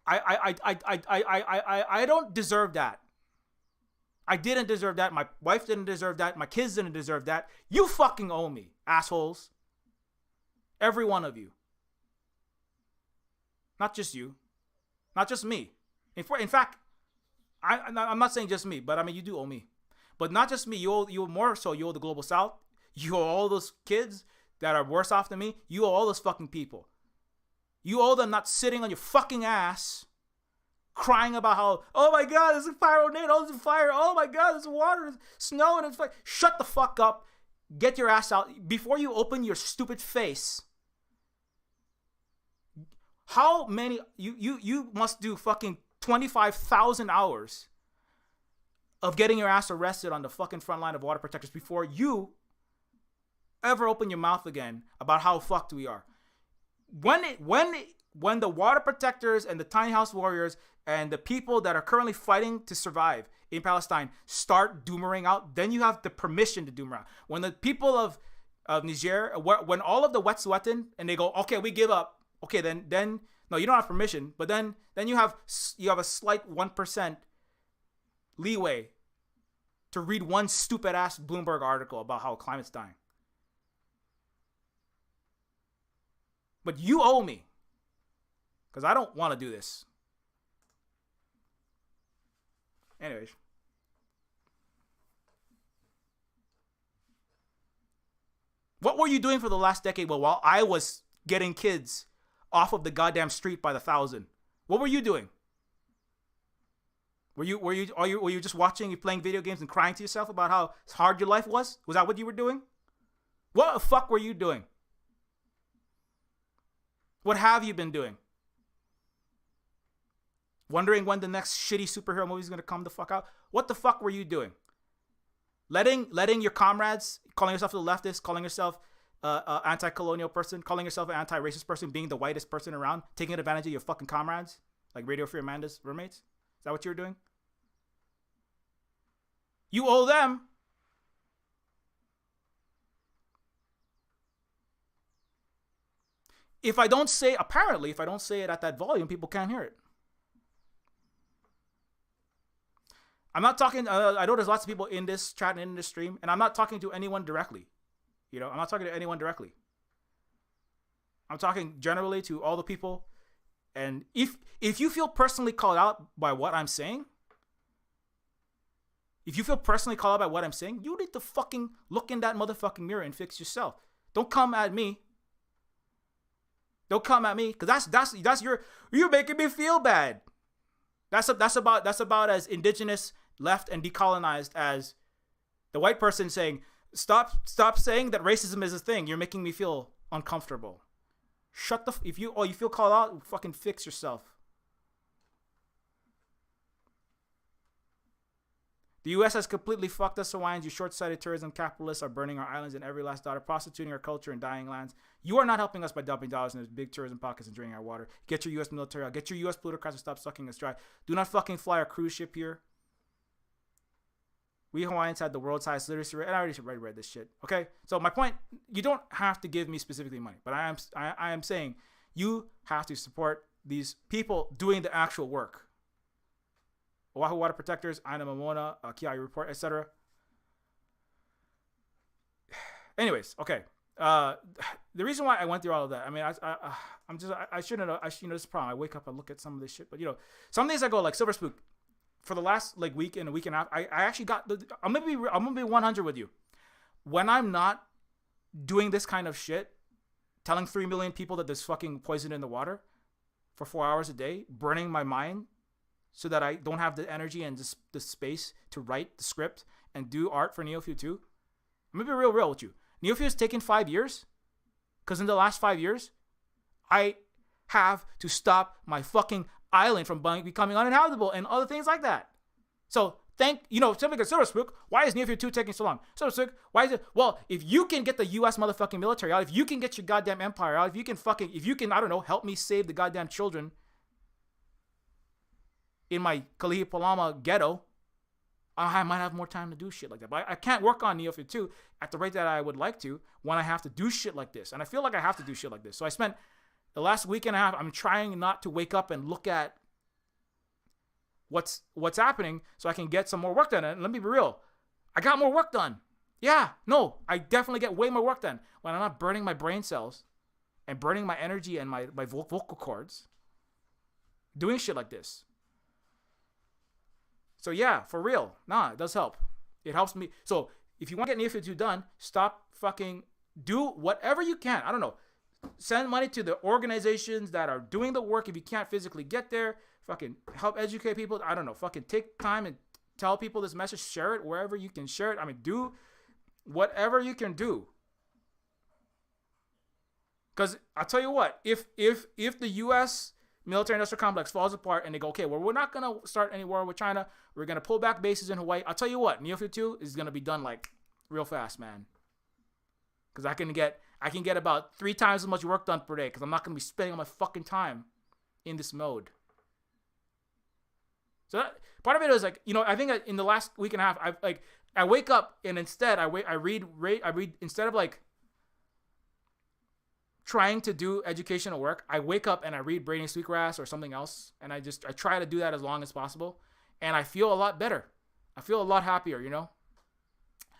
I don't deserve that. I didn't deserve that. My wife didn't deserve that. My kids didn't deserve that. You fucking owe me, assholes. Every one of you. Not just you. Not just me. In fact, I'm not saying just me, but I mean, you do owe me. But not just me. You owe more so. You owe the Global South. You owe all those kids that are worse off than me. You owe all those fucking people. You owe them not sitting on your fucking ass crying about how, oh my God, there's a fire, there's a fire, oh my God, there's water, there's snow, and it's fire. Shut the fuck up. Get your ass out. Before you open your stupid face, how many, you must do fucking 25,000 hours of getting your ass arrested on the fucking front line of water protectors before you ever open your mouth again about how fucked we are. When the water protectors and the tiny house warriors and the people that are currently fighting to survive in Palestine start doomering out, then you have the permission to doomer out. When the people of Niger, when all of the Wet'suwet'en and they go, okay, we give up. Okay, then no, you don't have permission, but then you have a slight 1% leeway to read one stupid ass Bloomberg article about how climate's dying. But you owe me. Because I don't want to do this. Anyways. What were you doing for the last decade while I was getting kids off of the goddamn street by the thousand? What were you doing? Were you just watching, you playing video games and crying to yourself about how hard your life was? Was that what you were doing? What the fuck were you doing? What have you been doing? Wondering when the next shitty superhero movie is going to come the fuck out? What the fuck were you doing? Letting your comrades, calling yourself a leftist, calling yourself an anti-colonial person, calling yourself an anti-racist person, being the whitest person around, taking advantage of your fucking comrades, like Radio Free Amanda's roommates? Is that what you were doing? You owe them. If I don't say it at that volume, people can't hear it. I'm not talking, I know there's lots of people in this chat and in this stream, and I'm not talking to anyone directly. I'm not talking to anyone directly. I'm talking generally to all the people. And if you feel personally called out by what I'm saying, you need to fucking look in that motherfucking mirror and fix yourself. Don't come at me. Because you're making me feel bad. That's about as indigenous, left, and decolonized as the white person saying, stop saying that racism is a thing. You're making me feel uncomfortable. If you feel called out, fucking fix yourself. The U.S. has completely fucked us Hawaiians. You short-sighted tourism capitalists are burning our islands and every last dollar, prostituting our culture and dying lands. You are not helping us by dumping dollars in those big tourism pockets and draining our water. Get your U.S. military out. Get your U.S. plutocrats to stop sucking us dry. Do not fucking fly our cruise ship here. We Hawaiians had the world's highest literacy rate. And I already read this shit. Okay? So my point, you don't have to give me specifically money. But I am saying you have to support these people doing the actual work. Oahu Water Protectors, Aina Mamona, Kiai Report, etc. Anyways, okay. The reason why I went through all of that, I mean, I shouldn't have, this is a problem. I wake up and look at some of this shit, but some days I go like Silver Spook. For the last like week and a week and a half, I actually got. I'm gonna be 100 with you. When I'm not doing this kind of shit, telling 3 million people that there's fucking poison in the water for 4 hours a day, burning my mind so that I don't have the energy and the space to write the script and do art for Neofeud 2. I'm gonna be real with you. Neofeud has taken 5 years, because in the last 5 years, I have to stop my fucking island from becoming uninhabitable and other things like that. So something like Silver Spook, why is Neofeud 2 taking so long? Silver Spook, why is it? Well, if you can get the US motherfucking military out, if you can get your goddamn empire out, if you can, I don't know, help me save the goddamn children in my Kalihi Palama ghetto, I might have more time to do shit like that. But I can't work on Neofeud 2 at the rate that I would like to when I have to do shit like this. And I feel like I have to do shit like this. So I spent the last week and a half, I'm trying not to wake up and look at what's happening so I can get some more work done. And let me be real, I got more work done. Yeah, no, I definitely get way more work done when I'm not burning my brain cells and burning my energy and my vocal cords doing shit like this. So yeah, for real, it does help. It helps me. So if you want to get Neofeud 2 done, stop fucking, do whatever you can. I don't know. Send money to the organizations that are doing the work if you can't physically get there. Fucking help educate people. I don't know. Fucking take time and tell people this message. Share it wherever you can share it. I mean, do whatever you can do. Because I'll tell you what, if the U.S. military-industrial complex falls apart and they go, okay, well, we're not going to start any war with China. We're going to pull back bases in Hawaii. I'll tell you what, Neofeud 2 is going to be done like real fast, man. Because I can get about 3 times as much work done per day because I'm not going to be spending all my fucking time in this mode. So that, part of it is like, I think in the last week and a half, I wake up and instead I read instead of like trying to do educational work, I wake up and I read Brainy Sweetgrass or something else, and I try to do that as long as possible, and I feel a lot better. I feel a lot happier,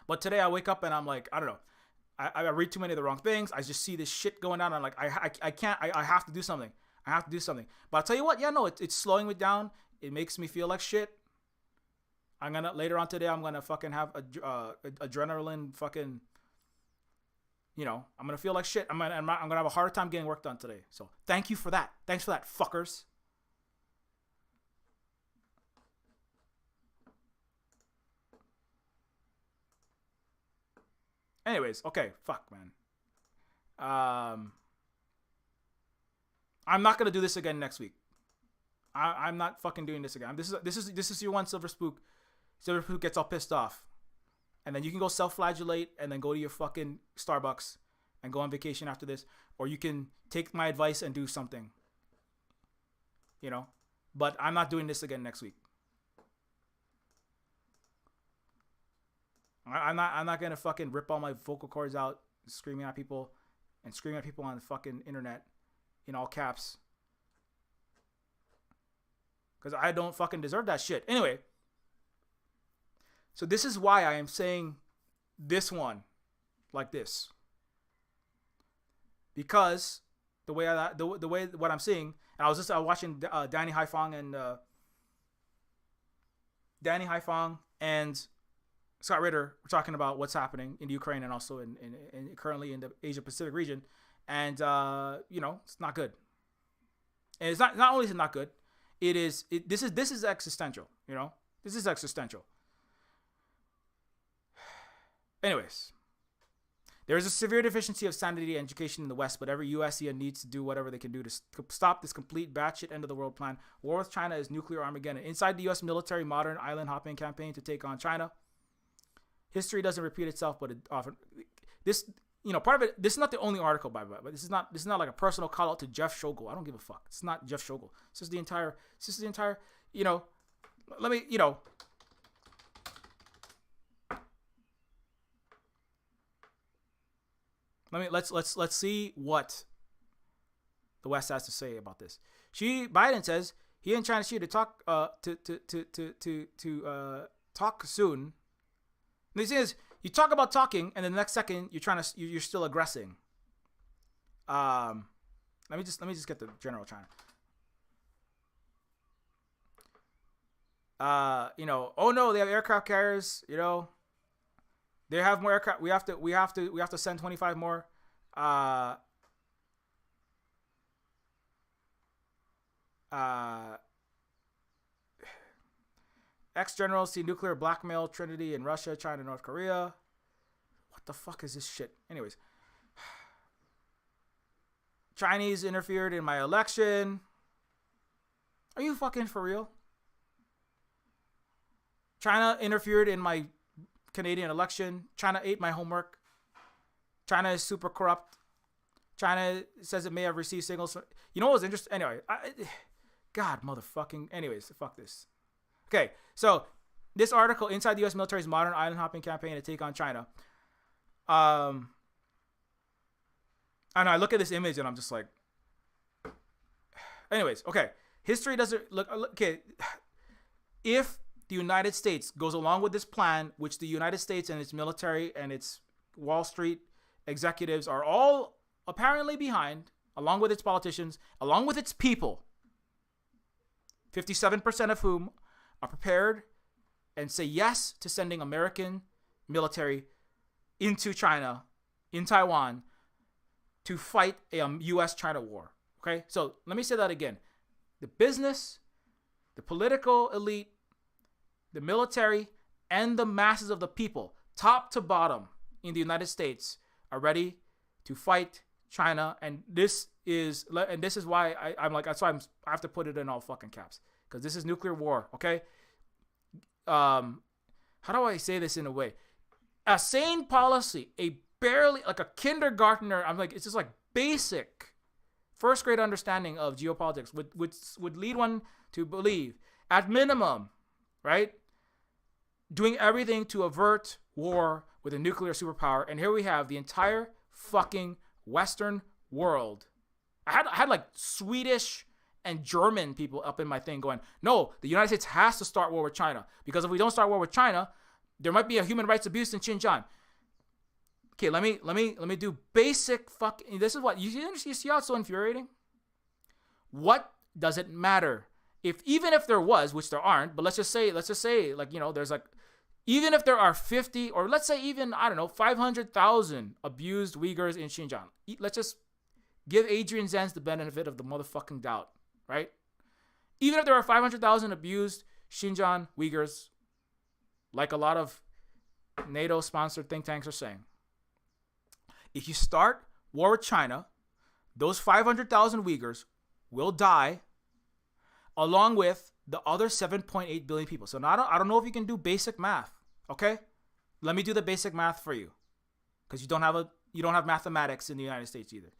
But today I wake up and I'm like, I don't know. I read too many of the wrong things. I just see this shit going on. I'm like, I can't. I have to do something. I have to do something. But I'll tell you what. Yeah, no, it's slowing me down. It makes me feel like shit. Later on today, I'm gonna fucking have adrenaline fucking. I'm gonna feel like shit. I'm gonna have a hard time getting work done today. So thank you for that. Thanks for that, fuckers. Anyways, okay, fuck, man. I'm not gonna do this again next week. I'm not fucking doing this again. This is your one Silver Spook. Silver Spook gets all pissed off, and then you can go self-flagellate and then go to your fucking Starbucks and go on vacation after this, or you can take my advice and do something. But I'm not doing this again next week. I'm not gonna fucking rip all my vocal cords out, screaming at people on the fucking internet in all caps, because I don't fucking deserve that shit. Anyway, so this is why I am saying this one like this, because the way what I'm seeing, and I was watching Danny Haifong and Scott Ritter were talking about what's happening in Ukraine and also in currently in the Asia Pacific region, and it's not good. And it's not only is it not good, this is existential. This is existential. Anyways, there is a severe deficiency of sanity and education in the West, but every USian needs to do whatever they can do to stop this complete batshit end of the world plan. War with China is nuclear Armageddon. Inside the U.S. military, modern island hopping campaign to take on China. History doesn't repeat itself, but it often part of it. This is not the only article, by the way, but this is not like a personal call out to Jeff Shogel. I don't give a fuck. It's not Jeff Shogel. This is the entire. Let me. Let's see what the West has to say about this. Biden says he and China Xi to talk talk soon. And the thing is, you talk about talking, and then the next second you're still aggressing. Let me just get the general China. Oh no, they have aircraft carriers. They have more aircraft. We have to send 25 more. Ex-generals see nuclear blackmail Trinity in Russia, China, North Korea. What the fuck is this shit? Anyways, Chinese interfered in my election. Are you fucking for real? China interfered in my Canadian election. China ate my homework. China is super corrupt. China says it may have received signals. You know what was interesting? Anyway, God, motherfucking. Anyways, fuck this. Okay, so this article, Inside the U.S. Military's Modern Island Hopping Campaign to Take on China. And I look at this image and I'm just like. Anyways, okay. History doesn't look. Okay. If the United States goes along with this plan, which the United States and its military and its Wall Street executives are all apparently behind, along with its politicians, along with its people, 57% of whom are prepared and say yes to sending American military into China, in Taiwan, to fight a U.S.-China war. Okay? So let me say that again. The business, the political elite, the military, and the masses of the people, top to bottom in the United States, are ready to fight China. And this is why I'm like, that's why I have to put it in all fucking caps, because this is nuclear war. Okay. How do I say this in a way? A sane policy, a barely like a kindergartner. I'm like, it's just like basic first grade understanding of geopolitics would lead one to believe, at minimum, right, doing everything to avert war with a nuclear superpower. And here we have the entire fucking Western world. I had like Swedish and German people up in my thing going, no, the United States has to start war with China, because if we don't start war with China, there might be a human rights abuse in Xinjiang. Okay, let me do basic fucking. This is what you see how it's so infuriating. What does it matter even if there was, which there aren't, but let's just say like, there's like, even if there are 50 or let's say even 500,000 abused Uyghurs in Xinjiang. Let's just give Adrian Zenz the benefit of the motherfucking doubt, right? Even if there are 500,000 abused Xinjiang Uyghurs, like a lot of NATO-sponsored think tanks are saying, if you start war with China, those 500,000 Uyghurs will die, along with the other 7.8 billion people. So now I don't know if you can do basic math. Okay, let me do the basic math for you, because you don't have mathematics in the United States either.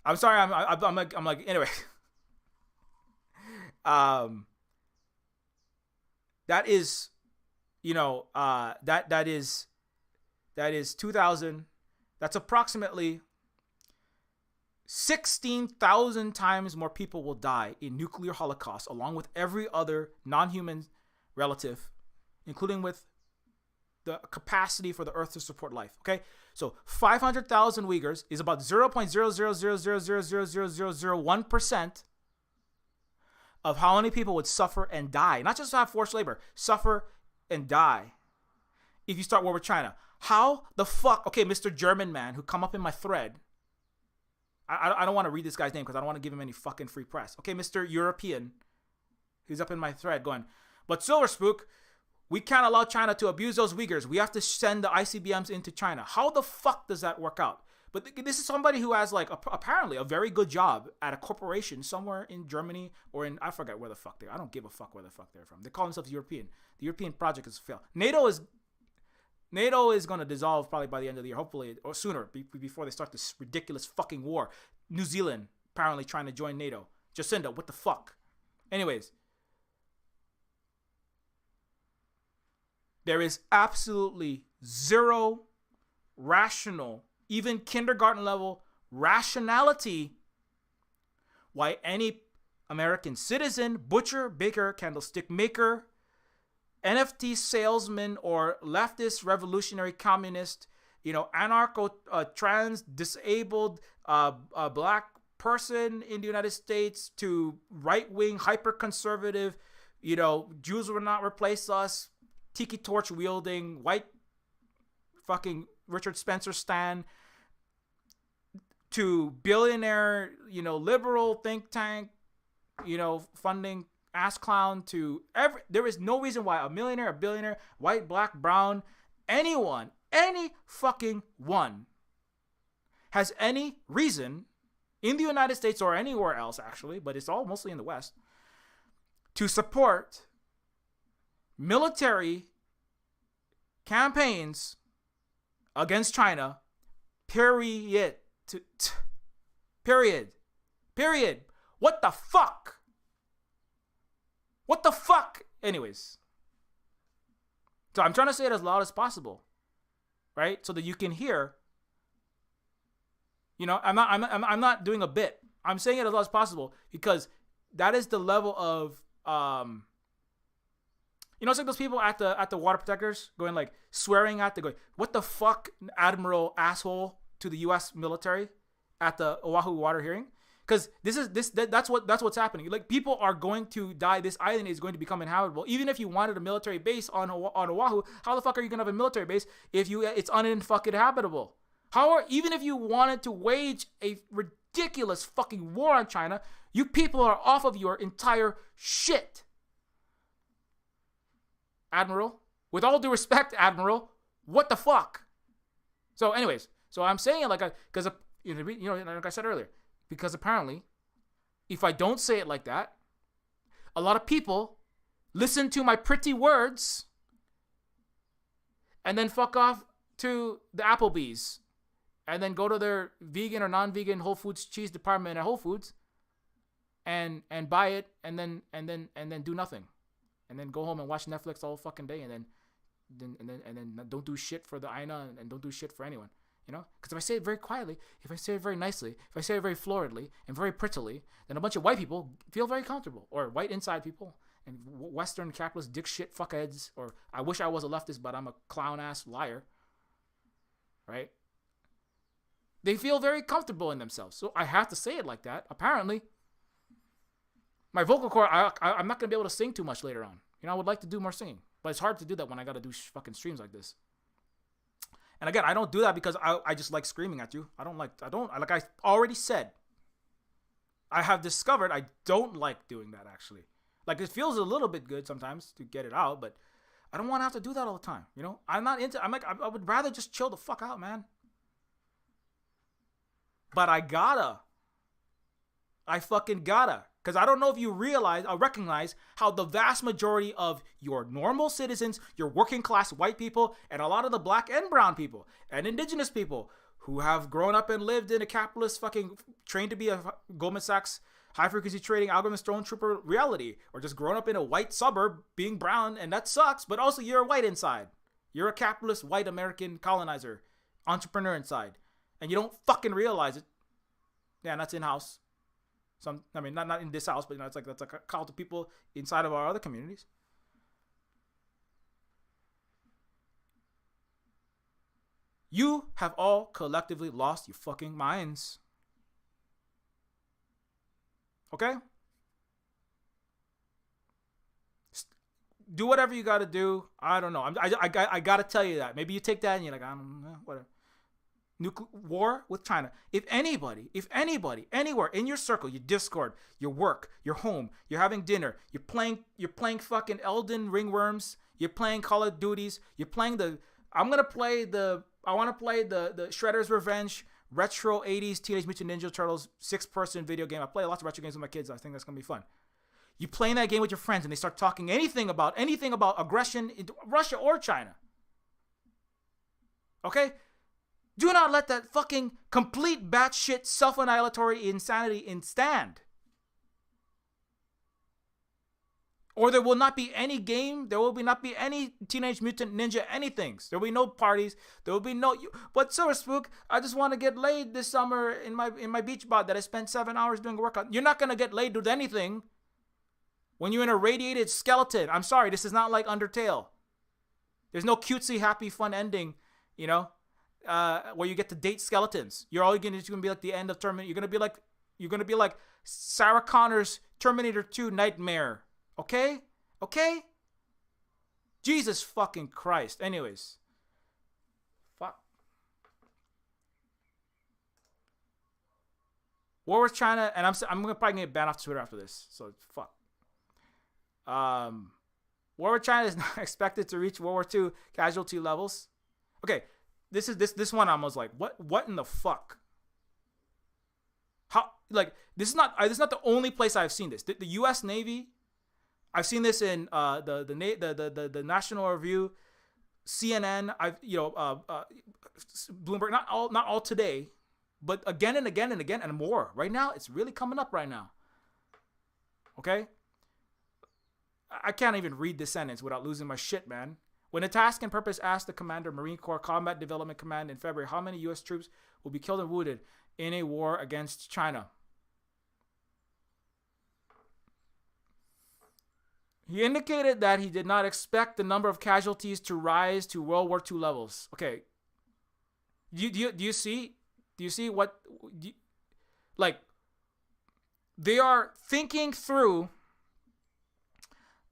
I'm sorry. I'm like anyway. That is, that is 2,000. That's approximately 16,000 times more people will die in nuclear holocaust, along with every other non-human relative, including with the capacity for the earth to support life. Okay, so 500,000 Uyghurs is about 0.000000001% of how many people would suffer and die, not just have forced labor, suffer and die if you start war with China. How the fuck? Okay, Mr. German man who come up in my thread. I don't want to read this guy's name because I don't want to give him any fucking free press. Okay, Mr. European who's up in my thread going, but Silver Spook, we can't allow China to abuse those Uyghurs. We have to send the ICBMs into China. How the fuck does that work out? But this is somebody who has like apparently a very good job at a corporation somewhere in Germany or in, I forget where the fuck they are. I don't give a fuck where the fuck they're from. They call themselves European. The European project has failed. NATO is going to dissolve probably by the end of the year, hopefully, or sooner, before they start this ridiculous fucking war. New Zealand apparently trying to join NATO. Jacinda, what the fuck? Anyways, there is absolutely zero rational, even kindergarten level rationality why any American citizen, butcher, baker, candlestick maker, NFT salesman, or leftist, revolutionary, communist, anarcho, trans, disabled, black person in the United States, to right-wing, hyper-conservative, Jews will not replace us, tiki torch wielding, white fucking Richard Spencer stan, to billionaire, liberal think tank, funding ass clown, to there is no reason why a millionaire, a billionaire, white, black, brown, anyone, any fucking one has any reason in the United States or anywhere else actually, but it's all mostly in the West, to support military campaigns against China, period. Period. What the fuck? What the fuck? Anyways. So I'm trying to say it as loud as possible, right? So that you can hear. I'm not doing a bit. I'm saying it as loud as possible because that is the level of it's like those people at the water protectors going like swearing at going, what the fuck, Admiral asshole, to the U.S. military at the Oahu water hearing. Because that's what's happening. Like, people are going to die. This island is going to become inhabitable. Even if you wanted a military base on Oahu, how the fuck are you gonna have a military base if it's unfucking habitable? Even if you wanted to wage a ridiculous fucking war on China, you people are off of your entire shit. Admiral, with all due respect, Admiral, what the fuck? So, anyways, I'm saying it like like I said earlier. Because apparently, if I don't say it like that, a lot of people listen to my pretty words and then fuck off to the Applebee's and then go to their vegan or non-vegan Whole Foods cheese department at Whole Foods and buy it and then do nothing, and then go home and watch Netflix all fucking day and then don't do shit for the Aina and don't do shit for anyone. Because if I say it very quietly, if I say it very nicely, if I say it very floridly and very prettily, then a bunch of white people feel very comfortable, or white inside people and Western capitalist dick shit fuckheads, or I wish I was a leftist, but I'm a clown ass liar, right? They feel very comfortable in themselves. So I have to say it like that. Apparently, my vocal cord, I'm not going to be able to sing too much later on. I would like to do more singing, but it's hard to do that when I got to do fucking streams like this. And again, I don't do that because I just like screaming at you. Like I already said, I have discovered I don't like doing that actually. Like, it feels a little bit good sometimes to get it out, but I don't want to have to do that all the time. I'm I would rather just chill the fuck out, man. But I fucking gotta. Because I don't know if you recognize how the vast majority of your normal citizens, your working class white people, and a lot of the black and brown people and indigenous people who have grown up and lived in a capitalist fucking trained to be a Goldman Sachs high frequency trading algorithm stormtrooper reality, or just grown up in a white suburb being brown, and that sucks, but also you're white inside. You're a capitalist white American colonizer, entrepreneur inside, and you don't fucking realize it. Yeah, and that's in-house. Not in this house, but that's a call to people inside of our other communities. You have all collectively lost your fucking minds. Okay? Do whatever you got to do. I don't know. I got to tell you that. Maybe you take that and you're like, I don't know, whatever. Nuclear war with China. If anybody, anywhere in your circle, your Discord, your work, your home, you're having dinner, you're playing fucking Elden Ringworms, you're playing Call of Duties, I want to play the Shredder's Revenge retro 80s Teenage Mutant Ninja Turtles 6-person video game. I play lots of retro games with my kids. I think that's going to be fun. You playing that game with your friends and they start talking anything about aggression into Russia or China. Okay? Do not let that fucking complete batshit self-annihilatory insanity stand. Or there will not be any game. There will not be any Teenage Mutant Ninja anythings. There will be no parties. There will be no. But Silver Spook, I just want to get laid this summer in my beach bod that I spent 7 hours doing a workout. You're not gonna get laid with anything when you're in a radiated skeleton. I'm sorry, this is not like Undertale. There's no cutesy, happy, fun ending, where you get to date skeletons. You're gonna be like the end of Terminator. You're gonna be like Sarah Connor's Terminator 2 Nightmare. Okay? Jesus fucking Christ. Anyways. Fuck. War with China, and I'm gonna probably get banned off Twitter after this. So fuck. War with China is not expected to reach World War II casualty levels. Okay, this one I was like, what in the fuck? How, like, this is not the only place I've seen this. The U.S. Navy, I've seen this in the National Review, CNN. Bloomberg. Not all today, but again and again and again, and more. Right now, it's really coming up right now. Okay, I can't even read this sentence without losing my shit, man. When a task and purpose asked the commander, Marine Corps Combat Development Command in February, how many U.S. troops will be killed and wounded in a war against China? He indicated that he did not expect the number of casualties to rise to World War II levels. Okay. Do you see what... like, they are thinking through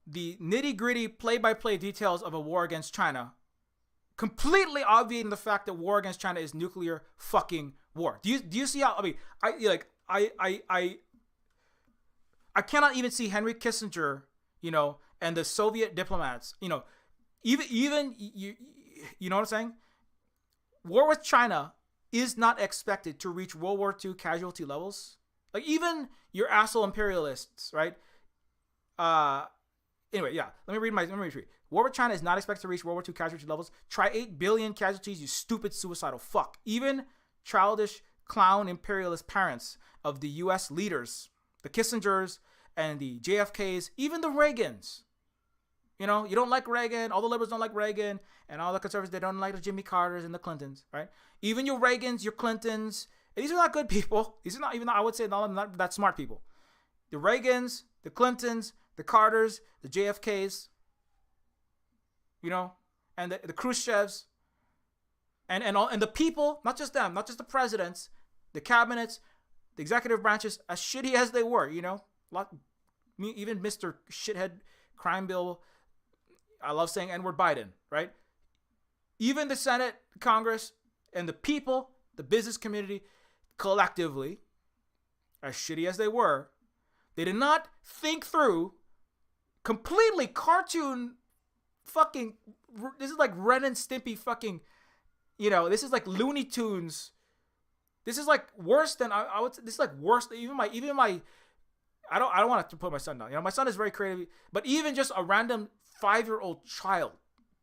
the nitty-gritty play-by-play details of a war against China, completely obviating the fact that war against China is nuclear fucking war. Do you see how... I mean, I cannot even see Henry Kissinger... and the Soviet diplomats, even you know what I'm saying? War with China is not expected to reach World War II casualty levels. Like, even your asshole imperialists, right? Anyway, yeah. Let me read. War with China is not expected to reach World War II casualty levels. Try 8 billion casualties, you stupid suicidal fuck. Even childish clown imperialist parents of the U.S. leaders, the Kissingers, and the JFKs, even the Reagans. You don't like Reagan. All the liberals don't like Reagan. And all the conservatives, they don't like the Jimmy Carters and the Clintons, right? Even your Reagans, your Clintons, these are not good people. These are not even, I would say, not that smart people. The Reagans, the Clintons, the Carters, the JFKs, and the Khrushchevs, and the people, not just them, not just the presidents, the cabinets, the executive branches, as shitty as they were, even Mr. Shithead Crime Bill, I love saying N-word Biden, right? Even the Senate, Congress, and the people, the business community, collectively, as shitty as they were, they did not think through completely cartoon fucking, this is like Ren and Stimpy fucking, this is like Looney Tunes. This is like worse than, I would say, this is like worse than even my, I don't want to put my son down. My son is very creative, but even just a random 5-year-old child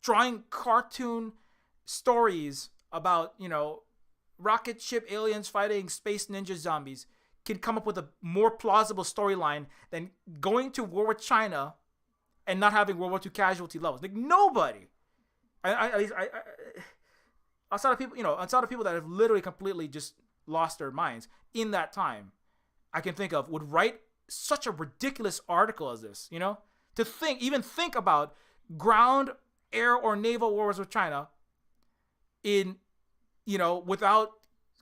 drawing cartoon stories about, rocket ship aliens fighting space ninja zombies can come up with a more plausible storyline than going to war with China and not having World War II casualty levels. Like, nobody. Outside of people that have literally completely just lost their minds in that time, I can think of, would write such a ridiculous article as this, to think about ground, air, or naval wars with China in, without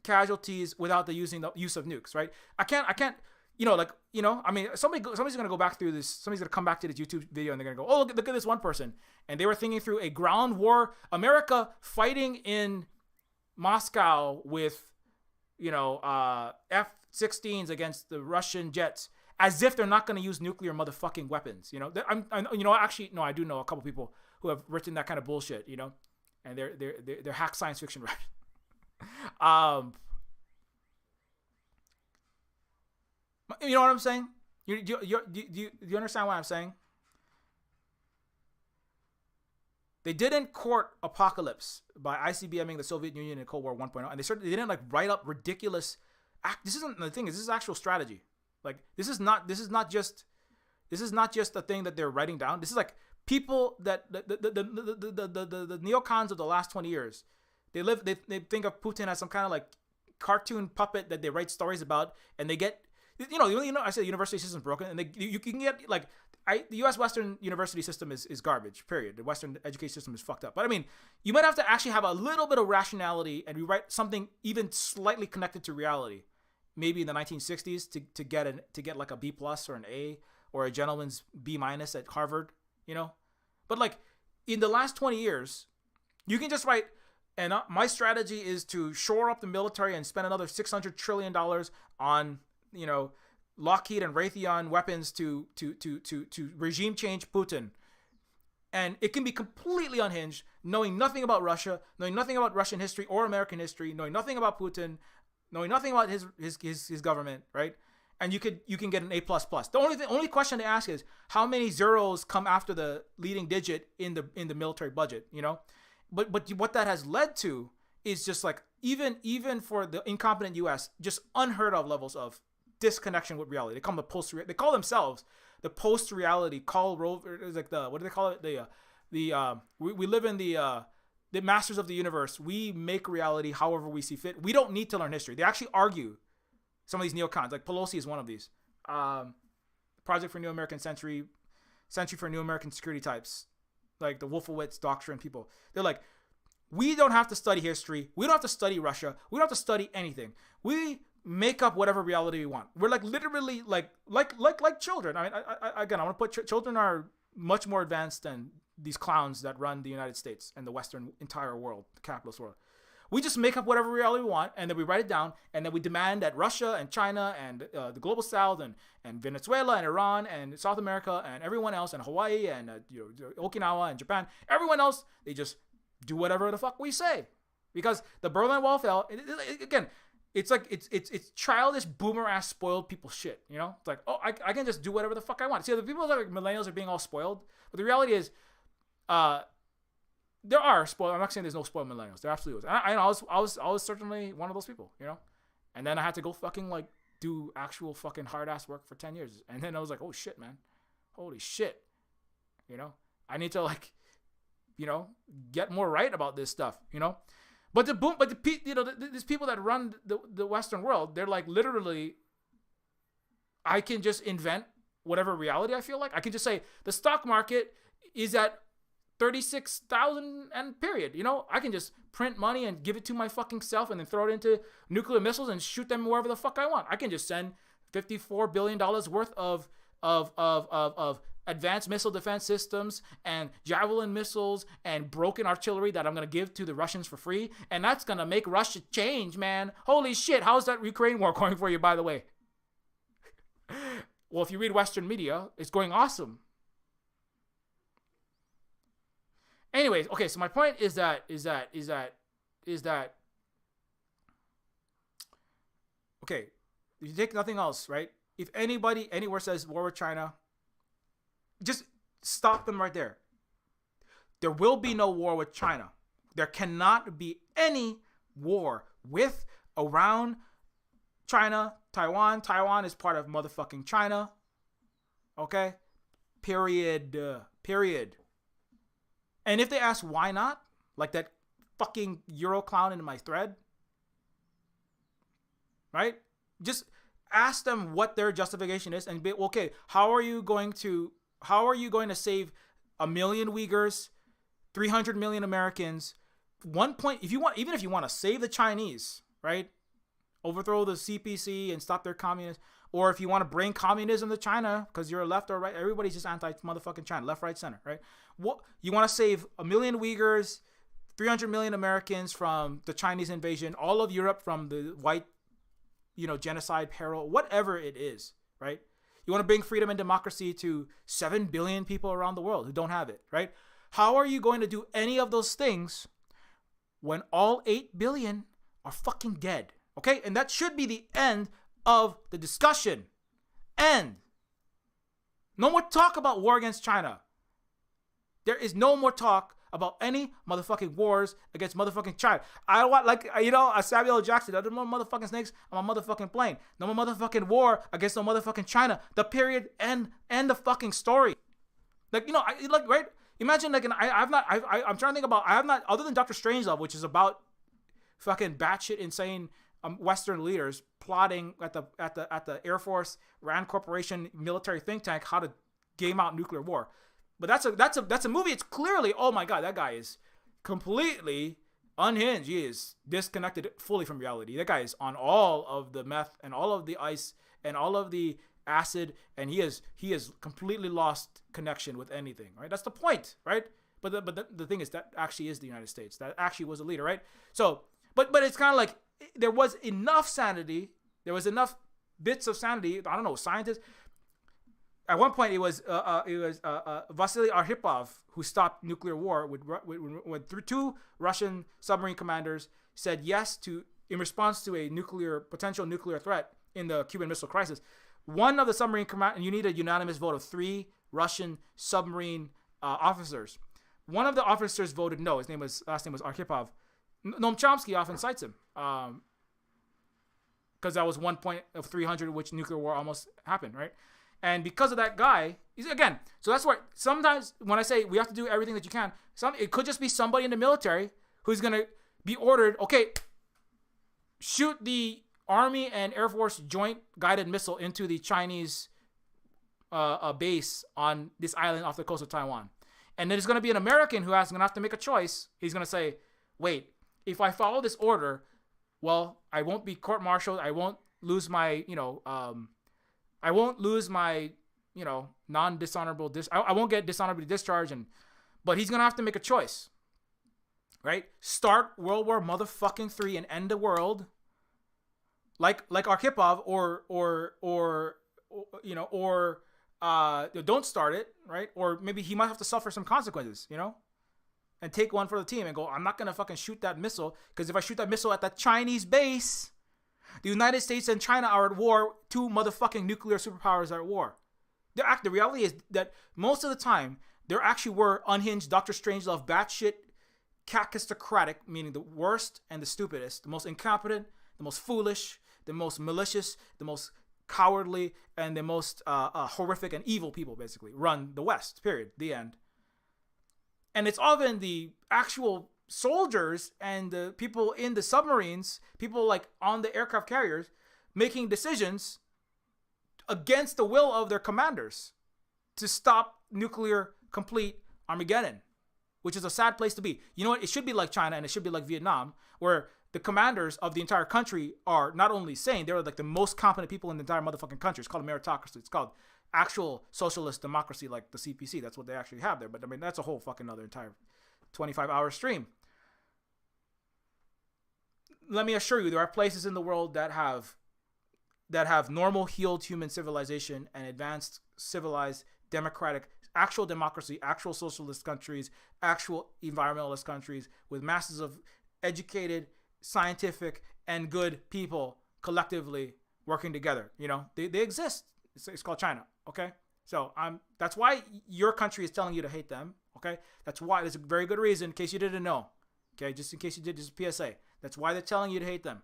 casualties, without the use of nukes, right? I can't, somebody's going to go back through this. Somebody's going to come back to this YouTube video and they're going to go, oh, look at this one person. And they were thinking through a ground war, America fighting in Moscow with, F-16s against the Russian jets, as if they're not going to use nuclear motherfucking weapons. Actually, no, I do know a couple people who have written that kind of bullshit, and they're hack science fiction writers. You know what I'm saying? Do you understand what I'm saying? They didn't court apocalypse by ICBMing the Soviet Union in Cold War 1.0, and they didn't like write up ridiculous. This isn't the thing. This is actual strategy. Like, this is not This is not just a thing that they're writing down. This is like people that the neocons of the last 20 years. They think of Putin as some kind of like cartoon puppet that they write stories about, and they get, I said the university system's broken, and you can get like, the U.S. Western university system is garbage, period. The Western education system is fucked up. But I mean, you might have to actually have a little bit of rationality and rewrite something even slightly connected to reality. Maybe in the 1960s to get like a B plus or an A or a gentleman's B minus at Harvard, But like in the last 20 years, you can just write, and my strategy is to shore up the military and spend another $600 trillion on, Lockheed and Raytheon weapons to regime change Putin. And it can be completely unhinged, knowing nothing about Russia, knowing nothing about Russian history or American history, knowing nothing about Putin, knowing nothing about his government, right? And you can get an A++. The only question to ask is how many zeros come after the leading digit in the military budget, But what that has led to is just like even for the incompetent U.S., just unheard of levels of disconnection with reality. They call themselves the post-reality like what do they call it? We live in the masters of the universe. We make reality however we see fit. We don't need to learn history. They actually argue, some of these neocons, like Pelosi is one of these. Project for New American Century for New American Security types, like the Wolfowitz doctrine people. They're like, we don't have to study history. We don't have to study Russia. We don't have to study anything. We make up whatever reality we want. We're like literally like children. I mean, I want to put children are much more advanced than these clowns that run the United States and the Western entire world, the capitalist world. We just make up whatever reality we want, and then we write it down, and then we demand that Russia and China and the global South and Venezuela and Iran and South America and everyone else and Hawaii and Okinawa and Japan, everyone else, they just do whatever the fuck we say, because the Berlin Wall fell. Again, it's like it's childish boomer ass spoiled people shit. It's like, oh, I can just do whatever the fuck I want. See, the people that are millennials are being all spoiled, but the reality is, there are spoiled. I'm not saying there's no spoiled millennials. There absolutely was. I was certainly one of those people, And then I had to go fucking like do actual fucking hard ass work for 10 years, and then I was like, oh shit, man, holy shit, I need to like, get more right about this stuff, But these people that run the Western world, they're like literally, I can just invent whatever reality I feel like. I can just say the stock market is at 36,000 and period. I can just print money and give it to my fucking self and then throw it into nuclear missiles and shoot them wherever the fuck I want. I can just send $54 billion worth of advanced missile defense systems and Javelin missiles and broken artillery that I'm going to give to the Russians for free. And that's going to make Russia change, man. Holy shit. How's that Ukraine war going for you, by the way? Well, if you read Western media, it's going awesome. Anyways, okay, so my point is that okay, if you take nothing else, right? If anybody anywhere says war with China, just stop them right there. There will be no war with China. There cannot be any war with, around China, Taiwan. Taiwan is part of motherfucking China. Okay? Period. And if they ask why not, like that fucking Euro clown in my thread, right? Just ask them what their justification is and be okay. How are you going to save 1 million Uyghurs, 300 million Americans, even if you want to save the Chinese, right? Overthrow the CPC and stop their communists, or if you want to bring communism to China because you're left or right, everybody's just anti-motherfucking China, left, right, center, right? What you want to save 1 million Uyghurs, 300 million Americans from the Chinese invasion, all of Europe from the white, genocide peril, whatever it is, right? You want to bring freedom and democracy to 7 billion people around the world who don't have it, right? How are you going to do any of those things when all 8 billion are fucking dead? Okay? And that should be the end of the discussion. End. No more talk about war against China. There is no more talk about any motherfucking wars against motherfucking China. I don't want, like, Samuel L. Jackson, no more motherfucking snakes on my motherfucking plane. No more motherfucking war against no motherfucking China. The period, end the fucking story. Like, right? Imagine, like, I'm trying to think about, I have not, other than Dr. Strangelove, which is about fucking batshit insane Western leaders plotting at the Air Force, Rand Corporation, military think tank how to game out nuclear war. But that's a movie. It's clearly, oh my god, that guy is completely unhinged. He is disconnected fully from reality. That guy is on all of the meth and all of the ice and all of the acid, and he has completely lost connection with anything. Right? That's the point, right? But the thing is, that actually is the United States. That actually was a leader, right? So, but it's kind of like there was enough sanity. There was enough bits of sanity. I don't know, scientists. At one point, it was Vasily Arkhipov who stopped nuclear war when two Russian submarine commanders said yes in response to a potential nuclear threat in the Cuban Missile Crisis. One of the submarine command, you need a unanimous vote of 3 Russian submarine officers. One of the officers voted no. His last name was Arkhipov. Noam Chomsky often cites him because that was one point of 300 in which nuclear war almost happened, right? And because of that guy, so that's why sometimes when I say we have to do everything that you can, it could just be somebody in the military who's going to be ordered, okay, shoot the Army and Air Force joint guided missile into the Chinese base on this island off the coast of Taiwan. And then there's going to be an American who's going to have to make a choice. He's going to say, wait, if I follow this order, well, I won't be court-martialed. I won't lose my, non-dishonorable I won't get dishonorably discharged, but he's gonna have to make a choice, right? Start World War motherfucking 3 and end the world, like Arkhipov, or don't start it, right? Or maybe he might have to suffer some consequences, and take one for the team and go, I'm not gonna fucking shoot that missile, because if I shoot that missile at that Chinese base, the United States and China are at war. 2 motherfucking nuclear superpowers are at war. The reality is that most of the time, there actually were unhinged Dr. Strangelove, batshit, kakistocratic, meaning the worst and the stupidest, the most incompetent, the most foolish, the most malicious, the most cowardly, and the most horrific and evil people, basically, run the West, period. The end. And it's often the actual soldiers and the people in the submarines, people like on the aircraft carriers, making decisions against the will of their commanders to stop nuclear complete Armageddon, which is a sad place to be. You know what? It should be like China and it should be like Vietnam, where the commanders of the entire country are not only sane, they're like the most competent people in the entire motherfucking country. It's called meritocracy. It's called actual socialist democracy, like the CPC. That's what they actually have there. But I mean, that's a whole fucking other entire 25-hour stream. Let me assure you, there are places in the world that have normal, healed human civilization and advanced, civilized, democratic, actual democracy, actual socialist countries, actual environmentalist countries with masses of educated, scientific, and good people collectively working together. They exist. It's called China. Okay, so that's why your country is telling you to hate them. Okay, that's why. There's a very good reason, in case you didn't know. Okay, just in case you did, just a PSA. That's why they're telling you to hate them.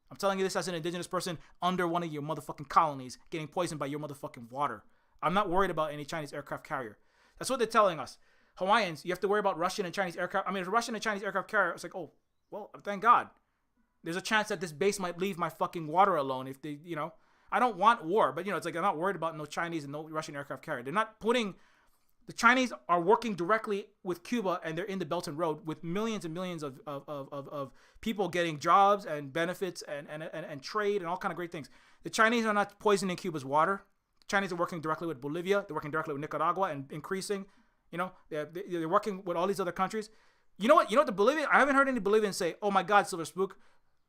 I'm telling you this as an indigenous person under one of your motherfucking colonies getting poisoned by your motherfucking water. I'm not worried about any Chinese aircraft carrier. That's what they're telling us. Hawaiians, you have to worry about Russian and Chinese aircraft. I mean, if Russian and Chinese aircraft carrier, it's like, oh, well, thank God. There's a chance that this base might leave my fucking water alone if they, I don't want war, but, it's like I'm not worried about no Chinese and no Russian aircraft carrier. They're not putting... The Chinese are working directly with Cuba, and they're in the Belt and Road with millions and millions of people getting jobs and benefits and trade and all kind of great things. The Chinese are not poisoning Cuba's water. The Chinese are working directly with Bolivia. They're working directly with Nicaragua and increasing. They're working with all these other countries. You know what? The Bolivian. I haven't heard any Bolivians say, "Oh my God, Silver Spook,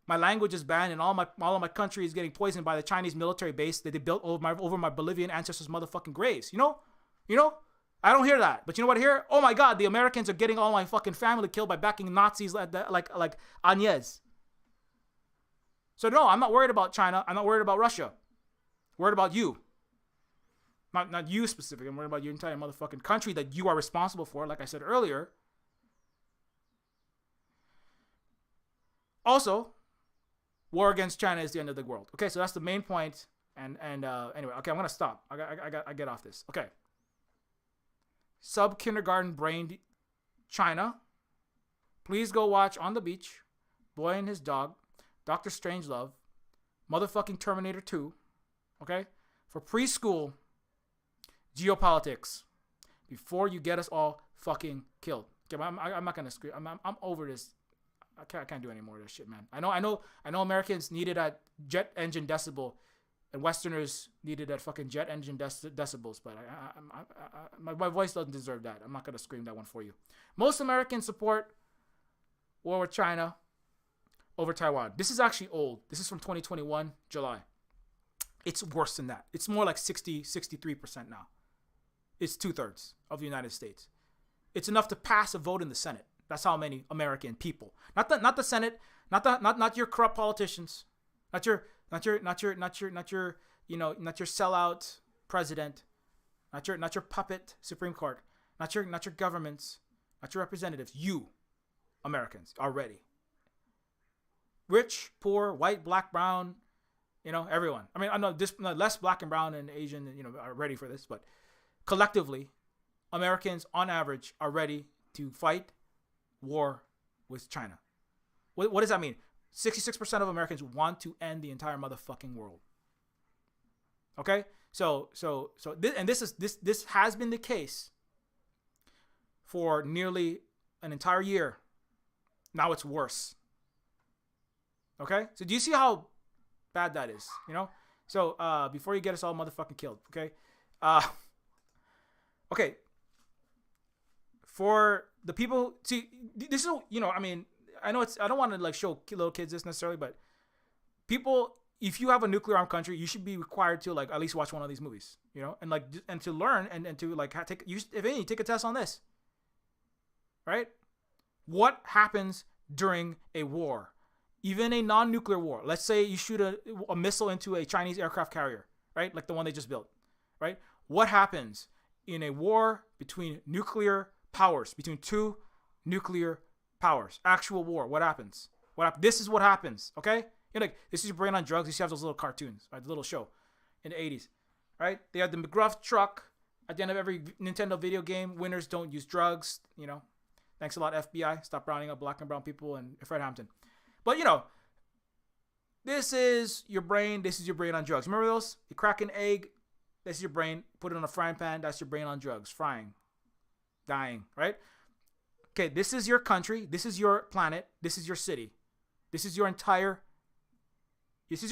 my language is banned and all of my country is getting poisoned by the Chinese military base that they built over my Bolivian ancestors' motherfucking graves." I don't hear that. But you know what I hear? Oh my God, the Americans are getting all my fucking family killed by backing Nazis like Agnes. So no, I'm not worried about China. I'm not worried about Russia. I'm worried about you. Not you specifically. I'm worried about your entire motherfucking country that you are responsible for, like I said earlier. Also, war against China is the end of the world. Okay, so that's the main point. And anyway, okay, I'm gonna stop. I get off this. Okay. Sub kindergarten brained China. Please go watch On the Beach, Boy and His Dog, Doctor Strangelove, motherfucking Terminator 2. Okay, for preschool geopolitics before you get us all fucking killed. Okay, I'm not gonna scream. I'm over this. I can't do any more of this shit, man. I know Americans needed that jet engine decibel, and Westerners needed that fucking jet engine decibels. But my voice doesn't deserve that. I'm not gonna scream that one for you. Most Americans support war with China over Taiwan. This is actually old. This is from 2021 July. It's worse than that. It's more like 63% now. It's 2/3 of the United States. It's enough to pass a vote in the Senate. That's how many American people. Not the Senate. Not your corrupt politicians. Not your sellout president. Not your puppet Supreme Court. Not your governments. Not your representatives. You, Americans, are ready. Rich, poor, white, black, brown, everyone. I mean, I know this less black and brown and Asian, are ready for this, but collectively, Americans on average are ready to fight war with China. What does that mean? 66% of Americans want to end the entire motherfucking world. Okay? So this has been the case for nearly an entire year. Now it's worse. Okay? So do you see how bad that is? So before you get us all motherfucking killed, okay? Okay. For the people, see, this is, I know I don't want to show little kids this necessarily, but people, if you have a nuclear armed country, you should be required to at least watch one of these movies, and to learn and to take a test on this, right? What happens during a war, even a non-nuclear war? Let's say you shoot a missile into a Chinese aircraft carrier, right? Like the one they just built, right? What happens in a war between nuclear powers, between two nuclear powers, actual war? What happens? This is what happens, okay? This is your brain on drugs. You used to have those little cartoons, right? The little show in the 80s, right? They had the McGruff truck at the end of every Nintendo video game. Winners don't use drugs, Thanks a lot, FBI. Stop rounding up black and brown people and Fred Hampton. But, this is your brain. This is your brain on drugs. Remember those? You crack an egg. This is your brain. Put it on a frying pan. That's your brain on drugs. Frying. Dying, right? Okay, this is your country. This is your planet. This is your city. This is your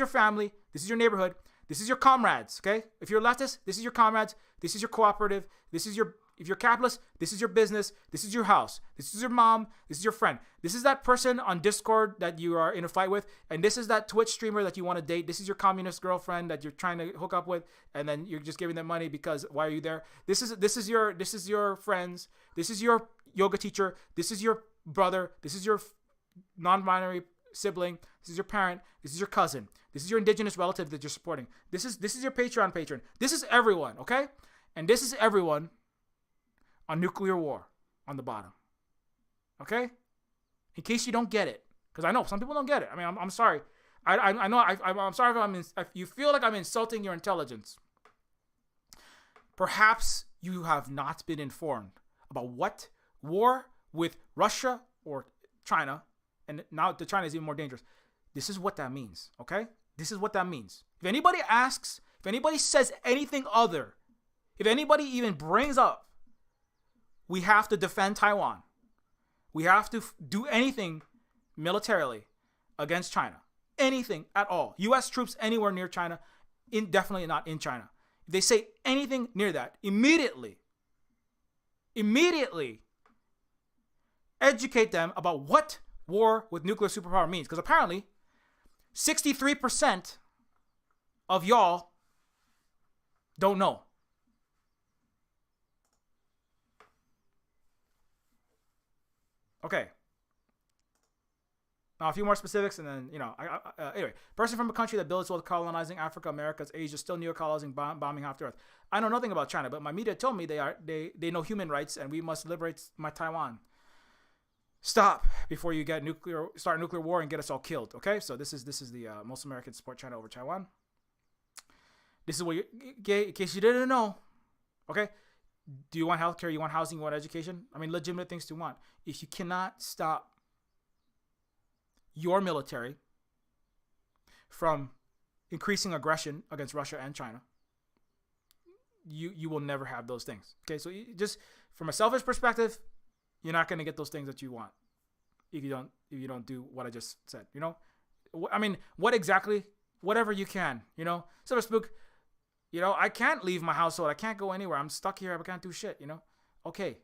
family. This is your neighborhood. This is your comrades, okay? If you're a leftist, this is your comrades. This is your cooperative. If you're capitalist, this is your business. This is your house. This is your mom. This is your friend. This is that person on Discord that you are in a fight with. And this is that Twitch streamer that you want to date. This is your communist girlfriend that you're trying to hook up with. And then you're just giving them money because why are you there? This is your friends. This is your yoga teacher. This is your brother. This is your non-binary sibling. This is your parent. This is your cousin. This is your indigenous relative that you're supporting. This is your Patreon patron. This is everyone, okay? And this is everyone on nuclear war on the bottom. Okay? In case you don't get it. Because I know some people don't get it. I mean, I'm sorry. I know I'm sorry if you feel like I'm insulting your intelligence. Perhaps you have not been informed about what war with Russia or China, and now the China is even more dangerous. This is what that means, okay? This is what that means. If anybody asks, if anybody says anything other, if anybody even brings up, we have to defend Taiwan. We have to do anything militarily against China. Anything at all. U.S. troops anywhere near China, definitely not in China. If they say anything near that, immediately educate them about what war with nuclear superpower means. Because apparently, 63% of y'all don't know. Okay. Now, a few more specifics, and then, anyway. Person from a country that builds while colonizing Africa, Americas, Asia, still neo-colonizing, bombing half the earth. I know nothing about China, but my media told me they know human rights, and we must liberate my Taiwan. stop before you start nuclear war and get us all killed. Okay, so this is the most Americans support China over Taiwan. This is what in case you didn't know. Okay, do you want healthcare? You want housing? You want education? I mean, legitimate things to want. If you cannot stop your military from increasing aggression against Russia and China, you will never have those things. Okay, so just from a selfish perspective, you're not going to get those things that you want if you don't do what I just said. You know, I mean, what exactly? Whatever you can. You know, Cyberspook. You know, I can't leave my household. I can't go anywhere. I'm stuck here. I can't do shit. You know, okay.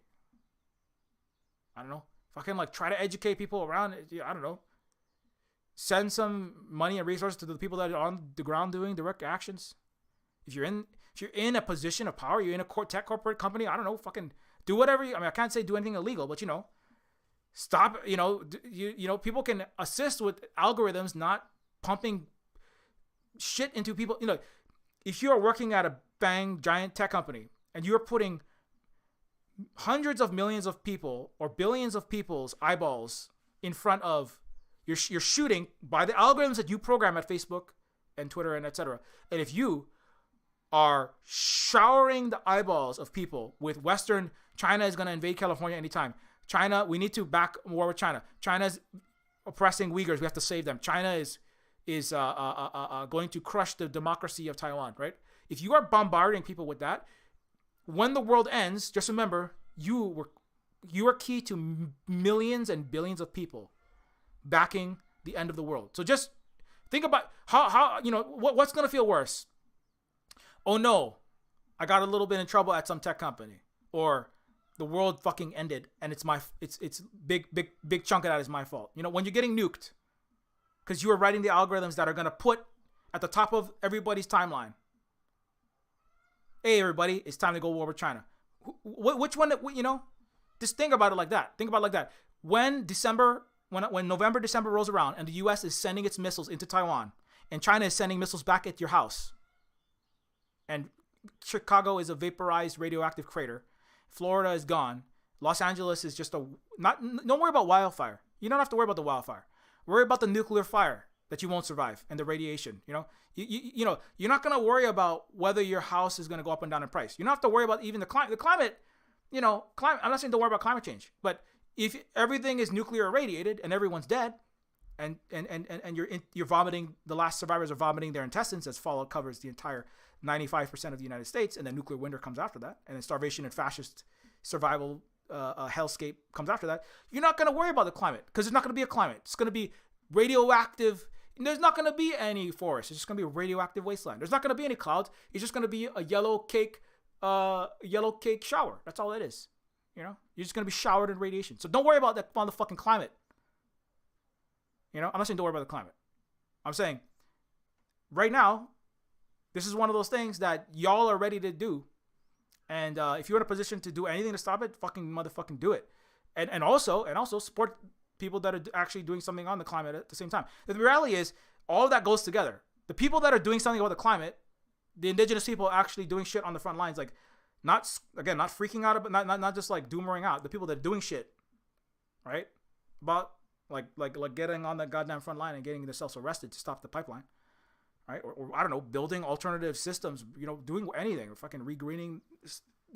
I don't know. Fucking like try to educate people around. I don't know. Send some money and resources to the people that are on the ground doing direct actions. If you're in a position of power, you're in a tech corporate company. I don't know. Fucking do whatever. I mean, I can't say do anything illegal, but you know, stop. You know, people can assist with algorithms not pumping shit into people. You know, if you're working at a giant tech company and you're putting hundreds of millions of people or billions of people's eyeballs in front of you're shooting by the algorithms that you program at Facebook and Twitter and etc. And if you are showering the eyeballs of people with Western, China is going to invade California anytime. China, we need to back war with China. China's oppressing Uyghurs. We have to save them. China is going to crush the democracy of Taiwan, right? If you are bombarding people with that, when the world ends, just remember you are key to millions and billions of people backing the end of the world. So just think about how you know what's going to feel worse. Oh no, I got a little bit in trouble at some tech company, or the world fucking ended and it's big chunk of that is my fault. You know, when you're getting nuked because you are writing the algorithms that are going to put at the top of everybody's timeline, hey everybody, it's time to go war with China. Which one? You know, just think about it like that. Think about it like that. When November, December rolls around and the U.S. is sending its missiles into Taiwan and China is sending missiles back at your house, and Chicago is a vaporized radioactive crater, Florida is gone, Los Angeles is just don't worry about wildfire. You don't have to worry about the wildfire. Worry about the nuclear fire that you won't survive and the radiation. You know, you know, you're not gonna worry about whether your house is gonna go up and down in price. You don't have to worry about even the climate. The climate, you know, I'm not saying don't worry about climate change, but if everything is nuclear irradiated and everyone's dead, and you're vomiting, the last survivors are vomiting their intestines as fallout covers the entire 95% of the United States, and then nuclear winter comes after that, and then starvation and fascist survival hellscape comes after that. You're not going to worry about the climate because there's not going to be a climate. It's going to be radioactive. There's not going to be any forest. It's just going to be a radioactive wasteland. There's not going to be any clouds. It's just going to be a yellow cake shower. That's all it is. You know, you're just going to be showered in radiation. So don't worry about that motherfucking climate. You know, I'm not saying don't worry about the climate. I'm saying right now, this is one of those things that y'all are ready to do. And if you're in a position to do anything to stop it, fucking motherfucking do it. And also support people that are actually doing something on the climate at the same time. The reality is all of that goes together. The people that are doing something about the climate, the indigenous people actually doing shit on the front lines, like not freaking out, but not just like doomering out. The people that are doing shit, right? About like getting on the goddamn front line and getting themselves arrested to stop the pipeline. Right? Or I don't know, building alternative systems, you know, doing anything, or fucking regreening,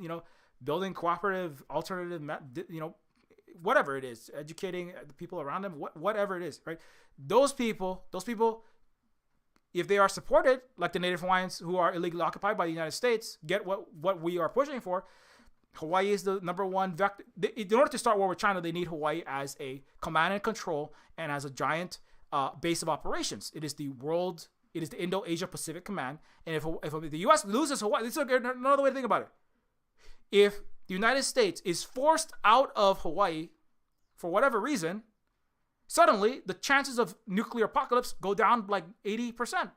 you know, building cooperative, alternative, you know, whatever it is, educating the people around them, whatever it is, right? Those people, if they are supported, like the Native Hawaiians who are illegally occupied by the United States, get what we are pushing for. Hawaii is the number one vector. In order to start war with China, they need Hawaii as a command and control and as a giant base of operations. It is the Indo-Asia Pacific Command. And if the U.S. loses Hawaii, this is another way to think about it. If the United States is forced out of Hawaii for whatever reason, suddenly the chances of nuclear apocalypse go down like 80%.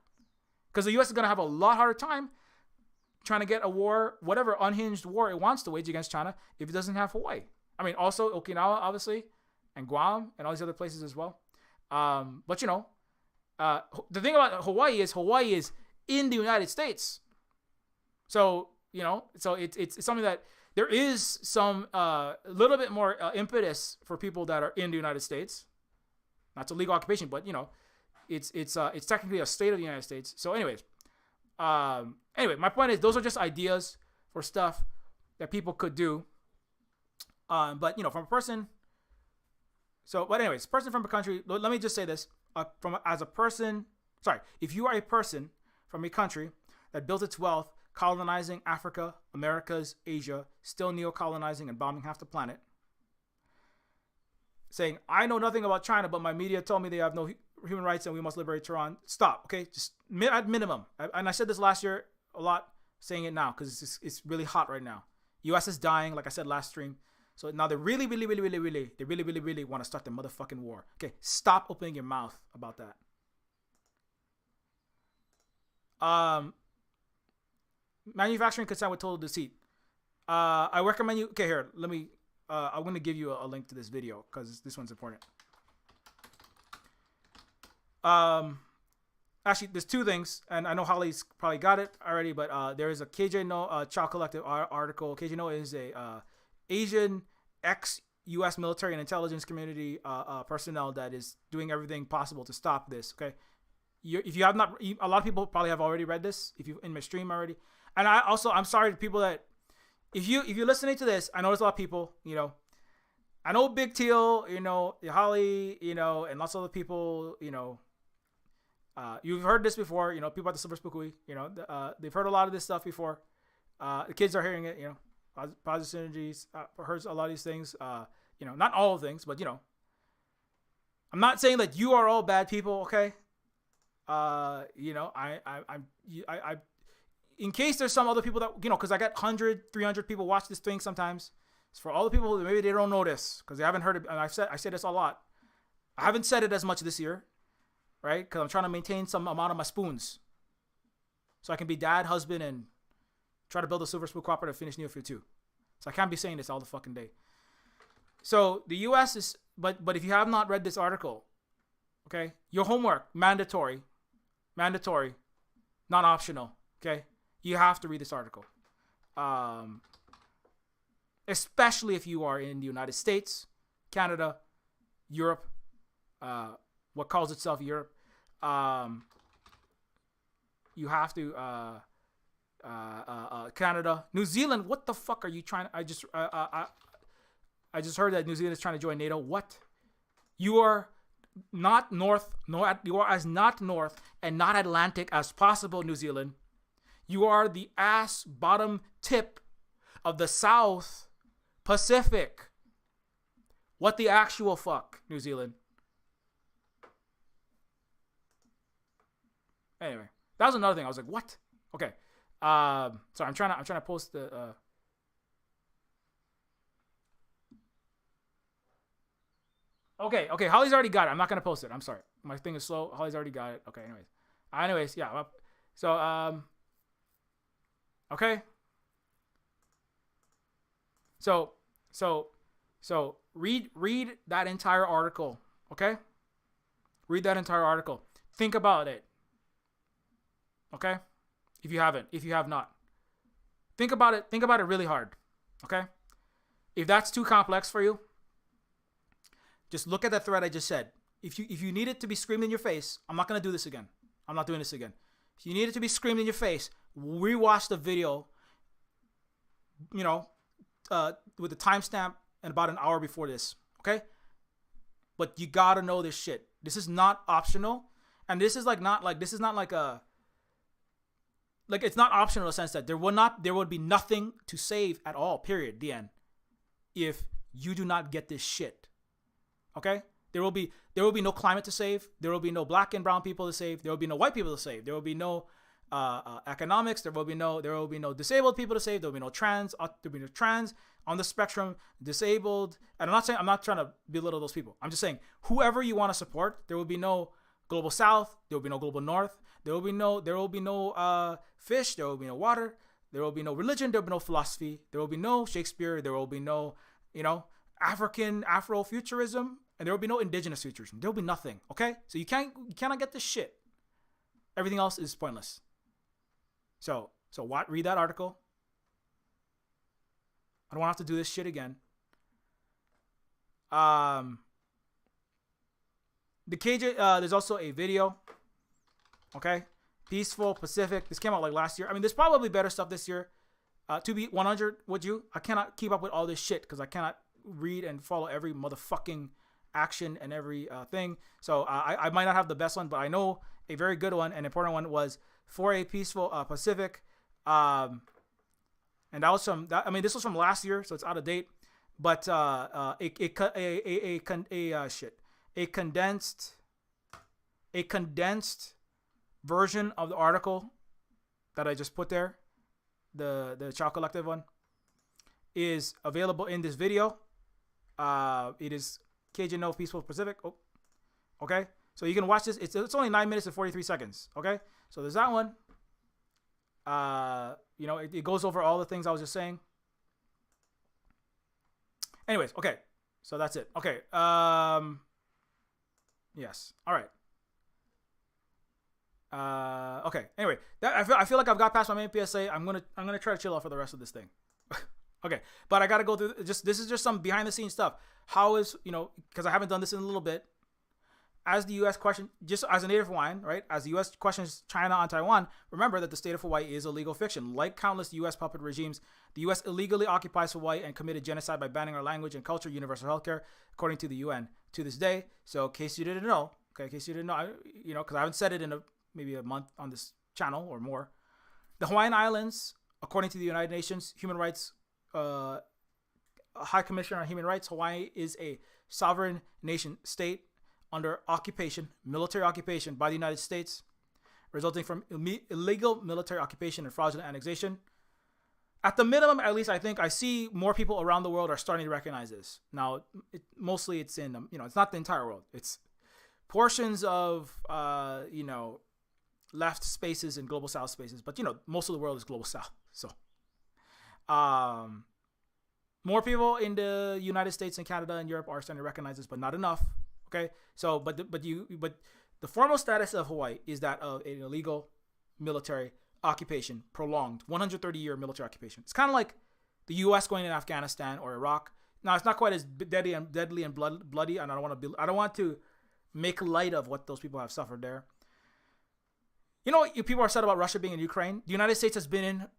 Because the U.S. is going to have a lot harder time trying to get a war, whatever unhinged war it wants to wage against China, if it doesn't have Hawaii. I mean, also Okinawa, obviously, and Guam, and all these other places as well. But, you know, the thing about Hawaii is in the United States. So, you know, so it's something that there is some a little bit more impetus for people that are in the United States. Not a legal occupation, but it's technically a state of the United States. So, anyways, my point is those are just ideas for stuff that people could do. But from a person. So, but anyways, person from a country. Let me just say this: if you are a person from a country that built its wealth colonizing Africa, Americas, Asia, still neo-colonizing and bombing half the planet, saying, I know nothing about China, but my media told me they have no human rights and we must liberate Tehran. Stop, okay? Just at minimum. And I said this last year a lot, saying it now because it's really hot right now. U.S. is dying, like I said last stream. So now they really want to start the motherfucking war. Okay, stop opening your mouth about that. Manufacturing consent with total deceit. I recommend you. Okay, here. Let me. I'm going to give you a link to this video because this one's important. Actually, there's two things, and I know Holly's probably got it already, but there is a KJ No Child Collective article. KJ No is a Asian ex-U.S. military and intelligence community personnel that is doing everything possible to stop this. Okay, if you have not, a lot of people probably have already read this. If you in my stream already, and I'm sorry to people that. If you're listening to this, I know there's a lot of people, I know Big Teal, Holly, and lots of other people, you've heard this before, people at the Silver Spooky, they've heard a lot of this stuff before. The kids are hearing it, positive synergies, heard a lot of these things, not all things, but, I'm not saying that you are all bad people, okay? I in case there's some other people that, because I got 100, 300 people watch this thing sometimes. It's for all the people who maybe they don't know this because they haven't heard it. And I say this a lot. I haven't said it as much this year, right? Because I'm trying to maintain some amount of my spoons. So I can be dad, husband, and try to build a Silver Spoon cooperative, finish Neofeud 2. So I can't be saying this all the fucking day. So the U.S. is, but if you have not read this article, okay, your homework, mandatory, not optional, okay? You have to read this article, especially if you are in the United States, Canada, Europe, what calls itself Europe. You have to Canada, New Zealand. What the fuck are you trying? I just heard that New Zealand is trying to join NATO. What? You are not north. No, you are as not north and not Atlantic as possible, New Zealand. You are the ass bottom tip of the South Pacific. What the actual fuck, New Zealand? Anyway, that was another thing. I was like, what? Okay. Sorry, I'm trying to post the. Okay. Holly's already got it. I'm not gonna post it. I'm sorry. My thing is slow. Holly's already got it. Okay. Anyways, yeah. So okay. So read that entire article, okay? Read that entire article. Think about it. Okay? If you have not. Think about it really hard. Okay? If that's too complex for you, just look at that thread I just said. If you need it to be screamed in your face, I'm not going to do this again. I'm not doing this again. If you need it to be screamed in your face, rewatch the video, with the timestamp and about an hour before this, okay? But you gotta know this shit. This is not optional, and this is it's not optional in the sense that there would be nothing to save at all. Period. The end. If you do not get this shit, okay? There will be no climate to save. There will be no black and brown people to save. There will be no white people to save. There will be no economics. There will be no disabled people to save. There will be no trans. There will be no trans on the spectrum, disabled. And I'm not trying to belittle those people. I'm just saying whoever you want to support. There will be no global south. There will be no global north. There will be no fish. There will be no water. There will be no religion. There will be no philosophy. There will be no Shakespeare. There will be no African Afrofuturism, and there will be no indigenous futurism. There will be nothing. Okay, so you cannot get this shit. Everything else is pointless. So what? Read that article. I don't want to have to do this shit again. The KJ, there's also a video. Okay, Peaceful Pacific. This came out like last year. I mean, there's probably better stuff this year. To be 100, would you? I cannot keep up with all this shit because I cannot read and follow every motherfucking action and every thing. So I might not have the best one, but I know a very good one, an important one was For a Peaceful Pacific. And that was from that. I mean, this was from last year, so it's out of date. But a condensed version of the article that I just put there, the Chow Collective one, is available in this video. It is KJ No Peaceful Pacific. Oh, okay. So you can watch this. It's only 9 minutes and 43 seconds. Okay. So there's that one. You know, it goes over all the things I was just saying. Anyways, okay. So that's it. Okay. Yes. All right. Okay. Anyway, I feel like I've got past my main PSA. I'm gonna try to chill out for the rest of this thing. Okay, but I gotta go through. This is just some behind the scenes stuff. How is, you know, because I haven't done this in a little bit. As the U.S. question, just as a native Hawaiian, right? As the U.S. questions China on Taiwan, remember that the state of Hawaii is a legal fiction. Like countless U.S. puppet regimes, the U.S. illegally occupies Hawaii and committed genocide by banning our language and culture, universal healthcare, according to the UN to this day. So, in case you didn't know, because I haven't said it in maybe a month on this channel or more. The Hawaiian Islands, according to the United Nations Human Rights High Commissioner on Human Rights, Hawaii is a sovereign nation state under occupation, military occupation by the United States, resulting from illegal military occupation and fraudulent annexation. At the minimum, at least I think I see more people around the world are starting to recognize this. Now, mostly it's in, it's not the entire world. It's portions of, left spaces and global south spaces. But, most of the world is global south. So, more people in the United States and Canada and Europe are starting to recognize this, but not enough. Okay, so but the formal status of Hawaii is that of an illegal military occupation, prolonged 130-year military occupation. It's kind of like the U.S. going in Afghanistan or Iraq. Now, it's not quite as deadly and bloody, and I don't want to make light of what those people have suffered there. People are upset about Russia being in Ukraine. The United States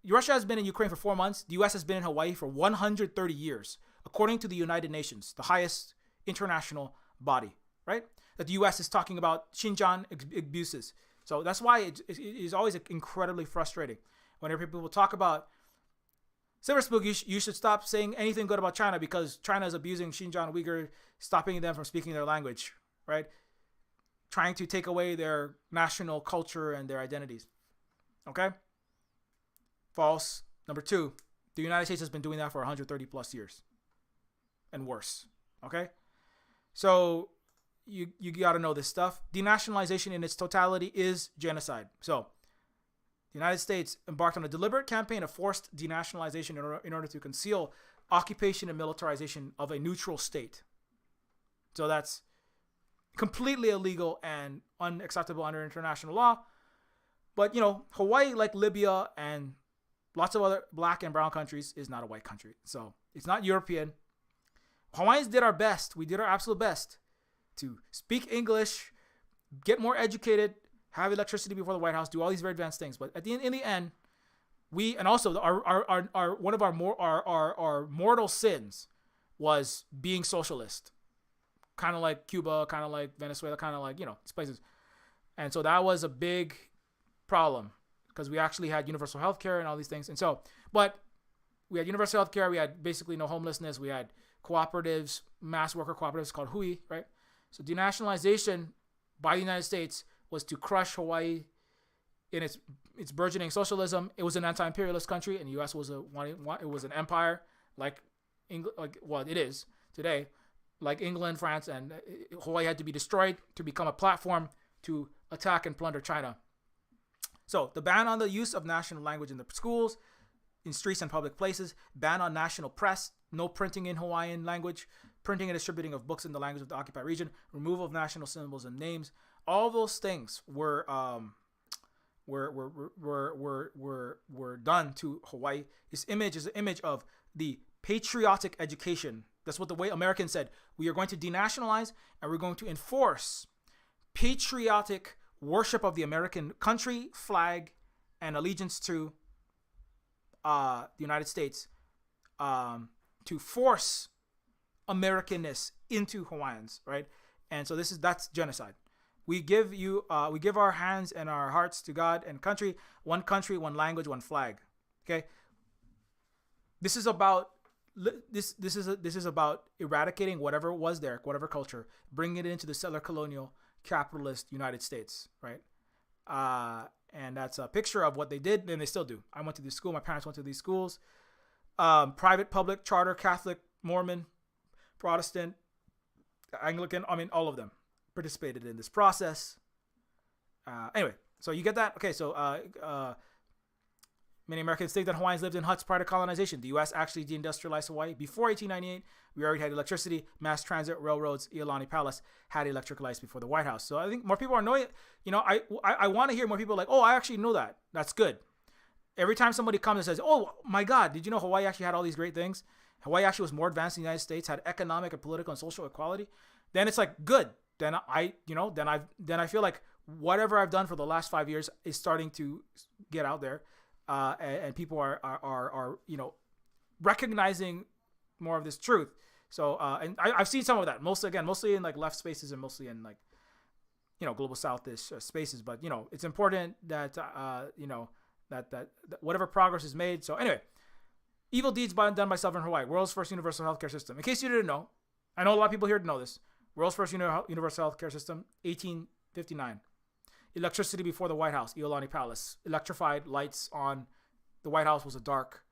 Russia has been in Ukraine for 4 months. The U.S. has been in Hawaii for 130 years, according to the United Nations, the highest international body, right? That the U.S. is talking about Xinjiang abuses. So that's why it is always incredibly frustrating whenever people talk about cyberspook. You should stop saying anything good about China because China is abusing Xinjiang Uyghur, stopping them from speaking their language, right? Trying to take away their national culture and their identities. Okay? False. Number 2, the United States has been doing that for 130 plus years and worse. Okay? So you got to know this stuff. Denationalization in its totality is genocide. So the United States embarked on a deliberate campaign of forced denationalization in order to conceal occupation and militarization of a neutral state. So that's completely illegal and unacceptable under international law. But, Hawaii, like Libya and lots of other black and brown countries, is not a white country. So it's not European. Hawaiians did our best. We did our absolute best to speak English, get more educated, have electricity before the White House, do all these very advanced things. But in the end, and also our one of our mortal sins was being socialist, kind of like Cuba, kind of like Venezuela, kind of like these places. And so that was a big problem because we actually had universal healthcare and all these things. And so, but we had universal healthcare, we had basically no homelessness, we had cooperatives, mass worker cooperatives called Hui, right? So denationalization by the United States was to crush Hawaii in its burgeoning socialism. It was an anti-imperialist country, and the U.S. was an empire like it is today, like England, France, and Hawaii had to be destroyed to become a platform to attack and plunder China. So the ban on the use of national language in the schools, in streets and public places, ban on national press, no printing in Hawaiian language, printing and distributing of books in the language of the occupied region, removal of national symbols and names. All those things were done to Hawaii. This image is an image of the patriotic education. That's what the way Americans said. We are going to denationalize and we're going to enforce patriotic worship of the American country, flag, and allegiance to the United States, to force Americanness into Hawaiians, right? And so that's genocide. We give our hands and our hearts to God and country, one language, one flag. Okay. This is about eradicating whatever was there, whatever culture, bringing it into the settler colonial capitalist United States, right? And that's a picture of what they did, and they still do. I went to this school. My parents went to these schools. Private, public, charter, Catholic, Mormon, Protestant, Anglican. I mean, all of them participated in this process. Anyway, so you get that? Okay, so many Americans think that Hawaiians lived in huts prior to colonization. The U.S. actually deindustrialized Hawaii. Before 1898, we already had electricity, mass transit, railroads. Iolani Palace had electric lights before the White House. So I think more people are knowing. I want to hear more people like, oh, I actually know that. That's good. Every time somebody comes and says, oh my God, did you know Hawaii actually had all these great things? Hawaii actually was more advanced than the United States, had economic and political and social equality. Then it's like, good. Then I feel like whatever I've done for the last 5 years is starting to get out there. And people are recognizing more of this truth. So and I've seen some of that mostly in like left spaces and mostly in like global South-ish spaces. But it's important that that whatever progress is made. So anyway, evil deeds done by Southern Hawaii, world's first universal healthcare system. In case you didn't know, I know a lot of people here know this. World's first universal healthcare system, 1859. Electricity before the White House, Iolani Palace. Electrified lights on. The White House was a dark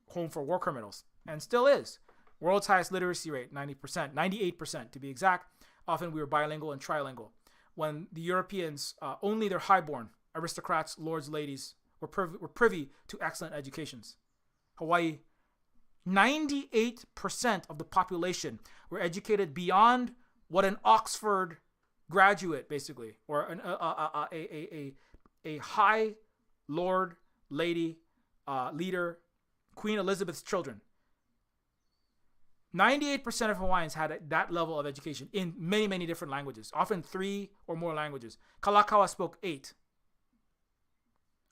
home for war criminals, and still is. World's highest literacy rate, 90%, 98% to be exact. Often we were bilingual and trilingual. When the Europeans, only their highborn, aristocrats, lords, ladies, were privy to excellent educations. Hawaii, 98% of the population were educated beyond what an Oxford graduate, basically, or a high lord, lady, leader, Queen Elizabeth's children. 98% of Hawaiians had that level of education in many, many different languages, often 3 or more languages. Kalakaua spoke 8.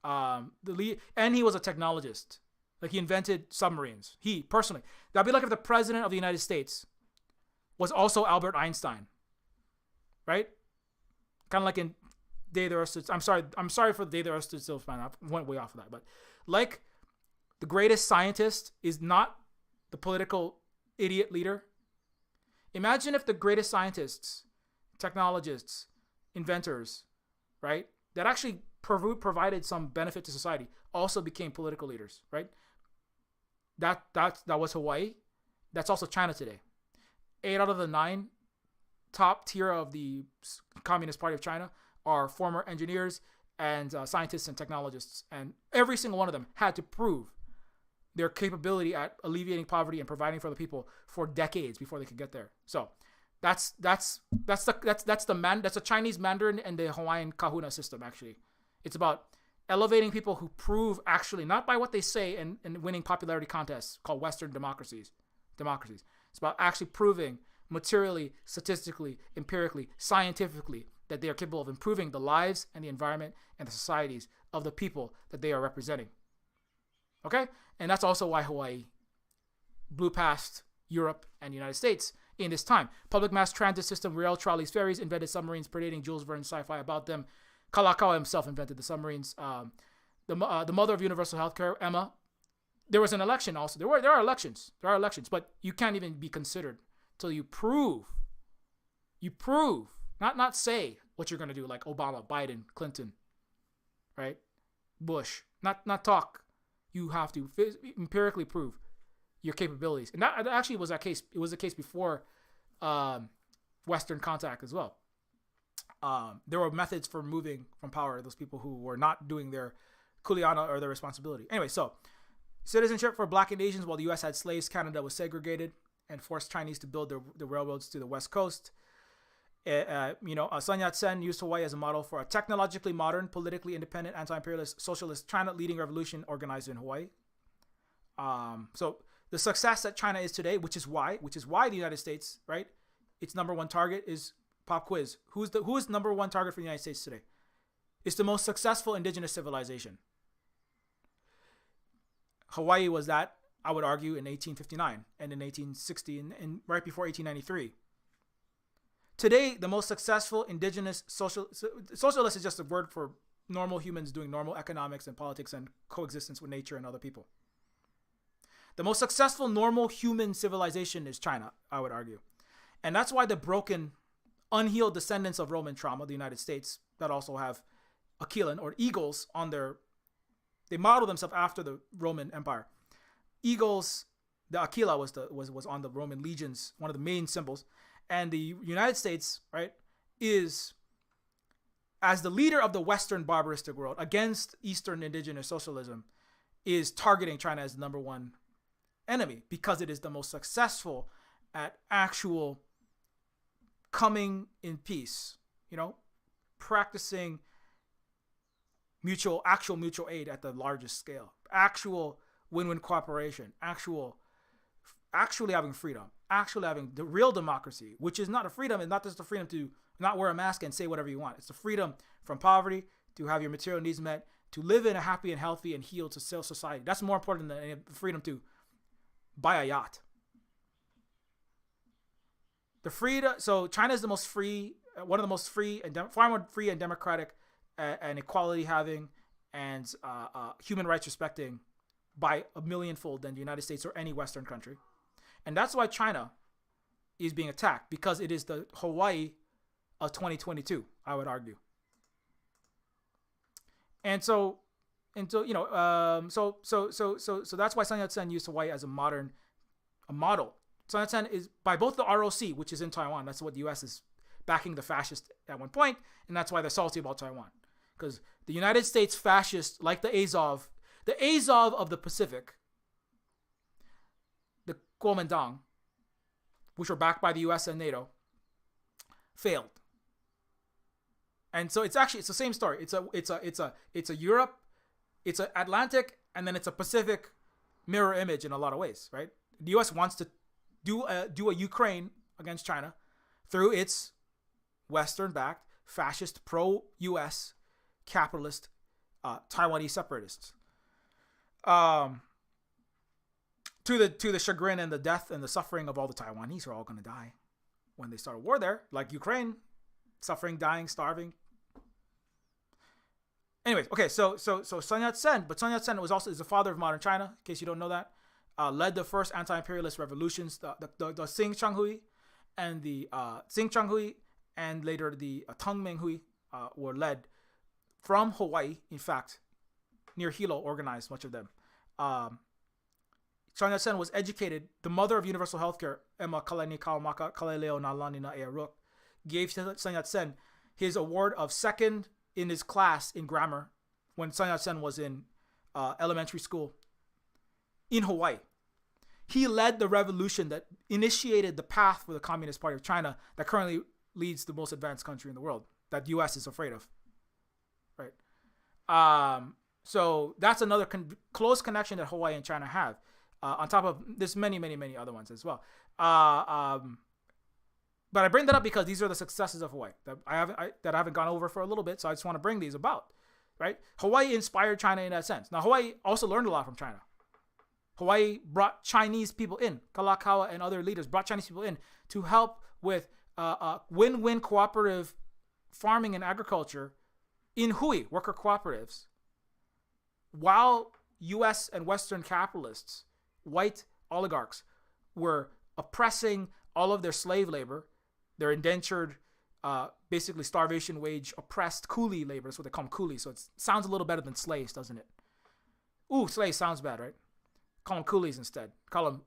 And he was a technologist. Like, he invented submarines. He, personally. That'd be like if the president of the United States was also Albert Einstein. Right? Kind of like in Day the Earth Stood Still. I'm sorry for the Day the Earth Stood Still. I went way off of that. But like the greatest scientist is not the political idiot leader. Imagine if the greatest scientists, technologists, inventors, right, that actually provided some benefit to society also became political leaders, right? That was Hawaii. That's also China today. 8 out of the 9 top tier of the Communist Party of China are former engineers and scientists and technologists, and every single one of them had to prove their capability at alleviating poverty and providing for the people for decades before they could get there. So that's the Chinese Mandarin and the Hawaiian Kahuna system. Actually, it's about elevating people who prove, actually, not by what they say and winning popularity contests called Western democracies. It's about actually proving materially, statistically, empirically, scientifically that they are capable of improving the lives and the environment and the societies of the people that they are representing. Okay? And that's also why Hawaii blew past Europe and the United States in this time. Public mass transit system, rail, trolleys, ferries, invented submarines, predating Jules Verne's sci-fi about them. Kalakaua himself invented the submarines. The mother of universal healthcare, Emma. There was an election also. There are elections, but you can't even be considered till you prove, not say what you're going to do, like Obama, Biden, Clinton, right? Bush, not talk. You have to empirically prove your capabilities. And that actually was that case. It was the case before Western contact as well. There were methods for moving from power those people who were not doing their kuleana or their responsibility. Anyway, so citizenship for Black and Asians. While the U.S. had slaves, Canada was segregated and forced Chinese to build the railroads to the West Coast. Sun Yat-sen used Hawaii as a model for a technologically modern, politically independent, anti-imperialist, socialist China leading revolution organized in Hawaii. So the success that China is today, which is why the United States, right, its number one target is pop quiz. Who is number one target for the United States today? It's the most successful indigenous civilization. Hawaii was that, I would argue, in 1859 and in 1860 and right before 1893. Today, the most successful indigenous socialist is just a word for normal humans doing normal economics and politics and coexistence with nature and other people. The most successful normal human civilization is China, I would argue. And that's why the broken, unhealed descendants of Roman trauma, the United States, that also have Aquilan or eagles on their, they model themselves after the Roman Empire. Eagles, the Aquila was on the Roman legions, one of the main symbols. And the United States, right, is, as the leader of the Western barbaristic world against Eastern indigenous socialism, is targeting China as the number one enemy because it is the most successful at actual coming in peace, practicing actual mutual aid at the largest scale, actual win-win cooperation, actually having freedom, actually having the real democracy, which is not a freedom, and not just the freedom to not wear a mask and say whatever you want. It's the freedom from poverty, to have your material needs met, to live in a happy and healthy and healed society. That's more important than the freedom to buy a yacht. The freedom. So China is the most free, one of the most free and far more free and democratic and equality having and human rights respecting by a millionfold than the United States or any Western country. And that's why China is being attacked, because it is the Hawaii of 2022, I would argue. And so that's why Sun Yat-sen used Hawaii as a model. Sun Yat-sen is by both the ROC, which is in Taiwan. That's what the U.S. is backing the fascists at one point, and that's why they're salty about Taiwan, because the United States fascists, like the Azov of the Pacific, the Kuomintang, which were backed by the U.S. and NATO, failed. And so it's the same story. It's a Europe, it's an Atlantic, and then it's a Pacific mirror image in a lot of ways, right? The U.S. wants to do a Ukraine against China through its Western-backed, fascist, pro-U.S. capitalist Taiwanese separatists. To the chagrin and the death and the suffering of all the Taiwanese, who are all going to die when they start a war there, like Ukraine, suffering, dying, starving. Anyways, okay, so Sun Yat-sen, but Sun Yat-sen is the father of modern China, in case you don't know that. Led the first anti-imperialist revolutions, the Xing Changhui and the Xing Changhui, and later the Teng Menghui were led from Hawaii. In fact, near Hilo, organized much of them. Sun Yat-sen was educated. The mother of universal healthcare, Emma Kalani Kaumaka Kaleleo Nalanina Earuk, gave Sun Yat-sen his award of second in his class in grammar when Sun Yat-sen was in elementary school in Hawaii. He led the revolution that initiated the path for the Communist Party of China that currently leads the most advanced country in the world that the U.S. is afraid of. Right. So that's another close connection that Hawaii and China have. On top of this, many, many, many other ones as well. But I bring that up because these are the successes of Hawaii that I haven't gone over for a little bit. So I just want to bring these about, right? Hawaii inspired China in that sense. Now, Hawaii also learned a lot from China. Hawaii brought Chinese people in. Kalakaua and other leaders brought Chinese people in to help with win-win cooperative farming and agriculture in Hui, worker cooperatives. While U.S. and Western capitalists, white oligarchs, were oppressing all of their slave labor, their indentured, basically starvation wage, oppressed coolie labor. That's what they call them, coolies. So it sounds a little better than slaves, doesn't it? Ooh, slaves sounds bad, right? Call them coolies instead. Call them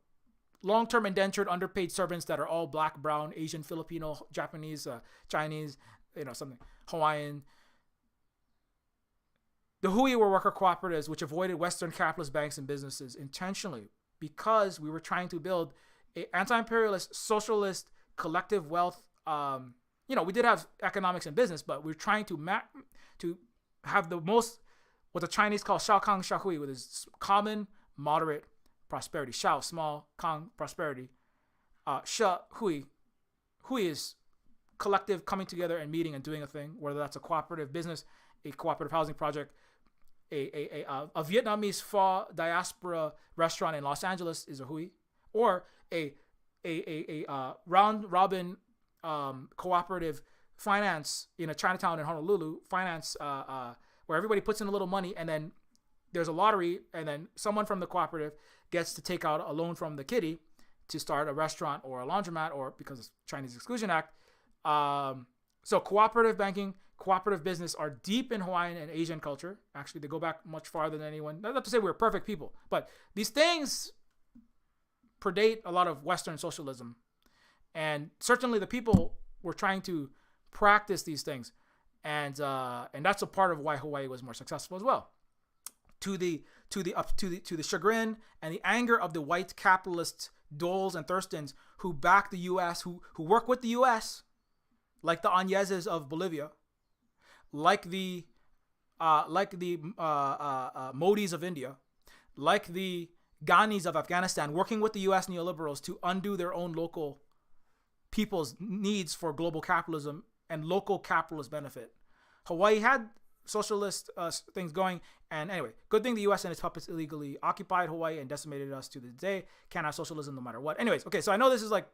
long-term indentured, underpaid servants that are all black, brown, Asian, Filipino, Japanese, Chinese, something, Hawaiian. The Hui were worker cooperatives which avoided Western capitalist banks and businesses intentionally because we were trying to build an anti-imperialist, socialist, collective wealth. We did have economics and business, but we were trying to have the most, what the Chinese call Xiaokang Xiahui, with its common, moderate, prosperity. Shao, small. Kang, prosperity. Sha, hui. Hui is collective coming together and meeting and doing a thing, whether that's a cooperative business, a cooperative housing project, a Vietnamese pho diaspora restaurant in Los Angeles is a hui, or a round robin cooperative finance in a Chinatown in Honolulu finance where everybody puts in a little money and then there's a lottery and then someone from the cooperative gets to take out a loan from the kitty to start a restaurant or a laundromat, or because of Chinese Exclusion Act. So cooperative banking, cooperative business are deep in Hawaiian and Asian culture. Actually, they go back much farther than anyone. Not to say we're perfect people, but these things predate a lot of Western socialism. And certainly the people were trying to practice these things. And that's a part of why Hawaii was more successful as well. To the chagrin and the anger of the white capitalist Doles and Thurstons who back the U.S., who work with the U.S., like the Añezes of Bolivia, like the Modis of India, like the Ghanis of Afghanistan, working with the U.S. neoliberals to undo their own local people's needs for global capitalism and local capitalist benefit. Hawaii had socialist things going, and anyway, good thing the U.S. and its puppets illegally occupied Hawaii and decimated us to this day. Can't have socialism no matter what. Anyways, okay, so I know this is like,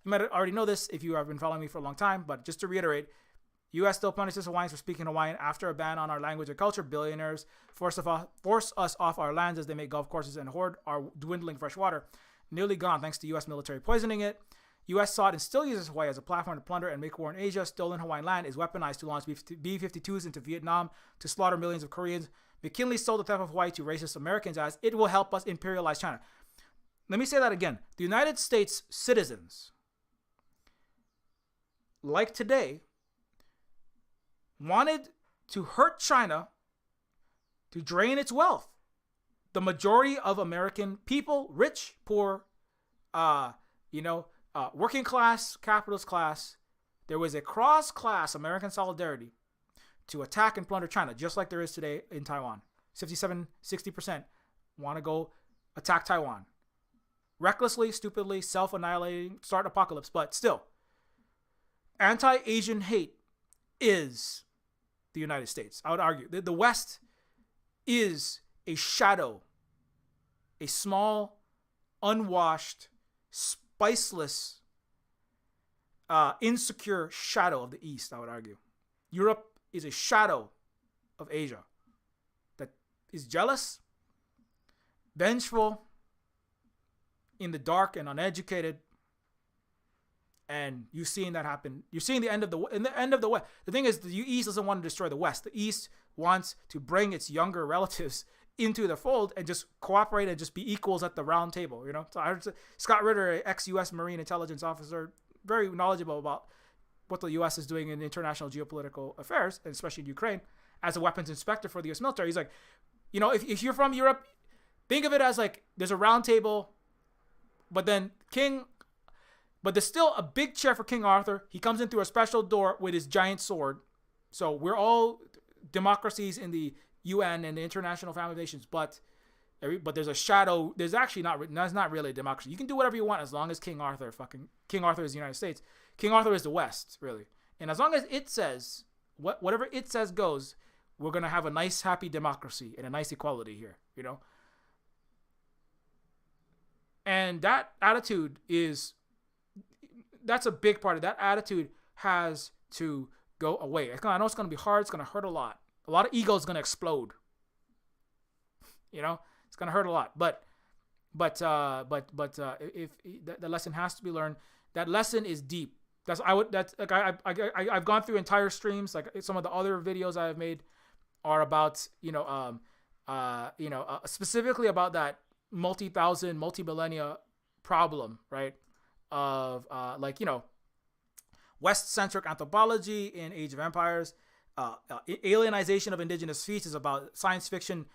you might already know this if you have been following me for a long time, but just to reiterate, U.S. still punishes Hawaiians for speaking Hawaiian after a ban on our language and culture. Billionaires force us off our lands as they make golf courses and hoard our dwindling fresh water. Nearly gone thanks to U.S. military poisoning it. U.S. sought and still uses Hawaii as a platform to plunder and make war in Asia. Stolen Hawaiian land is weaponized to launch B-52s into Vietnam to slaughter millions of Koreans. McKinley sold the theft of Hawaii to racist Americans as it will help us imperialize China. Let me say that again. The United States citizens, like today, wanted to hurt China to drain its wealth. The majority of American people, rich, poor, working class, capitalist class, there was a cross-class American solidarity to attack and plunder China, just like there is today in Taiwan. 57-60% want to go attack Taiwan. Recklessly, stupidly, self-annihilating, start apocalypse, but still, anti-Asian hate is the United States. I would argue that the West is a shadow, a small, unwashed, spiceless, insecure shadow of the East, I would argue. Europe is a shadow of Asia that is jealous, vengeful, in the dark and uneducated. And you're seeing that happen. You're seeing the end of the West. The thing is, the East doesn't want to destroy the West. The East wants to bring its younger relatives into the fold and just cooperate and just be equals at the round table. You know. So I heard Scott Ritter, ex-U.S. Marine intelligence officer, very knowledgeable about what the U.S. is doing in international geopolitical affairs, and especially in Ukraine, as a weapons inspector for the U.S. military. He's like, if you're from Europe, think of it as like there's a round table, but there's still a big chair for King Arthur. He comes in through a special door with his giant sword. So we're all democracies in the UN and the International Family of Nations, but there's a shadow. There's actually that's not really a democracy. You can do whatever you want as long as King Arthur is the United States. King Arthur is the West, really. And as long as it says, whatever it says goes, we're going to have a nice, happy democracy and a nice equality here, you know? And that attitude that's a big part of that attitude has to go away. I know it's going to be hard. It's going to hurt a lot. A lot of ego is going to explode. You know, it's going to hurt a lot. But if the lesson has to be learned, that lesson is deep. I've gone through entire streams. Like some of the other videos I have made are about specifically about that multi-millennia problem, right? Of West-centric anthropology in Age of Empires. Alienization of indigenous species is about science fiction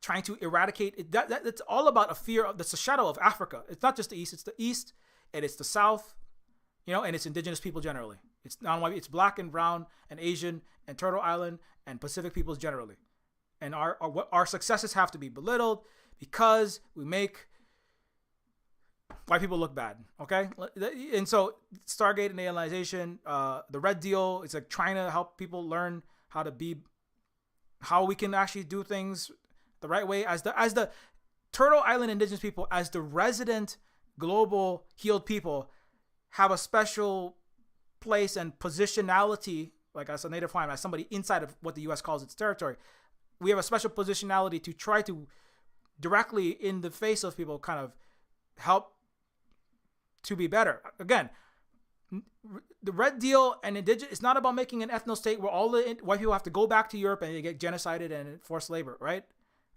trying to eradicate it. That's all about a fear that's a shadow of Africa. It's not just the East, it's the East and it's the South, and it's indigenous people generally. It's non-white, it's black and brown and Asian and Turtle Island and Pacific peoples generally. And our successes have to be belittled because we make white people look bad. Okay, and so Stargate and alienization, the Red Deal, it's like trying to help people learn how we can actually do things the right way as the Turtle Island indigenous people, as the resident global healed people, have a special place and positionality, like as a Native Hawaiian, as somebody inside of what the U.S. calls its territory. We have a special positionality to try to directly in the face of people kind of help to be better. Again, the Red Deal and indigenous, it's not about making an ethno state where all the white people have to go back to Europe and they get genocided and forced labor, right?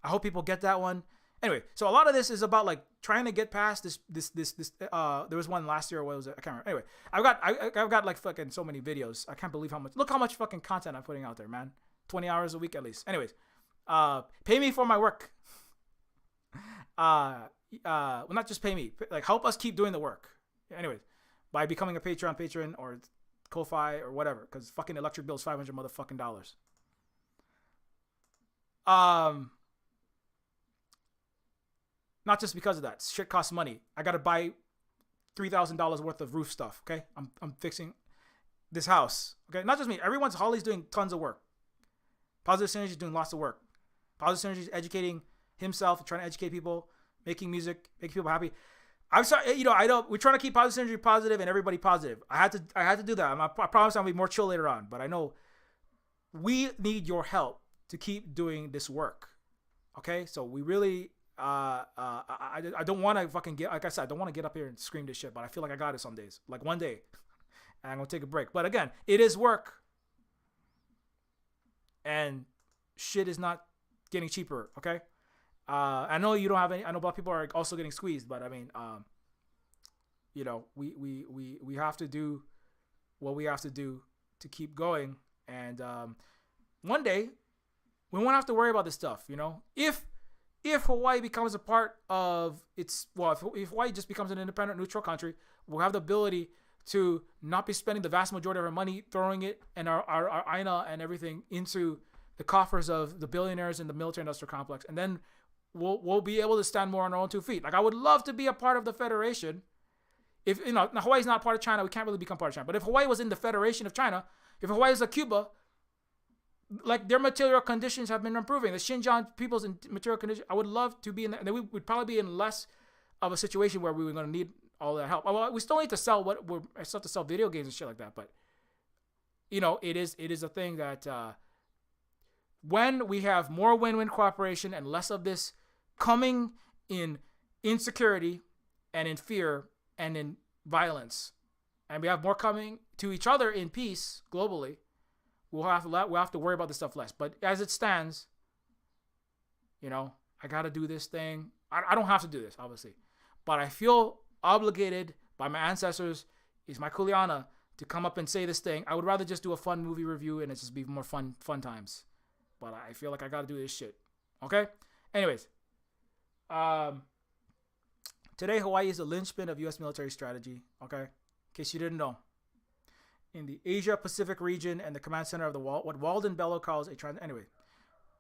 I hope people get that one. Anyway, so a lot of this is about like trying to get past this. There was one last year. What was it? I can't remember. Anyway, I've got like fucking so many videos. I can't believe how much. Look how much fucking content I'm putting out there, man. 20 hours a week at least. Anyways, pay me for my work. Well, not just pay me. Like help us keep doing the work. Anyways, by becoming a patron or Ko-Fi or whatever, because fucking electric bill is $500 motherfucking dollars. Not just because of that. Shit costs money. I gotta buy $3,000 worth of roof stuff. Okay, I'm fixing this house. Okay, not just me. Holly's doing tons of work. Positive Synergy is doing lots of work. Positive Synergy is educating himself, trying to educate people, making music, making people happy. I'm sorry, we're trying to keep Positive Synergy positive and everybody positive. I had to do that. I promise I'll be more chill later on, but I know we need your help to keep doing this work. Okay, so we really. I don't want to fucking get, like I said, I don't want to get up here and scream this shit, but I feel like I got it some days. Like one day, and I'm gonna take a break. But again, it is work, and shit is not getting cheaper. Okay, I know you don't have any. I know a lot of people are also getting squeezed, but I mean, we have to do what we have to do to keep going, and one day we won't have to worry about this stuff. If Hawaii becomes a part of its, if Hawaii just becomes an independent, neutral country, we'll have the ability to not be spending the vast majority of our money throwing it and our aina and everything into the coffers of the billionaires in the military-industrial complex, and then we'll be able to stand more on our own 2 feet. Like I would love to be a part of the Federation. If now Hawaii's not part of China, we can't really become part of China. But if Hawaii was in the Federation of China, if Hawaii is like Cuba, like their material conditions have been improving. The Xinjiang people's material conditions, I would love to be in there. And then we would probably be in less of a situation where we were going to need all that help. Well, we still need to sell I still have to sell video games and shit like that. But it is a thing that when we have more win-win cooperation and less of this coming in insecurity and in fear and in violence, and we have more coming to each other in peace globally, we'll have to worry about this stuff less. But as it stands, I got to do this thing. I don't have to do this, obviously. But I feel obligated by my ancestors, is my kuleana, to come up and say this thing. I would rather just do a fun movie review and it's just be more fun times. But I feel like I got to do this shit. Okay? Anyways. Today, Hawaii is the linchpin of U.S. military strategy. Okay? In case you didn't know. In the Asia-Pacific region and the command center of what Walden Bellow calls it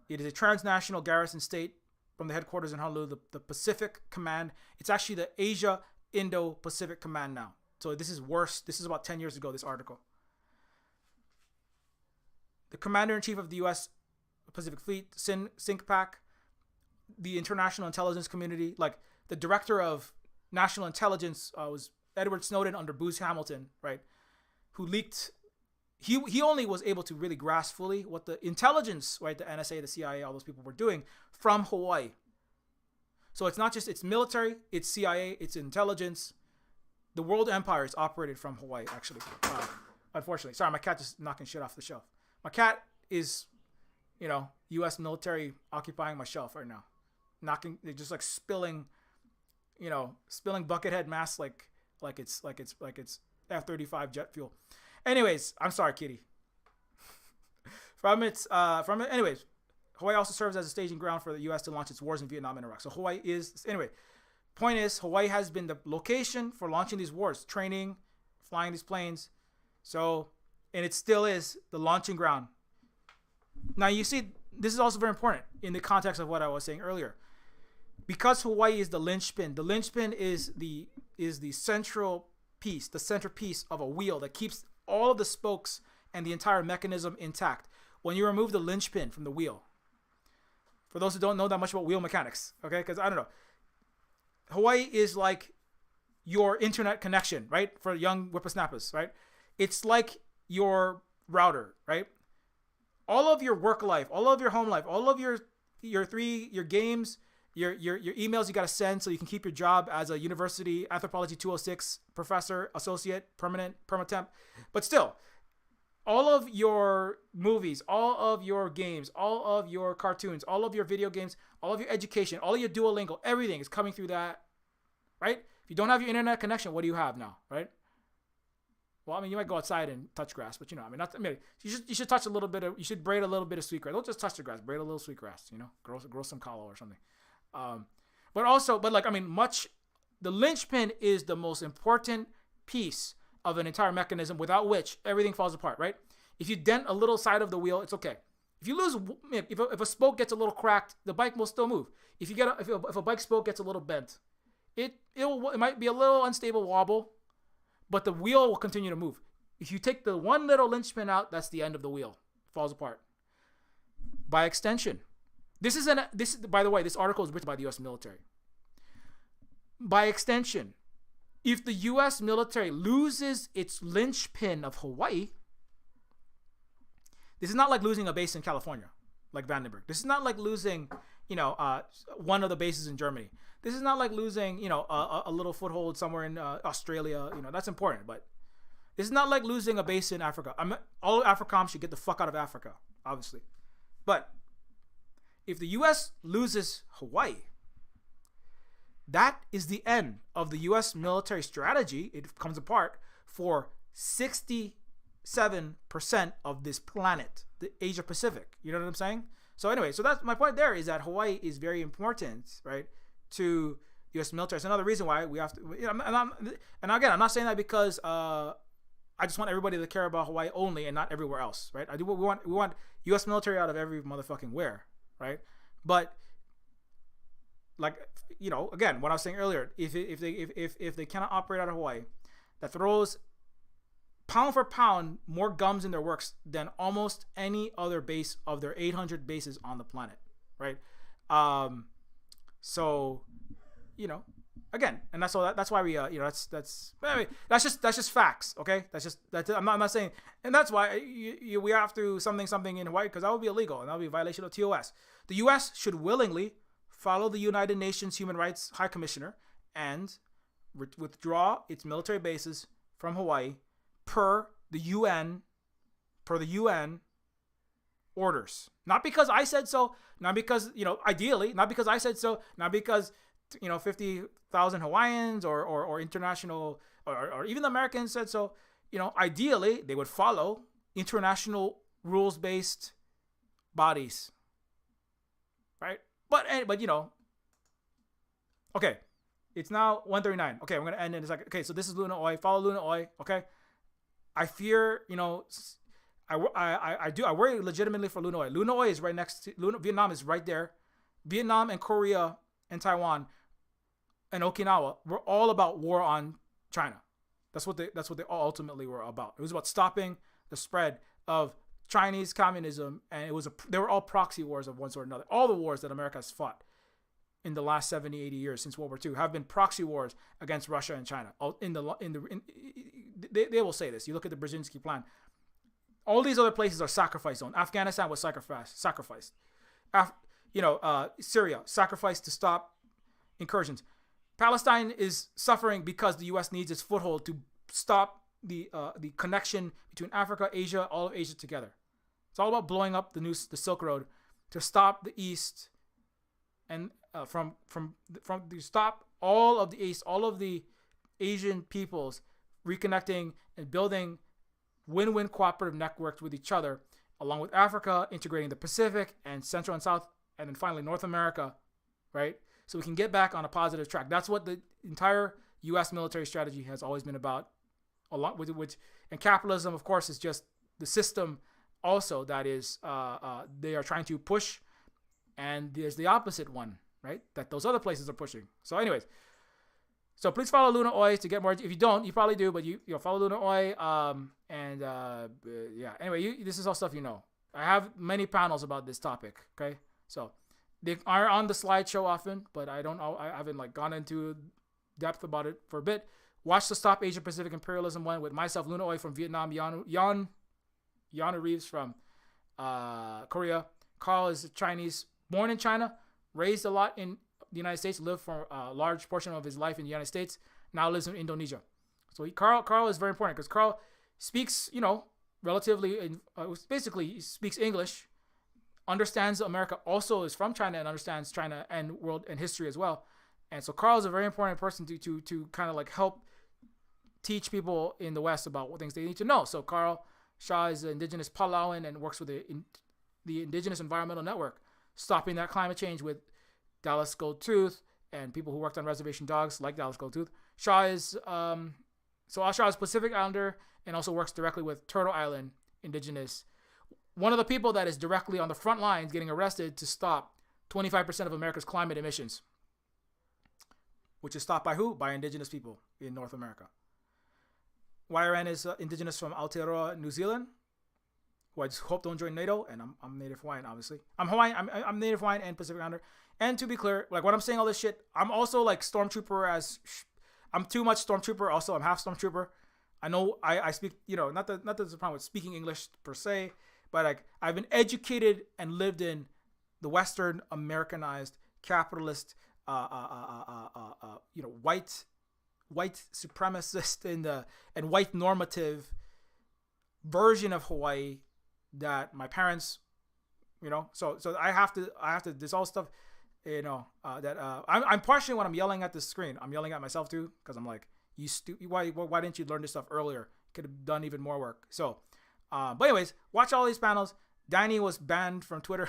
is a transnational garrison state from the headquarters in Honolulu, the Pacific Command. It's actually the Asia Indo-Pacific Command now. So this is worse. This is about 10 years ago, this article. The Commander-in-Chief of the U.S. Pacific Fleet, CINCPAC, the international intelligence community, like the director of national intelligence was Edward Snowden under Booz Hamilton, right? Who leaked, he only was able to really grasp fully what the intelligence, right, the NSA, the CIA, all those people were doing from Hawaii. So it's not just, it's military, it's CIA, it's intelligence. The world empire is operated from Hawaii, actually. Unfortunately. Sorry, my cat just knocking shit off the shelf. My cat is, U.S. military occupying my shelf right now. They're just like spilling buckethead masks like it's F-35 jet fuel. Anyways, I'm sorry, kitty. Anyways, Hawaii also serves as a staging ground for the U.S. to launch its wars in Vietnam and Iraq. So point is, Hawaii has been the location for launching these wars, training, flying these planes. So, and it still is the launching ground. Now, you see, this is also very important in the context of what I was saying earlier. because Hawaii is the linchpin. The linchpin is the central piece, the centerpiece of a wheel that keeps all of the spokes and the entire mechanism intact. When you remove the linchpin from the wheel, for those who don't know that much about wheel mechanics, okay, because I don't know, Hawaii is like your internet connection, right? For young whippersnappers, right? It's like your router, right? All of your work life, all of your home life, all of your games, your emails you got to send so you can keep your job as a university anthropology 206 professor, associate, permanent, permatemp. But still, all of your movies, all of your games, all of your cartoons, all of your video games, all of your education, all of your Duolingo, everything is coming through that, right? If you don't have your internet connection, what do you have now, right? Well, I mean, you might go outside and touch grass, but you should touch a little bit of, you should braid a little bit of sweetgrass. Don't just touch the grass, braid a little sweetgrass, grow some kalo or something. The linchpin is the most important piece of an entire mechanism, without which everything falls apart, right? If you dent a little side of the wheel, it's okay. If you lose, if a spoke gets a little cracked, the bike will still move. If a bike spoke gets a little bent, it might be a little unstable wobble, but the wheel will continue to move. If you take the one little linchpin out, that's the end of the wheel. It falls apart. By extension, by the way, this article is written by the U.S. military. By extension, if the U.S. military loses its linchpin of Hawaii, this is not like losing a base in California, like Vandenberg. This is not like losing, one of the bases in Germany. This is not like losing, a little foothold somewhere in Australia. That's important, but this is not like losing a base in Africa. All AFRICOM should get the fuck out of Africa, obviously. But if the U.S. loses Hawaii, that is the end of the U.S. military strategy. It comes apart for 67% of this planet, the Asia Pacific. You know what I'm saying? So anyway, that's my point there, is that Hawaii is very important, right, to the U.S. military. It's another reason why we have to, and again, I'm not saying that because I just want everybody to care about Hawaii only and not everywhere else, right? We want U.S. military out of every motherfucking where, right? But again, what I was saying earlier, if they cannot operate out of Hawaii, that throws pound for pound more gums in their works than almost any other base of their 800 bases on the planet, right? So, again, and that's all. That's why we, that's just facts, okay? I'm not saying, and that's why we have to something in Hawaii, because that would be illegal and that would be a violation of TOS. The U.S. should willingly follow the United Nations Human Rights High Commissioner and withdraw its military bases from Hawaii per the UN orders. Not because I said so, not because, ideally, not because I said so, not because, 50,000 Hawaiians or international or even the Americans said so. Ideally, they would follow international rules-based bodies, right? But okay, it's now 1:39. Okay, I'm going to end in a second. Okay, so this is Luna Oi. Follow Luna Oi, okay? I fear, I worry legitimately for Luna Oi. Luna Oi is right next to, Vietnam is right there. Vietnam and Korea and Taiwan and Okinawa were all about war on China. That's what they all ultimately were about. It was about stopping the spread of Chinese communism, and they were all proxy wars of one sort or another. All the wars that America has fought in the last 70, 80 years since World War II have been proxy wars against Russia and China. They will say this. You look at the Brzezinski plan. All these other places are sacrifice zones. Afghanistan was sacrificed. Syria sacrificed to stop incursions. Palestine is suffering because the U.S. needs its foothold to stop the connection between Africa, Asia, all of Asia together. It's all about blowing up the Silk Road to stop the East and to stop all of the East, all of the Asian peoples reconnecting and building win-win cooperative networks with each other, along with Africa, integrating the Pacific and Central and South, and then finally North America, right? So we can get back on a positive track. That's what the entire U.S. military strategy has always been about, along with which, and capitalism, of course, is just the system also that is they are trying to push, and there's the opposite one right? That those other places are pushing. So, anyways, so please follow Luna Oi to get more. If you don't, you probably do, but you follow Luna Oi. Yeah. Anyway, this is all stuff you know. I have many panels about this topic. Okay, so they are on the slideshow often, but I haven't like gone into depth about it for a bit. Watch the Stop Asia Pacific Imperialism one with myself, Luna Oi from Vietnam, Yana Reeves from Korea. Carl is Chinese, born in China, raised a lot in the United States, lived for a large portion of his life in the United States, now lives in Indonesia. So Carl is very important because Carl speaks, relatively, basically he speaks English, understands America, also is from China and understands China and world and history as well. And so Carl is a very important person to kind of like help teach people in the West about what things they need to know. So Carl Shaw is an indigenous Palauan and works with the Indigenous Environmental Network, stopping that climate change with Dallas Goldtooth and people who worked on reservation dogs like Dallas Goldtooth. Shaw is Shaw is Pacific Islander and also works directly with Turtle Island indigenous. One of the people that is directly on the front lines getting arrested to stop 25% of America's climate emissions, which is stopped by who? By indigenous people in North America. YRN is indigenous from Aotearoa, New Zealand, who I just hope don't join NATO, and I'm Native Hawaiian, obviously. I'm Hawaiian. I'm Native Hawaiian and Pacific Islander. And to be clear, like when I'm saying all this shit, I'm also like Stormtrooper I'm too much Stormtrooper. Also, I'm half Stormtrooper. I know I speak, not that there's a problem with speaking English per se, but like I've been educated and lived in the Western Americanized capitalist, white supremacist and white normative version of Hawaii that my parents, so I have to this all stuff, I'm partially when I'm yelling at the screen, I'm yelling at myself too, because I'm like, why didn't you learn this stuff earlier? Could have done even more work. So, but anyways, watch all these panels. Danny was banned from Twitter.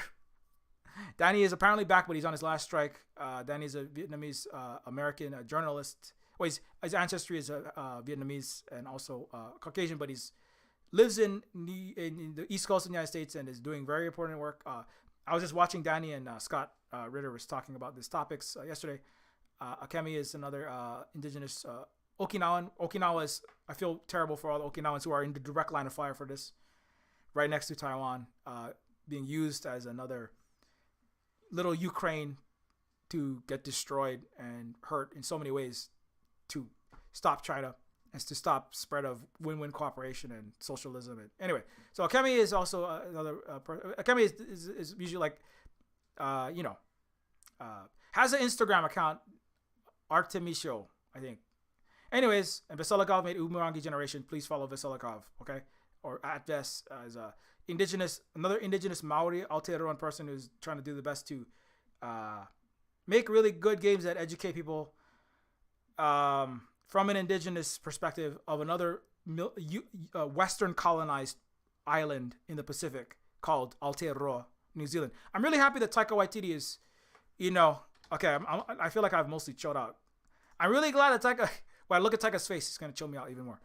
Danny is apparently back, but he's on his last strike. Danny's a Vietnamese American journalist. Well, his ancestry is Vietnamese and also Caucasian, but he's lives in the East Coast of the United States and is doing very important work. I was just watching Danny and Scott Ritter was talking about these topics yesterday. Akemi is another indigenous Okinawan. Okinawa is, I feel terrible for all the Okinawans who are in the direct line of fire for this, right next to Taiwan, being used as another little Ukraine to get destroyed and hurt in so many ways to stop China and to stop spread of win-win cooperation and socialism. And anyway, so Akemi is also another Akemi is usually like has an Instagram account, Artemisio, I think. Anyways, and Veselikov made Umurangi Generation. Please follow Veselikov, okay? Or at Ves as another indigenous Maori Aotearoan person who's trying to do the best to make really good games that educate people from an indigenous perspective of another Western colonized island in the Pacific called Aotearoa, New Zealand. I'm really happy that Taika Waititi is, okay, I feel like I've mostly chilled out. I'm really glad that Taika, when I look at Taika's face, it's going to chill me out even more.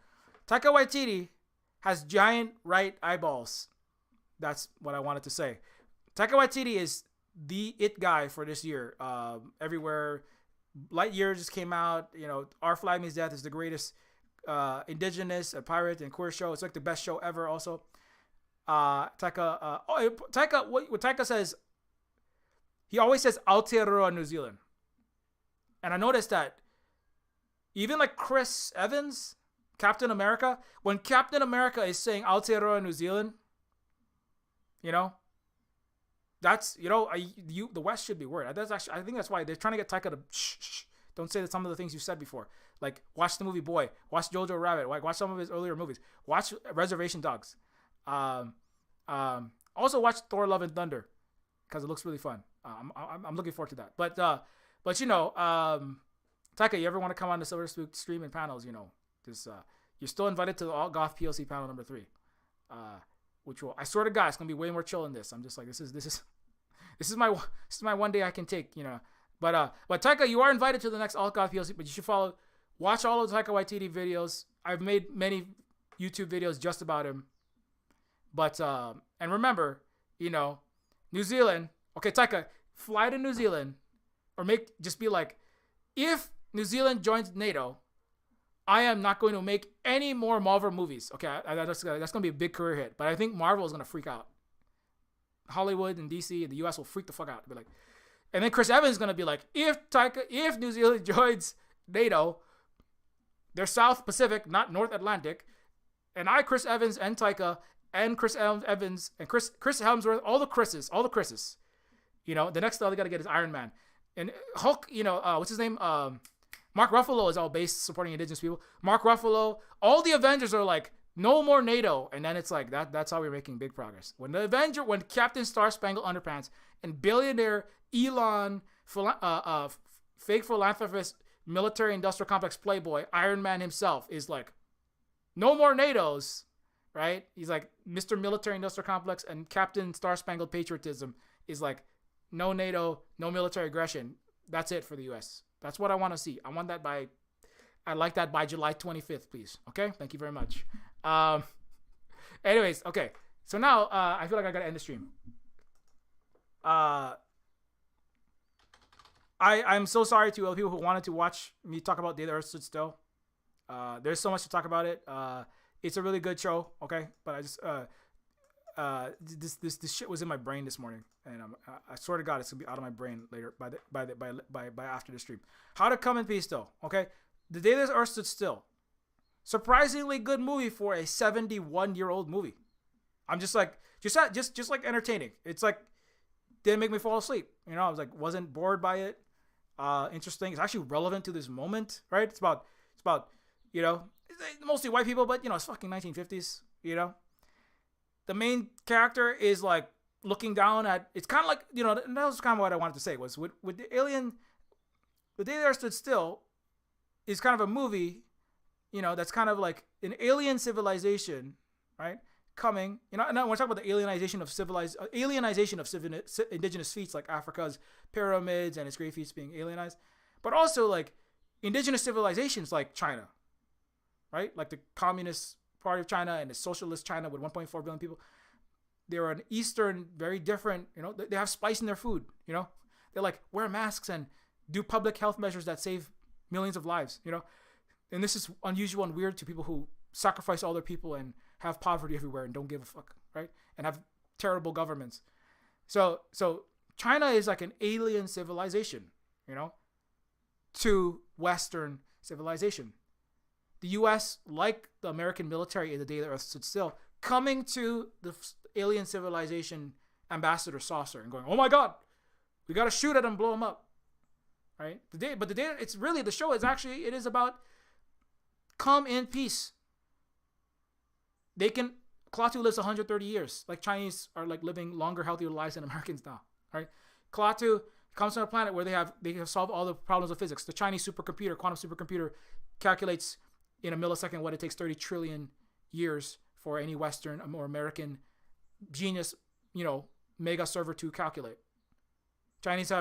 Taika Waititi has giant right eyeballs. That's what I wanted to say. Taika Waititi is the it guy for this year. Everywhere, Lightyear just came out. Our Flag Means Death is the greatest indigenous, pirate, and queer show. It's like the best show ever. Also, Taika. What Taika says, he always says Aotearoa, New Zealand, and I noticed that even like Chris Evans, Captain America, when Captain America is saying Aotearoa, New Zealand, that's the West should be worried. That's actually, I think that's why they're trying to get Taika to shh. Don't say some of the things you said before. Like watch the movie Boy, watch Jojo Rabbit, watch some of his earlier movies, watch Reservation Dogs. Also watch Thor: Love and Thunder because it looks really fun. I'm looking forward to that. But Taika, you ever want to come on the Silver Spook stream and panels? You're still invited to the All Goth PLC panel number 3. Which I swear to God, it's gonna be way more chill than this. I'm just like, this is my one day I can take, But Taika, you are invited to the next All God PLC, but you should watch all of the Taika Waititi videos. I've made many YouTube videos just about him. But and remember, New Zealand. Okay, Taika, fly to New Zealand, or just be like, if New Zealand joins NATO, I am not going to make any more Marvel movies. Okay, that's going to be a big career hit. But I think Marvel is going to freak out. Hollywood and DC and the US will freak the fuck out. Be like, and then Chris Evans is going to be like, if New Zealand joins NATO, they're South Pacific, not North Atlantic. And Chris Evans and Taika and Chris Evans and Chris Hemsworth, all the Chris's. You know, the next they got to get is Iron Man. And Hulk, you know, what's his name? Mark Ruffalo is all based supporting indigenous people. Mark Ruffalo, all the Avengers are like, no more NATO. And then it's like, that's how we're making big progress. When Captain Star Spangled Underpants and billionaire Elon, fake philanthropist, military industrial complex playboy, Iron Man himself is like, no more NATOs, right? He's like, Mr. Military Industrial Complex, and Captain Star Spangled Patriotism is like, no NATO, no military aggression. That's it for the U.S. That's what I want to see. I'd like that by July 25th, please. Okay? Thank you very much. Anyways, okay. So now I feel like I got to end the stream. I'm so sorry to all the people who wanted to watch me talk about Day the Earth Stood Still. There's so much to talk about it. It's a really good show, okay? But I just this shit was in my brain this morning, and I swear to God, it's gonna be out of my brain later by after the stream. How to Come in Peace, though, okay? The Day the Earth Stood Still, surprisingly good movie for a 71-year-old movie. I'm just like entertaining. It's like didn't make me fall asleep. You know, I was like wasn't bored by it. Interesting. It's actually relevant to this moment, right? It's about you know, mostly white people, but you know, it's fucking 1950s. You know, the main character is like looking down at. It's kind of like, you know, that was kind of what I wanted to say was with the alien. The Day the Earth Stood Still is kind of a movie, you know, that's kind of like an alien civilization, right? Coming, you know, and when I talk about the alienization of indigenous feats like Africa's pyramids and its great feats being alienized, but also like indigenous civilizations like China, right? Like the Communist Party of China and the Socialist China with 1.4 billion people. They're an Eastern, very different, you know, they have spice in their food, you know? They're like, wear masks and do public health measures that save millions of lives, you know? And this is unusual and weird to people who sacrifice all their people and have poverty everywhere and don't give a fuck, right? And have terrible governments. So China is like an alien civilization, you know, to Western civilization. The U.S., like the American military in The Day the Earth Stood Still, coming to the alien civilization ambassador saucer and going, oh my God, we got to shoot at them, blow them up, right? It's really, the show is actually, it is about come in peace. Klaatu lives 130 years. Like Chinese are like living longer, healthier lives than Americans now, right? Klaatu comes from a planet where they have solved all the problems of physics. The Chinese supercomputer, quantum supercomputer, calculates in a millisecond what it takes 30 trillion years for any Western or American genius, you know, mega server to calculate. Chinese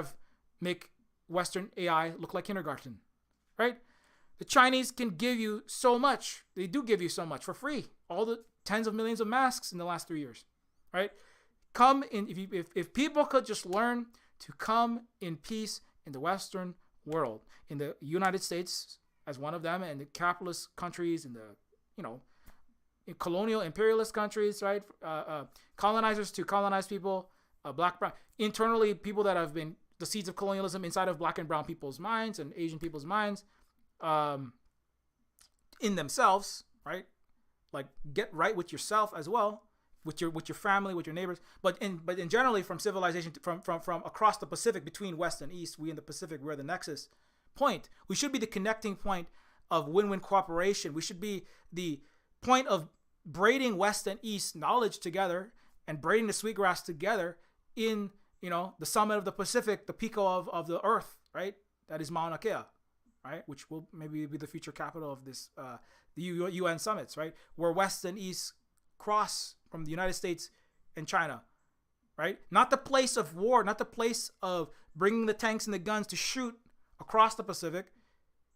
make Western AI look like kindergarten, right? The Chinese can give you so much. They do give you so much for free. All the tens of millions of masks in the last 3 years, right? Come in, if people could just learn to come in peace in the Western world, in the United States as one of them, and the capitalist countries, and the, you know, in colonial imperialist countries, right? Colonizers to colonize people, black, brown, internally people that have been the seeds of colonialism inside of black and brown people's minds and Asian people's minds, in themselves, right? Like get right with yourself as well, with your family, with your neighbors, but in generally from civilization from across the Pacific between West and East, we in the Pacific, we're the nexus point. We should be the connecting point of win-win cooperation. We should be the point of braiding West and East knowledge together and braiding the sweetgrass together in, you know, the summit of the Pacific, the pico of the Earth, right? That is Mauna Kea, right? Which will maybe be the future capital of this the UN summits, right? Where West and East cross from the United States and China, right? Not the place of war, not the place of bringing the tanks and the guns to shoot across the Pacific,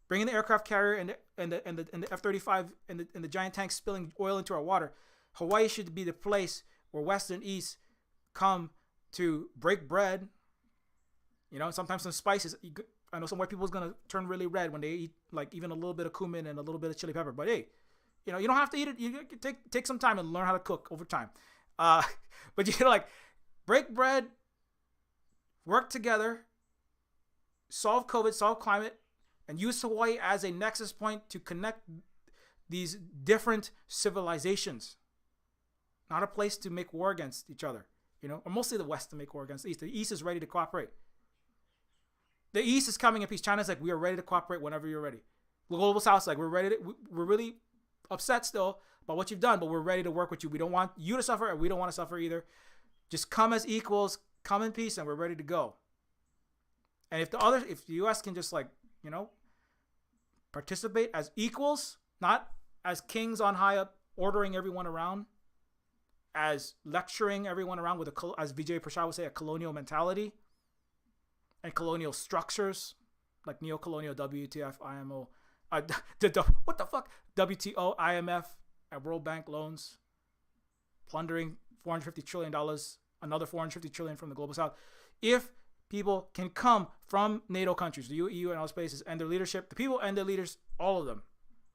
bringing the aircraft carrier and the F-35 and the giant tanks spilling oil into our water. Hawaii should be the place where West and East come to break bread, Sometimes some spices. I know some white people's gonna turn really red when they eat like even a little bit of cumin and a little bit of chili pepper. But hey, you don't have to eat it. You take some time and learn how to cook over time. But like break bread, work together, solve COVID, solve climate, and use Hawaii as a nexus point to connect these different civilizations. Not a place to make war against each other, or mostly the West to make war against the East. The East is ready to cooperate. The East is coming in peace. China's like, we are ready to cooperate whenever you're ready. The global South's like, we're really upset still about what you've done, but we're ready to work with you. We don't want you to suffer, and we don't want to suffer either. Just come as equals, come in peace, and we're ready to go. And if the U.S. can just participate as equals, not as kings on high up, ordering everyone around, as lecturing everyone around with as Vijay Prashad would say, a colonial mentality and colonial structures like neo-colonial WTF, IMO, what the fuck, WTO, IMF, and World Bank loans, plundering $450 trillion, another $450 trillion from the global South. If people can come from NATO countries, the EU and all spaces, and their leadership, the people and their leaders, all of them,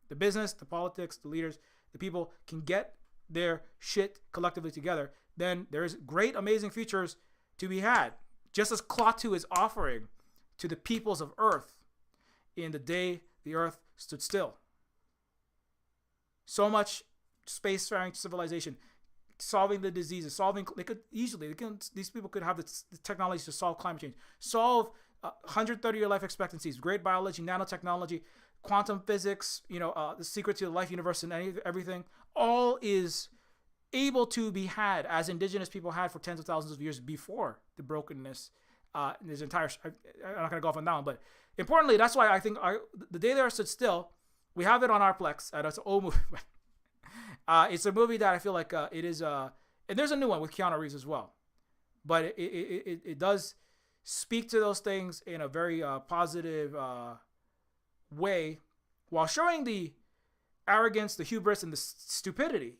the business, the politics, the leaders, the people can get their shit collectively together, then there's great, amazing futures to be had. Just as Klaatu is offering to the peoples of Earth in the day the Earth stood still. So much spacefaring civilization, solving the diseases, these people could have the technology to solve climate change, solve 130-year life expectancies, great biology, nanotechnology, quantum physics, the secret to the life universe and everything, all is able to be had as indigenous people had for tens of thousands of years before the brokenness. There's I'm not going to go off and down, but importantly, that's why I think the day the Earth stood still, we have it on our Plex, and it's an old movie. It's a movie that I feel like it is, and there's a new one with Keanu Reeves as well, but it does speak to those things in a very positive way, while showing the arrogance, the hubris, and the stupidity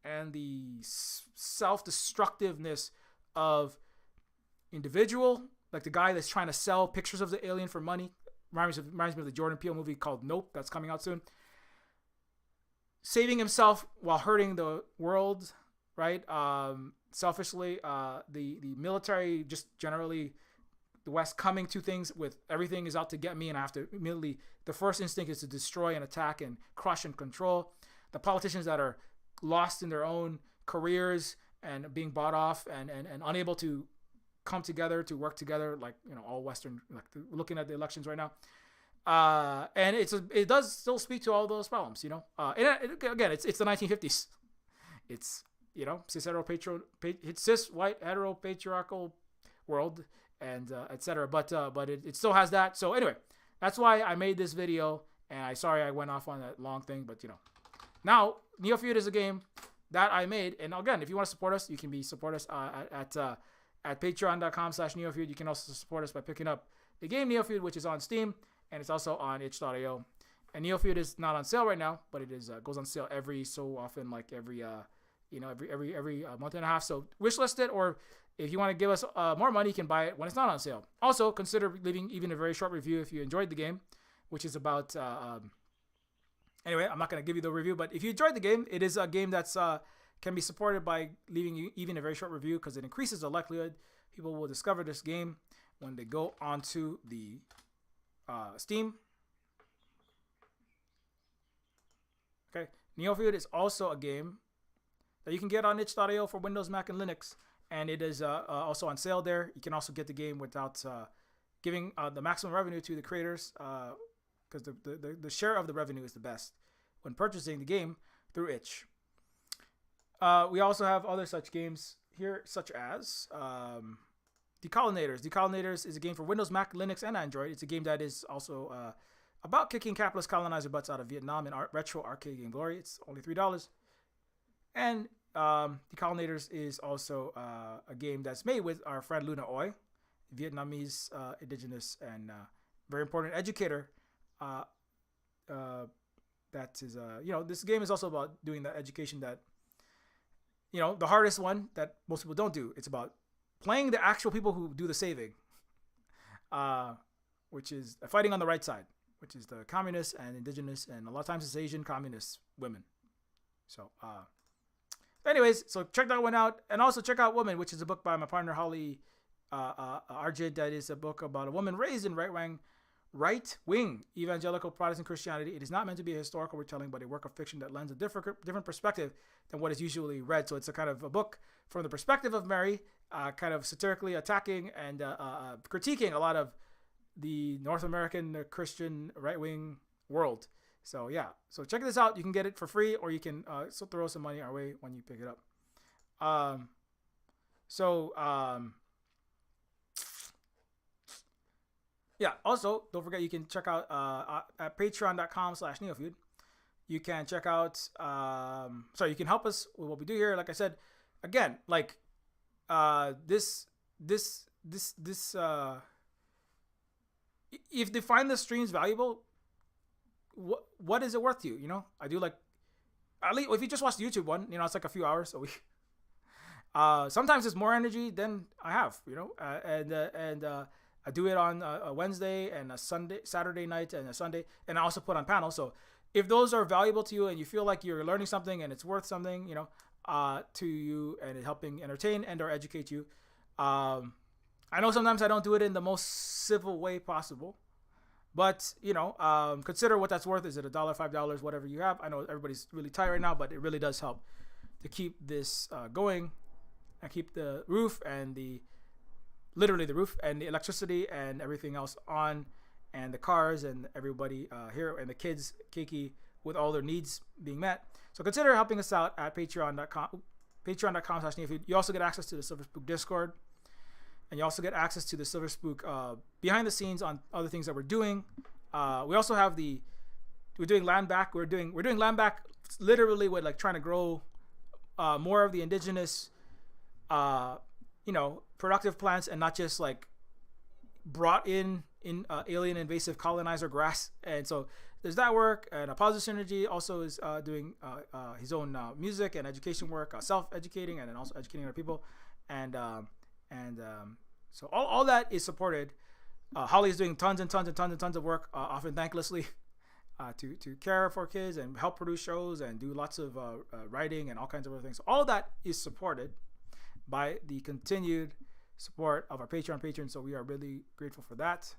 and the self-destructiveness of individual, like the guy that's trying to sell pictures of the alien for money. Reminds me of the Jordan Peele movie called Nope, that's coming out soon. Saving himself while hurting the world, right? Selfishly, the military, just generally the West coming to things with everything is out to get me, and I have to immediately, the first instinct is to destroy and attack and crush and control. The politicians that are lost in their own careers and being bought off and unable to come together, to work together, like, all Western, like looking at the elections right now. And it does still speak to all those problems, again, it's the 1950s. It's, cis white hetero patriarchal world, and etc. But it still has that. So anyway, that's why I made this video, and sorry I went off on that long thing, but now Neofeud is a game that I made, and again, if you want to support us, you can support us at patreon.com/Neofeud. You can also support us by picking up the game Neofeud, which is on Steam, and it's also on itch.io. And Neofeud is not on sale right now, but it is goes on sale every so often, like every month and a half. So wishlist it, or if you want to give us more money, you can buy it when it's not on sale. Also, consider leaving even a very short review if you enjoyed the game, which is about anyway, I'm not going to give you the review, but if you enjoyed the game, it is a game that's can be supported by leaving even a very short review, because it increases the likelihood people will discover this game when they go onto the Steam. Okay, Neofeud is also a game that you can get on itch.io for Windows, Mac, and Linux, and it is also on sale there. You can also get the game without giving the maximum revenue to the creators, because the share of the revenue is the best when purchasing the game through itch. We also have other such games here, such as Decolonators. Decolonators is a game for Windows, Mac, Linux, and Android. It's a game that is also about kicking capitalist colonizer butts out of Vietnam in retro arcade game glory. It's only $3. And Decolonators is also a game that's made with our friend Luna Oi, Vietnamese indigenous and very important educator. That is, this game is also about doing that education that, the hardest one that most people don't do. It's about playing the actual people who do the saving. uh, which is fighting on the right side, which is the communists and indigenous, and a lot of times it's Asian communist women. So, anyways, so check that one out, and also check out Woman, which is a book by my partner Holly Arjid. That is a book about a woman raised in right-wing evangelical Protestant Christianity. It is not meant to be a historical retelling, but a work of fiction that lends a different perspective than what is usually read. So it's a kind of a book from the perspective of Mary, kind of satirically attacking and critiquing a lot of the North American Christian right-wing world. So yeah, so check this out. You can get it for free, or you can throw some money our way when you pick it up. Yeah, also, don't forget you can check out at patreon.com/Neofeud. You can check out, you can help us with what we do here. Like I said, again, like this, if they find the streams valuable, what is it worth to you? You know, I do like, at least if you just watch the YouTube one, you know, it's like a few hours a week. Sometimes it's more energy than I have, you know, and I do it on a Wednesday and a Saturday night and a Sunday, and I also put on panels. So if those are valuable to you and you feel like you're learning something and it's worth something, you know, to you, and it helping entertain and or educate you, I know sometimes I don't do it in the most civil way possible, but you know, consider what that's worth. Is it $1, $5, whatever you have? I know everybody's really tight right now, but it really does help to keep this going and keep the roof and literally the roof and the electricity and everything else on, and the cars and everybody here and the kids, Kiki, with all their needs being met. So consider helping us out at patreon.com/Neofeud. You also get access to the Silver Spook Discord, and you also get access to the Silver Spook behind the scenes on other things that we're doing. We also have we're doing land back. We're doing land back literally with like trying to grow more of the indigenous productive plants, and not just like brought in alien invasive colonizer grass. And so there's that work, and Positive Synergy also is doing his own music and education work, self-educating and then also educating other people, and so all that is supported. Holly is doing tons of work, often thanklessly, to care for kids and help produce shows and do lots of writing and all kinds of other things. So all of that is supported by the continued support of our Patreon patrons. So we are really grateful for that.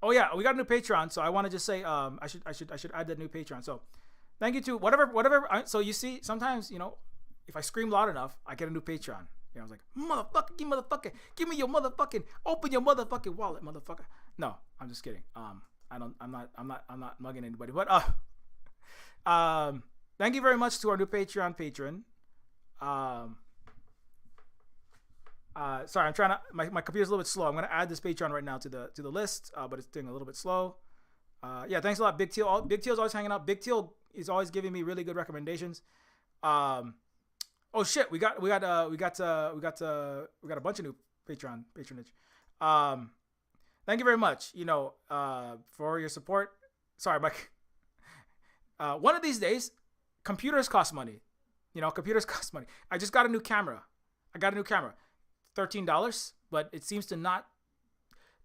Oh yeah, we got a new Patreon. So I want to just say, I should add that new Patreon. So thank you to whatever. So you see, sometimes, you know, if I scream loud enough, I get a new Patreon. You know, I was like, motherfucker, give me your motherfucking, open your motherfucking wallet, motherfucker. No, I'm just kidding. I'm not mugging anybody, but thank you very much to our new Patreon patron. Sorry, I'm trying to. My computer's a little bit slow. I'm gonna add this Patreon right now to the list, but it's doing a little bit slow. Yeah, thanks a lot, Big Teal. Big Teal's always hanging out. Big Teal is always giving me really good recommendations. Oh shit, we got a bunch of new patronage. Thank you very much. You know, for your support. Sorry, Mike. One of these days, computers cost money. You know, computers cost money. I just got a new camera. $13, but it seems to not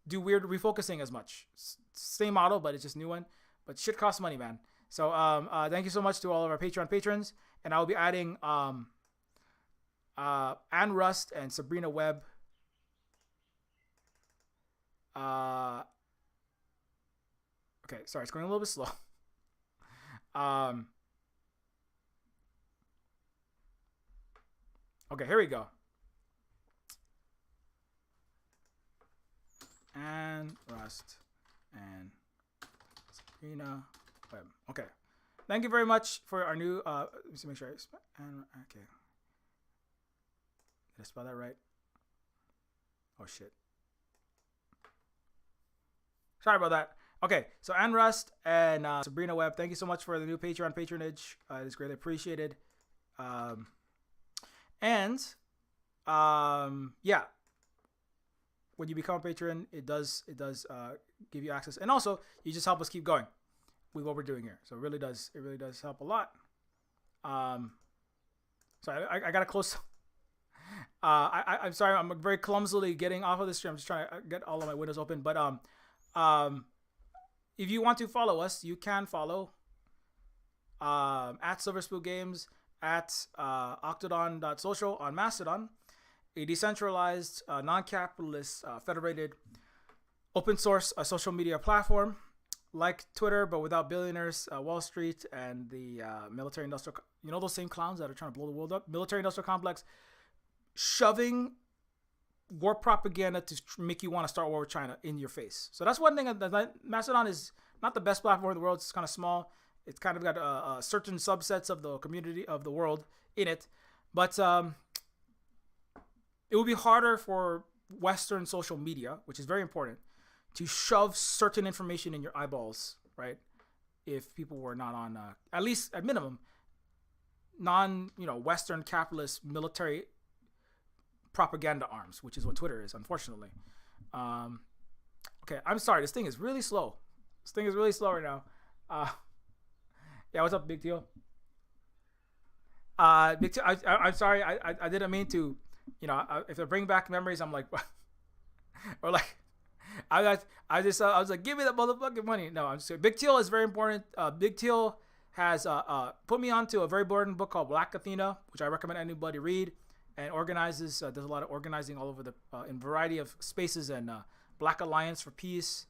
do weird refocusing as much. Same model, but it's just new one. But shit costs money, man. So thank you so much to all of our Patreon patrons, and I will be adding Ann Rust and Sabrina Webb. Okay, sorry, it's going a little bit slow. Okay, here we go. Ann Rust and Sabrina Webb. Okay. Thank you very much for our new let me see, make sure okay. Did I spell that right? Oh shit. Sorry about that. Okay, so Ann Rust and Sabrina Webb, thank you so much for the new Patreon patronage. It is greatly appreciated. Yeah, when you become a patron, it does give you access, and also you just help us keep going with what we're doing here. So it really does help a lot. So I gotta close. I'm sorry. I'm very clumsily getting off of this stream. I'm just trying to get all of my windows open. But if you want to follow us, you can follow at Silver Spook Games, at octodon.social on Mastodon, a decentralized, non-capitalist, federated, open source social media platform like Twitter, but without billionaires, Wall Street, and the military industrial, those same clowns that are trying to blow the world up, military industrial complex, shoving war propaganda to make you want to start war with China in your face. So that's one thing. That Mastodon is not the best platform in the world. It's kind of small. It's kind of got certain subsets of the community of the world in it, but it would be harder for Western social media, which is very important, to shove certain information in your eyeballs, right? If people were not on, at least at minimum, Western capitalist military propaganda arms, which is what Twitter is, unfortunately. Okay, I'm sorry. This thing is really slow. Right now. Yeah, what's up, Big Teal? Big Teal, I'm sorry. I didn't mean to, if they bring back memories, I'm like, or like, I was like, give me that motherfucking money. No, I'm just saying. Big Teal is very important. Big Teal has put me onto a very important book called Black Athena, which I recommend anybody read, and organizes, does a lot of organizing all over in variety of spaces, and Black Alliance for Peace.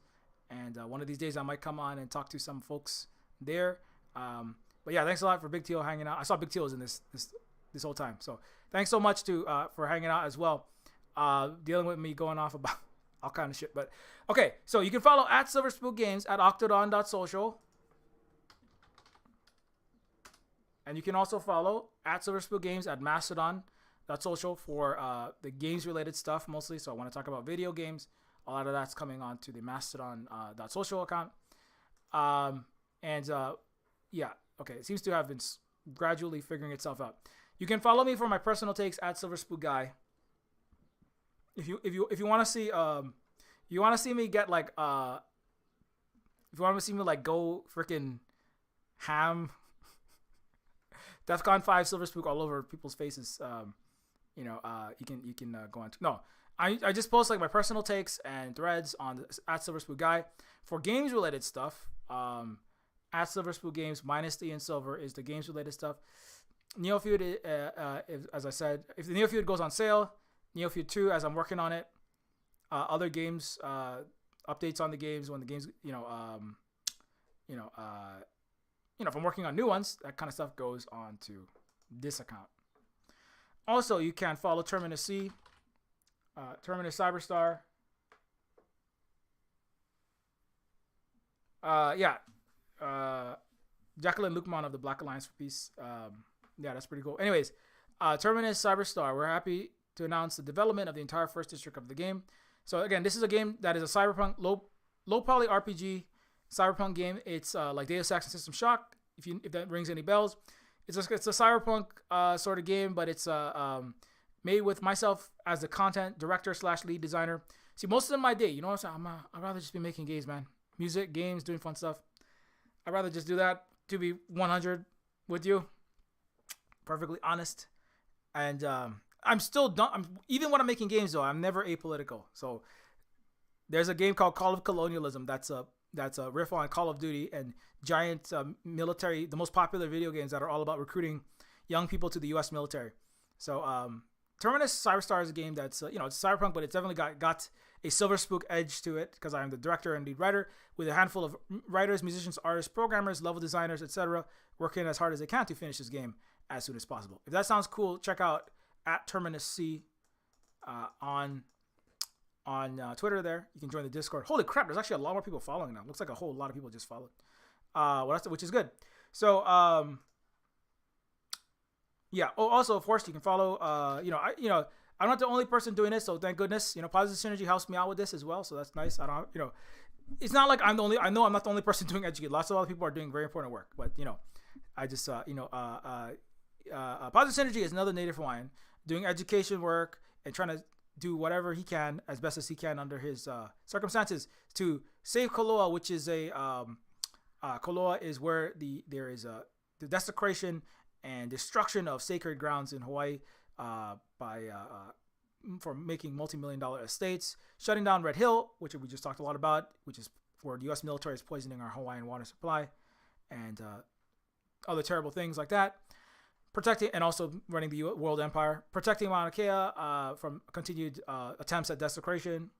And one of these days I might come on and talk to some folks there. But yeah, thanks a lot for Big Teal hanging out. I saw Big Teal was in this whole time. So thanks so much for hanging out as well. Dealing with me going off about all kind of shit. But okay, so you can follow at Silver Spook Games at octodon.social. And you can also follow at Silver Spook Games at mastodon.social for the games related stuff mostly. So I want to talk about video games. A lot of that's coming on to the mastodon.social account. Yeah, okay, it seems to have been gradually figuring itself out. You can follow me for my personal takes at Silver Spook Guy. If you want to see me get like if you want to see me like go freaking ham, DEFCON 5 Silver Spook all over people's faces, you can go on to, no, I just post like my personal takes and threads on at Silver Spook Guy. For games related stuff, at Silver Spook Games minus the and silver is the games related stuff. Neofeud, as I said, if the Neofeud goes on sale, Neofeud 2 as I'm working on it. Other games, updates on the games when the games, if I'm working on new ones, that kind of stuff goes on to this account. Also, you can follow Terminus C, Terminus Cyberstar. Jacqueline Lukman of the Black Alliance for Peace. Yeah, that's pretty cool. Anyways, Terminus Cyberstar. We're happy to announce the development of the entire first district of the game. So again, this is a game that is a cyberpunk low poly RPG cyberpunk game. It's like Deus Ex and System Shock. If that rings any bells, it's a cyberpunk sort of game, but it's made with myself as the content director / lead designer. See, most of my day, you know what I'm saying? I'd rather just be making games, man. Music, games, doing fun stuff. I'd rather just do that, to be 100 with you. Perfectly honest. And I'm still done. Even when I'm making games, though, I'm never apolitical. So there's a game called Call of Colonialism that's a riff on Call of Duty and giant military, the most popular video games that are all about recruiting young people to the U.S. military. So Terminus Cyberstar is a game that's, it's cyberpunk, but it's definitely got a Silver Spook edge to it because I'm the director and lead writer with a handful of writers, musicians, artists, programmers, level designers, etc., working as hard as they can to finish this game as soon as possible. If that sounds cool, check out at Terminus C on Twitter there. You can join the Discord. Holy crap, there's actually a lot more people following now. Looks like a whole lot of people just followed. Which is good. So, yeah. Oh, also, of course, you can follow, I'm not the only person doing this, so thank goodness. Positive Synergy helps me out with this as well, so that's nice. I don't, it's not like I'm the only. I know I'm not the only person doing educate. Lots of other people are doing very important work, but I just Positive Synergy is another native Hawaiian doing education work and trying to do whatever he can as best as he can under his circumstances to save Koloa, which is Koloa is where there is the desecration and destruction of sacred grounds in Hawaii. for making multi-million-dollar estates, shutting down Red Hill, which we just talked a lot about, which is where the U.S. military is poisoning our Hawaiian water supply, and other terrible things like that. Protecting and also running the world empire, protecting Mauna Kea from continued attempts at desecration.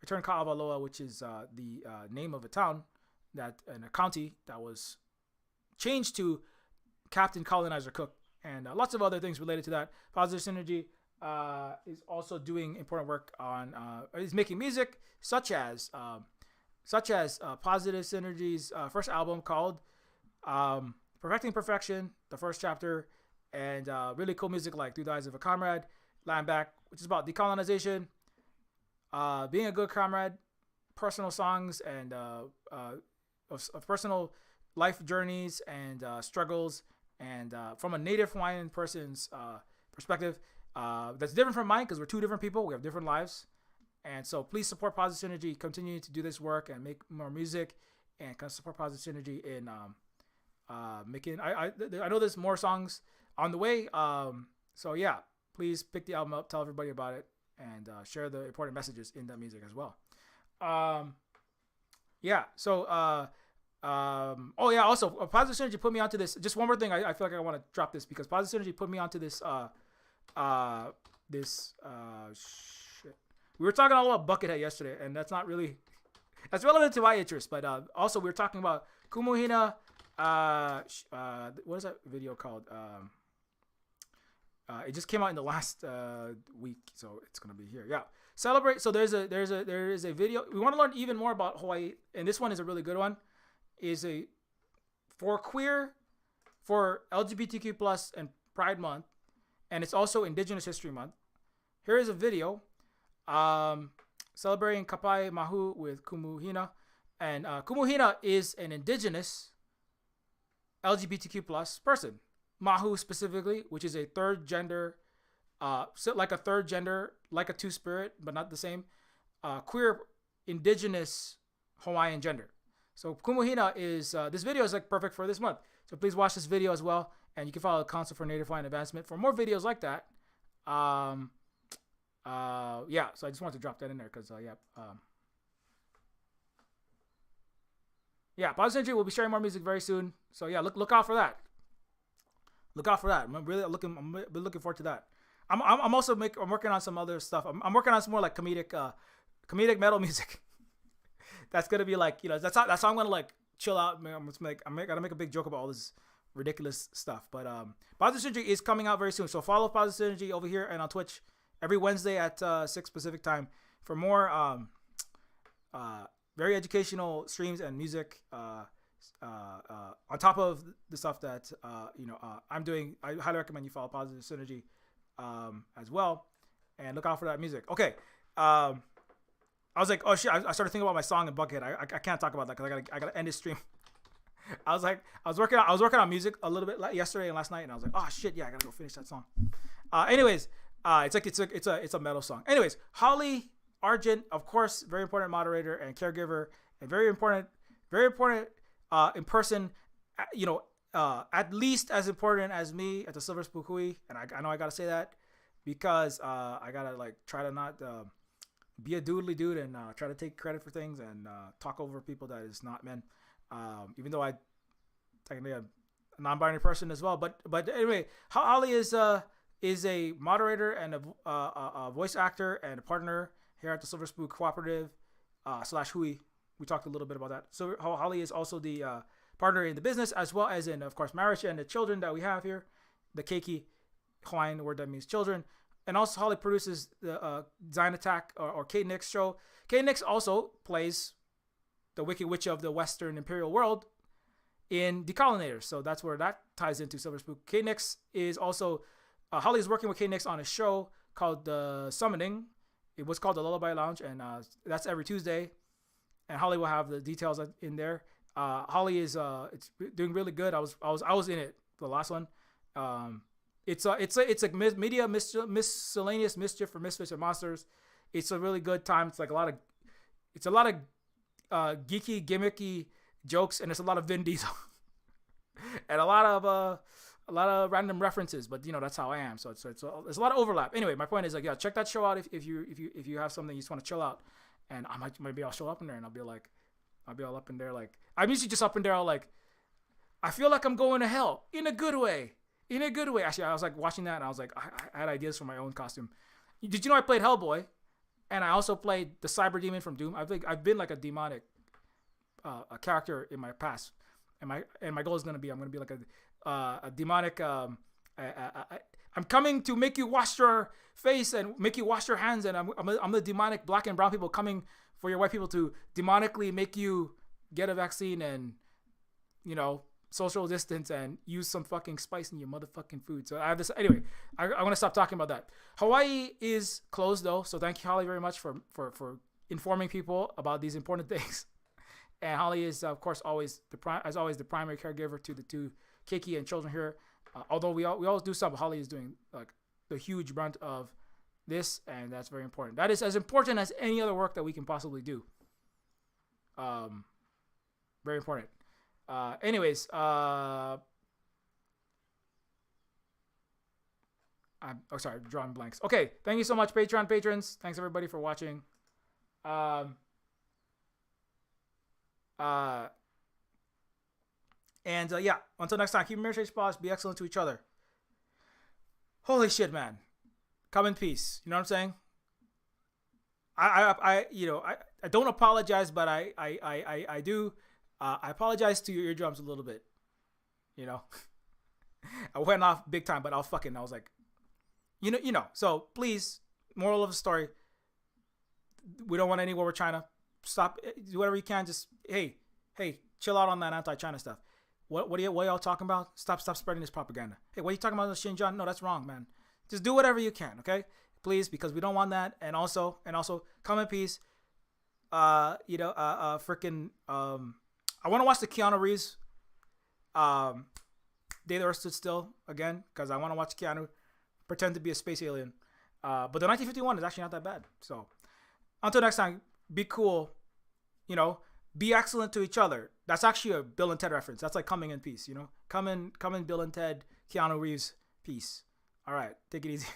Return Ka'avaloa, which is the name of a town that in a county that was changed to Captain Colonizer Cook, and lots of other things related to that. Positive Synergy is also doing important work on is making music such as Positive Synergy's first album called Perfecting Perfection, the first chapter, and really cool music like Through the Eyes of a Comrade, Land Back, which is about decolonization, being a good comrade, personal songs, and of personal life journeys and struggles, and from a Native Hawaiian person's perspective, that's different from mine because we're two different people. We have different lives. And so please support Positive Synergy, continue to do this work and make more music, and kind of support Positive Synergy in making. I know there's more songs on the way. So yeah, please pick the album up, tell everybody about it, and share the important messages in that music as well. Yeah. So oh yeah. Also, Positive Synergy put me onto this. Just one more thing. I feel like I want to drop this because Positive Synergy put me onto this. Shit. We were talking all about Buckethead yesterday, and that's not really that's relevant to my interest. But also we were talking about Kumuhina. What is that video called? It just came out in the last week, so it's gonna be here. Yeah, celebrate. So there is a video. We want to learn even more about Hawaii, and this one is a really good one. Is a for LGBTQ plus and Pride Month, and it's also Indigenous History Month. Here is a video celebrating Kapai Mahu with Kumuhina, and Kumuhina is an Indigenous LGBTQ plus person. Mahu specifically, which is a third gender, like a two-spirit, but not the same, queer Indigenous Hawaiian gender. So Kumuhina is, this video is like perfect for this month. So please watch this video as well. And you can follow the Council for Native Hawaiian Advancement for more videos like that. Yeah, so I just wanted to drop that in there because, yeah, Positive Synergy will be sharing more music very soon. So yeah, look out for that. Look out for that. I'm looking forward to that. I'm also I'm working on some other stuff. I'm working on some more like comedic metal music. That's gonna be like, that's how I'm gonna like chill out. I'm gonna make a big joke about all this ridiculous stuff. But Positive Synergy is coming out very soon. So follow Positive Synergy over here and on Twitch every Wednesday at 6 Pacific time for more very educational streams and music. On top of the stuff that I'm doing, I highly recommend you follow Positive Synergy as well, and look out for that music. Okay, I was like, oh shit! I started thinking about my song in Buckethead. I can't talk about that because I gotta end this stream. I was working on music a little bit yesterday and last night, and I was like, oh shit, yeah, I gotta go finish that song. Anyways, it's a metal song. Anyways, Holly Argent, of course, very important moderator and caregiver, and very important in person, at least as important as me at the Silver Spook Hui. And I know I gotta say that because I gotta like try to not be a doodly dude and try to take credit for things and talk over people that is not men. Even though I technically a non-binary person as well. But anyway, Holly is a moderator and a voice actor and a partner here at the Silver Spook Cooperative / Hui. We talked a little bit about that. So Holly is also the partner in the business as well as in, of course, marriage and the children that we have here. The Keiki, Hawaiian word that means children. And also Holly produces the Design Attack or Kate Nix show. Kate Nix also plays the Wicked Witch of the Western Imperial World in Decolonators. So that's where that ties into Silver Spook. Kate Nix is also, Holly is working with Kate Nix on a show called The Summoning. It was called the Lullaby Lounge, and that's every Tuesday. And Holly will have the details in there. Holly is it's doing really good. I was in it, the last one. It's a media miscellaneous mischief for misfits and monsters. It's a really good time. It's like a lot of geeky, gimmicky jokes, and it's a lot of Vin Diesel and a lot a lot of random references, but that's how I am. So it's there's a lot of overlap. Anyway, my point is like, yeah, check that show out if you have something you just want to chill out, and maybe I'll show up in there and I'll be all up in there like I'm usually just up in there all like I feel like I'm going to hell in a good way. In a good way. Actually, I was like watching that and I was like, I had ideas for my own costume. Did you know I played Hellboy, and I also played the Cyber Demon from Doom? I've been like a demonic a character in my past, and my goal is I'm gonna be like a demonic. I'm coming to make you wash your face and make you wash your hands, and I'm the demonic black and brown people coming for your white people to demonically make you get a vaccine and social distance and use some fucking spice in your motherfucking food. So I have this anyway. I want to stop talking about that. Hawaii is closed though, so thank you, Holly, very much for informing people about these important things. And Holly is of course always the primary caregiver to the two Kiki and children here. Although we always do some, Holly is doing like the huge brunt of this, and that's very important. That is as important as any other work that we can possibly do. Very important. Anyways, I'm sorry, drawing blanks. Okay, thank you so much, Patreon patrons. Thanks everybody for watching. And yeah, until next time, keep your marriage pause, be excellent to each other. Holy shit, man. Come in peace. You know what I'm saying? I don't apologize, but I do. I apologize to your eardrums a little bit. I went off big time, but I was like, So please, moral of the story: we don't want any war with China. Stop. Do whatever you can. Just hey, chill out on that anti-China stuff. What are y'all talking about? Stop spreading this propaganda. Hey, what are you talking about in Xinjiang? No, that's wrong, man. Just do whatever you can, okay? Please, because we don't want that. And also, come in peace. I want to watch the Keanu Reeves. Day the Earth Stood Still again, because I want to watch Keanu pretend to be a space alien. But the 1951 is actually not that bad. So until next time, be cool. Be excellent to each other. That's actually a Bill and Ted reference. That's like coming in peace. Come in, Bill and Ted, Keanu Reeves, peace. All right, take it easy.